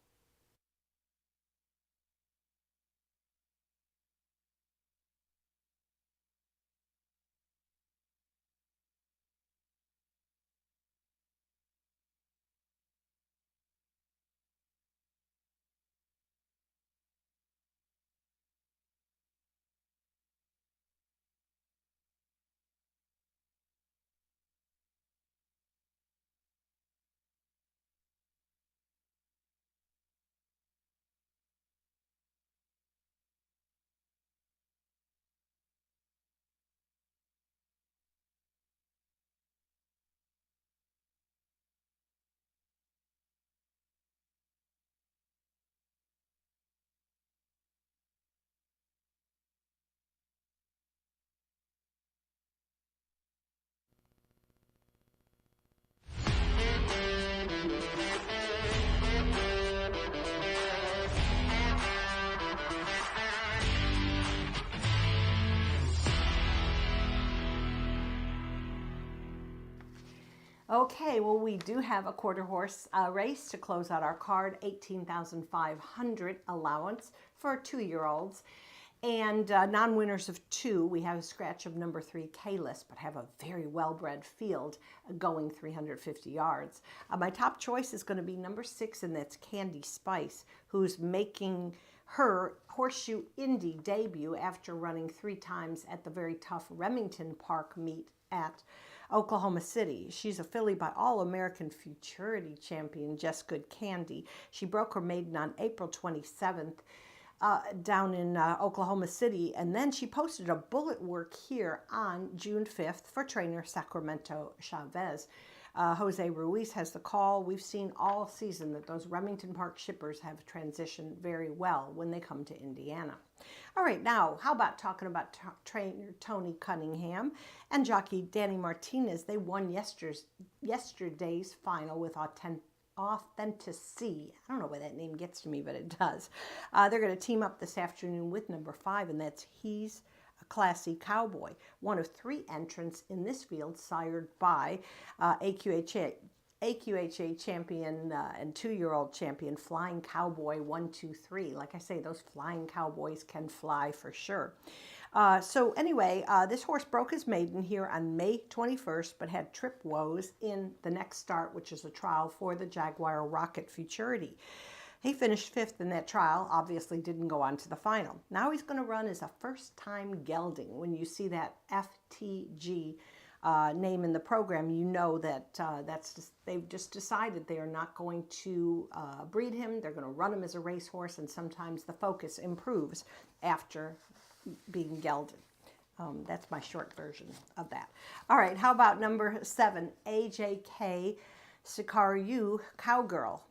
Okay, well, we do have a quarter horse race to close out our card, 18,500 allowance for 2-year-olds. And non-winners of 2, we have a scratch of number 3, Kalis, but have a very well-bred field going 350 yards. My top choice is going to be number 6, and that's Candy Spice, who's making her Horseshoe Indy debut after running 3 times at the very tough Remington Park meet at Oklahoma City. She's a filly by All-American Futurity champion Just Good Candy. She broke her maiden on April 27th down in Oklahoma City, and then she posted a bullet work here on June 5th for trainer Sacramento Chavez. Jose Ruiz has the call. We've seen all season that those Remington Park shippers have transitioned very well when they come to Indiana. All right, now, how about talking about trainer Tony Cunningham and jockey Danny Martinez? They won yesterday's final with Authenticity. I don't know why that name gets to me, but it does. They're going to team up this afternoon with number 5, and that's He's a Classy Cowboy, one of 3 entrants in this field, sired by AQHA champion and 2-year-old champion Flying Cowboy 123. Like I say, those Flying Cowboys can fly for sure. So anyway, this horse broke his maiden here on May 21st, but had trip woes in the next start, which is a trial for the Jaguar Rocket Futurity. He finished 5th in that trial, obviously didn't go on to the final. Now he's going to run as a first-time gelding. When you see that FTG name in the program, you know that they've just decided they are not going to breed him. They're going to run him as a racehorse, and sometimes the focus improves after being gelded. That's my short version of that. All right, how about number 7, AJK Sikaru Cowgirl.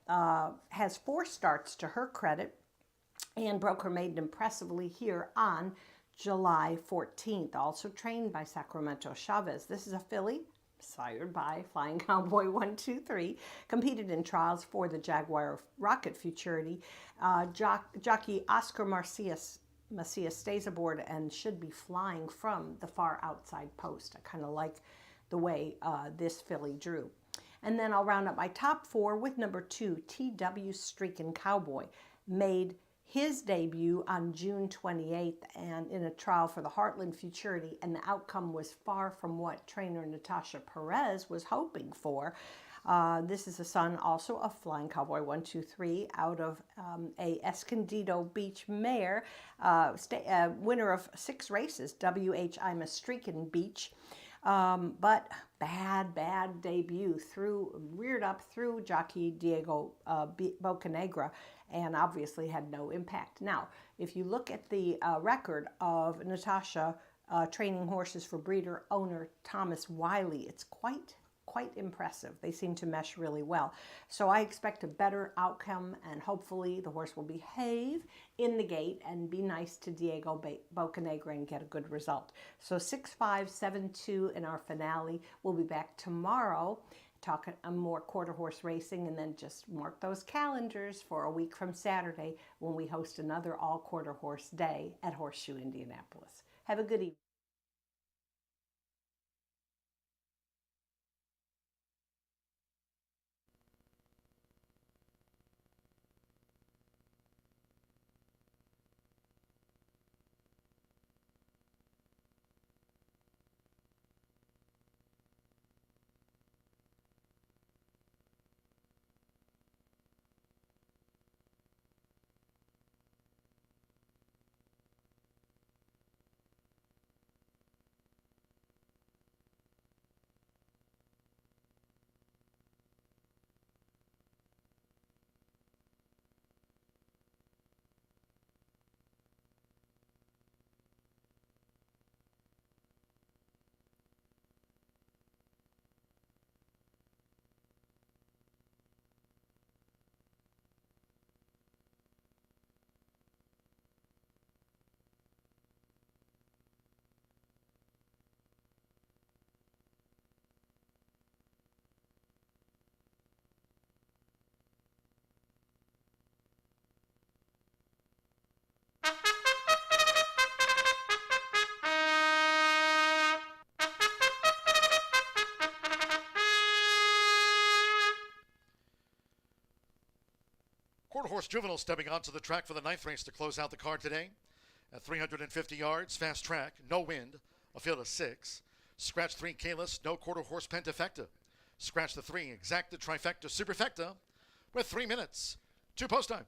Has 4 starts to her credit and broke her maiden impressively here on July 14th. Also trained by Sacramento Chavez. This is a filly sired by Flying Cowboy 123, competed in trials for the Jaguar Rocket Futurity. Jockey Oscar Macias stays aboard and should be flying from the far outside post. I kind of like the way this filly drew. And then I'll round up my top 4 with number 2, TW Streakin' Cowboy. Made his debut on June 28th and in a trial for the Heartland Futurity, and the outcome was far from what trainer Natasha Perez was hoping for. This is a son also of Flying Cowboy 123 out of a Escondido Beach mare, winner of 6 races, W.H. I'm a Streakin' Beach. But bad debut, reared up through jockey Diego Bocanegra, and obviously had no impact. Now, if you look at the record of Natasha training horses for breeder owner Thomas Wiley, it's quite impressive. They seem to mesh really well. So I expect a better outcome, and hopefully the horse will behave in the gate and be nice to Diego Bocanegra and get a good result. So 6-5-7-2 in our finale. We'll be back tomorrow talking more quarter horse racing, and then just mark those calendars for a week from Saturday when we host another all quarter horse day at Horseshoe Indianapolis. Have a good evening. Quarter horse juvenile stepping onto the track for the 9th race to close out the card today. At 350 yards, fast track, no wind, a field of 6. Scratch 3, Kalis, no quarter horse pentafecta. Scratch the 3, exacta, trifecta, superfecta, with 3 minutes to post time.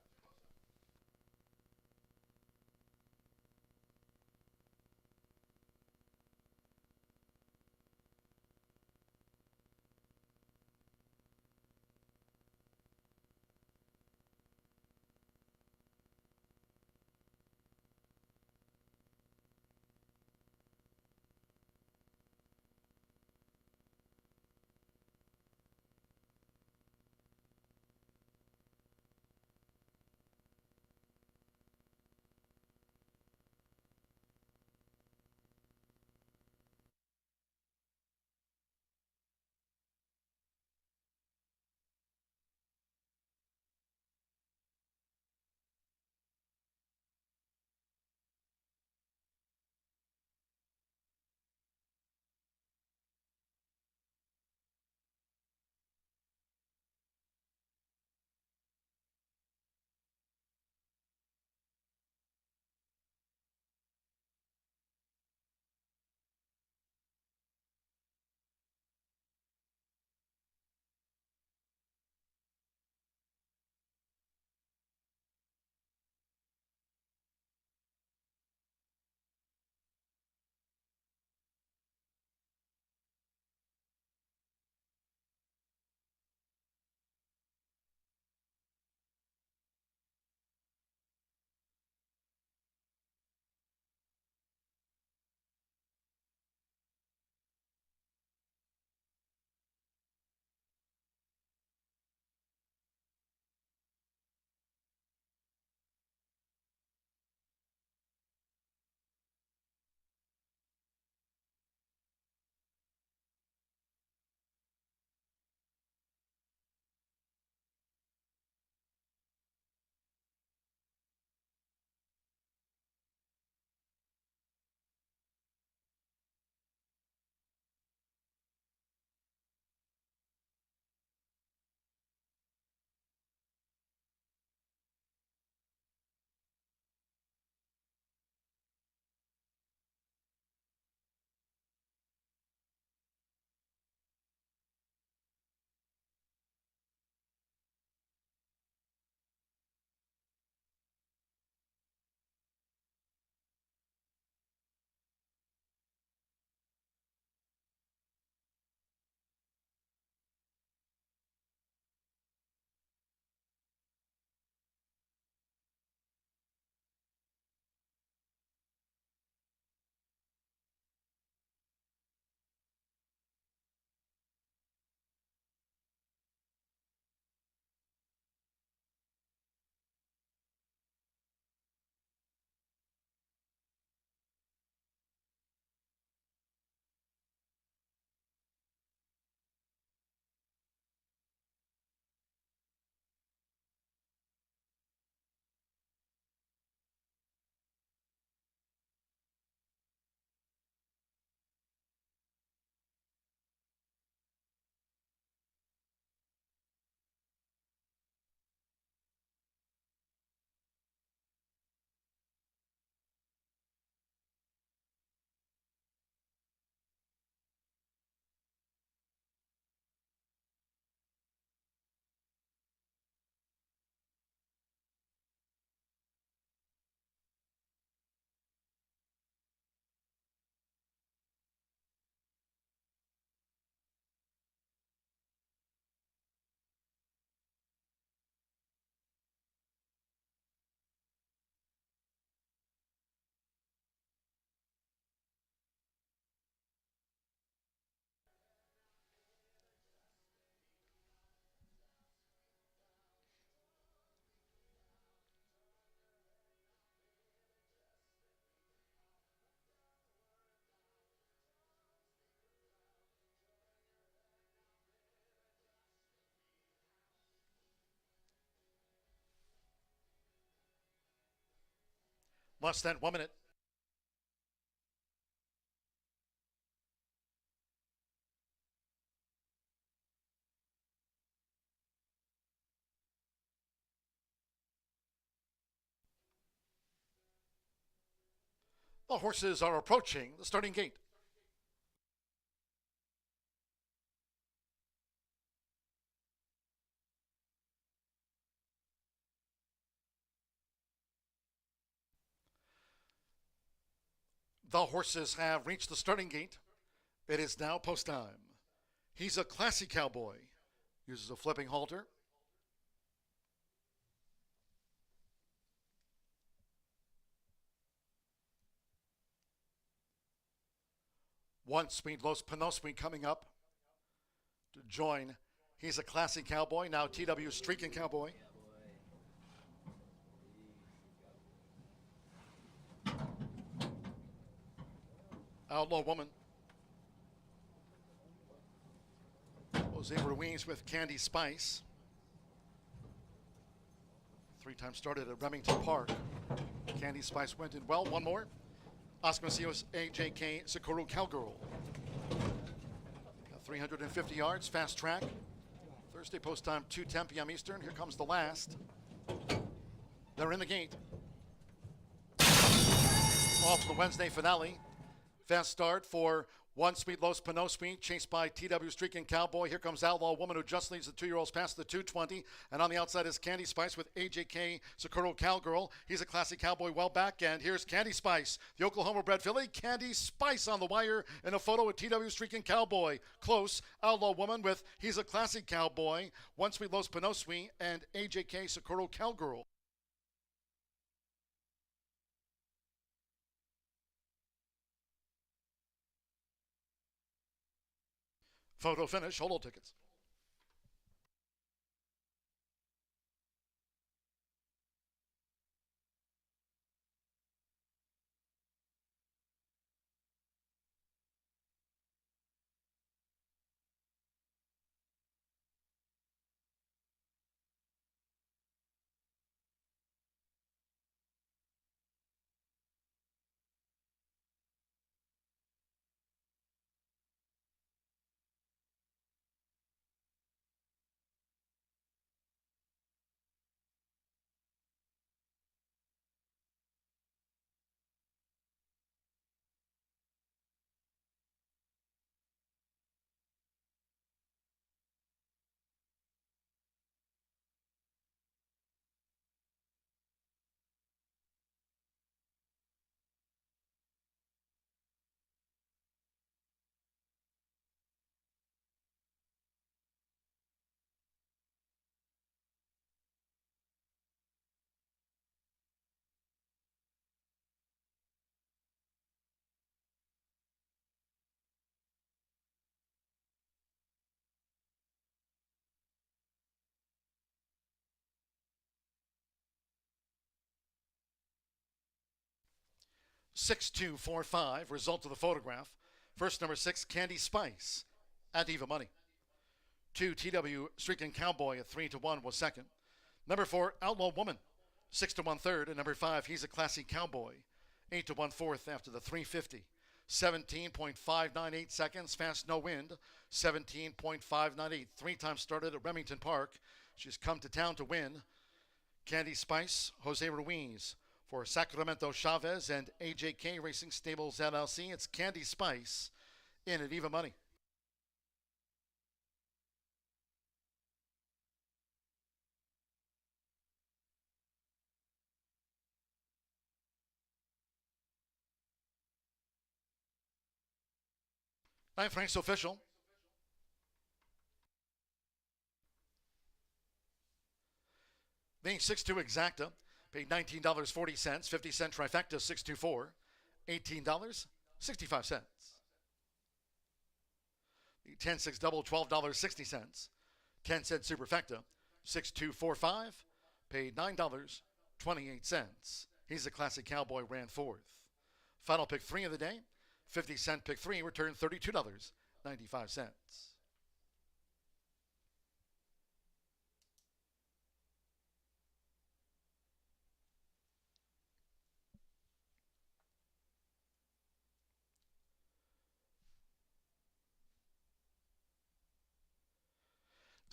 Less than 1 minute. The horses are approaching the starting gate. The horses have reached the starting gate. It is now post time. He's a classy cowboy. Uses a flipping halter. One speed Los Panospi coming up to join. He's a classy cowboy. Now TW streaking cowboy. Outlaw Woman. Jose Ruiz with Candy Spice. 3 times started at Remington Park. Candy Spice went in well. One more. Oscar Macios, AJK, Socorro Cowgirl. Got 350 yards, fast track. Thursday post time, 2:10 p.m. Eastern. Here comes the last. They're in the gate. Off to the Wednesday finale. Fast start for One Speed Los Panospi, chased by TW Streaking Cowboy. Here comes Outlaw Woman, who just leads the 2-year-olds past the 2:20. And on the outside is Candy Spice with AJK Socorro Cowgirl. He's a classic cowboy well back. And here's Candy Spice, the Oklahoma bred filly. Candy Spice on the wire in a photo with TW Streaking Cowboy. Close, Outlaw Woman with He's a Classic Cowboy, One Speed Los Panospi, and AJK Socorro Cowgirl. Photo finish, holo tickets. (6-2-4-5), result of the photograph. First, number 6, Candy Spice at Eva Money. 2, TW Streaking Cowboy at 3-1 was second. Number 4, Outlaw Woman, 6-1 third. And number 5, He's a Classy Cowboy, 8-1 fourth after the 350. 17.598 seconds, fast no wind, 17.598. 3 times started at Remington Park. She's come to town to win. Candy Spice, Jose Ruiz. For Sacramento Chavez and AJK Racing Stables LLC, it's Candy Spice in at Eva Money. Ninth race official. Being 6-2 exacta. Paid $19.40, 50-cent trifecta, 624, $18.65. The 10-6 double, $12.60, 10-cent superfecta, 6245, paid $9.28. He's a Classic Cowboy, ran fourth. Final pick 3 of the day, 50-cent pick 3, returned $32.95.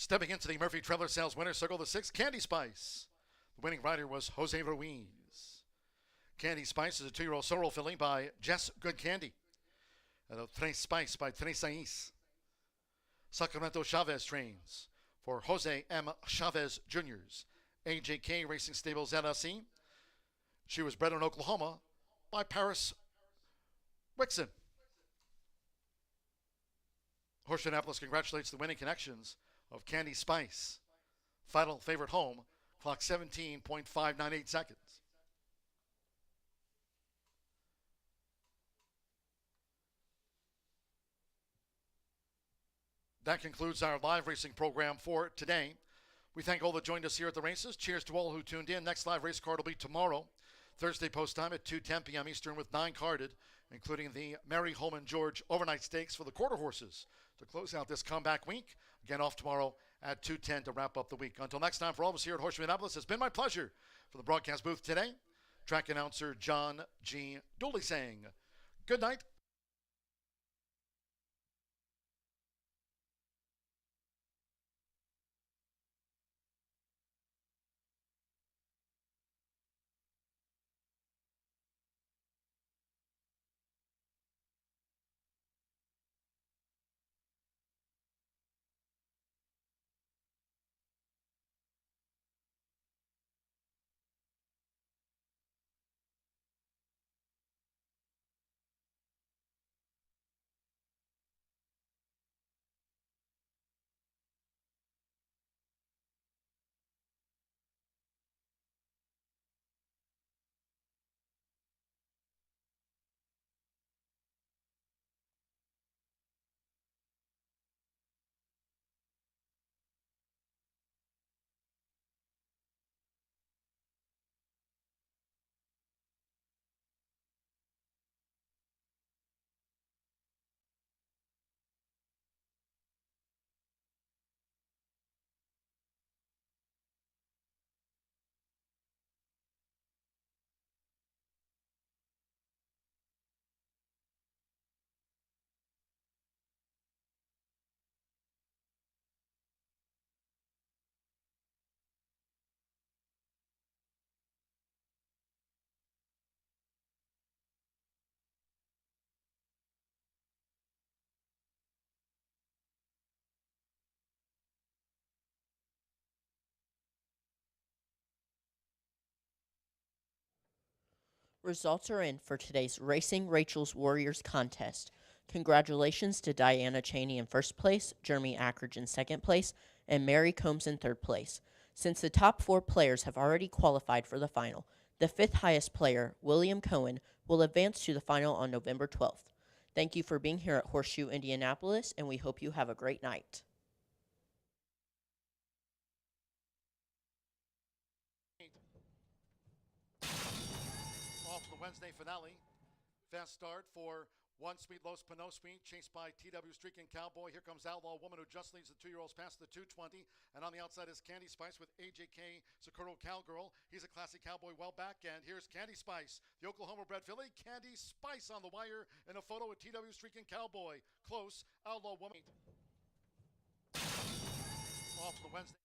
Stepping into the Murphy Traveler Sales winner circle, the 6, Candy Spice. The winning rider was Jose Ruiz. Candy Spice is a 2-year-old sorrel filly by Jess Good Candy. And a Tres Spice by Tres Saiz. Sacramento Chavez trains for Jose M. Chavez Jr.'s AJK Racing Stables LLC. She was bred in Oklahoma by Paris Wixon. Horseshoe Indianapolis congratulates the winning connections of Candy Spice. Final favorite home, clock 17.598 seconds. That concludes our live racing program for today. We thank all that joined us here at the races. Cheers to all who tuned in. Next live race card will be tomorrow, Thursday post time at 2:10 p.m. Eastern with 9 carded, including the Mary Holman George overnight stakes for the quarter horses to close out this comeback week. Again, off tomorrow at 2:10 to wrap up the week. Until next time, for all of us here at Horseshoe Indianapolis, it's been my pleasure for the broadcast booth today. Track announcer John G. Dooley saying good night. Results are in for today's Racing Rachel's Warriors contest. Congratulations to Diana Cheney in first place, Jeremy Ackridge in second place, and Mary Combs in third place. Since the top 4 players have already qualified for the final, the 5th highest player, William Cohen, will advance to the final on November 12th. Thank you for being here at Horseshoe Indianapolis, and we hope you have a great night. Off to the Wednesday finale. Fast start for One Sweet Los Pinot Sweet, chased by TW Streaking Cowboy. Here comes Outlaw Woman, who just leads the 2-year-olds past the 220. And on the outside is Candy Spice with AJK Socorro Cowgirl. He's a classic cowboy well back. And here's Candy Spice, the Oklahoma bred filly. Candy Spice on the wire in a photo with TW Streaking Cowboy. Close, Outlaw Woman. Off to the Wednesday.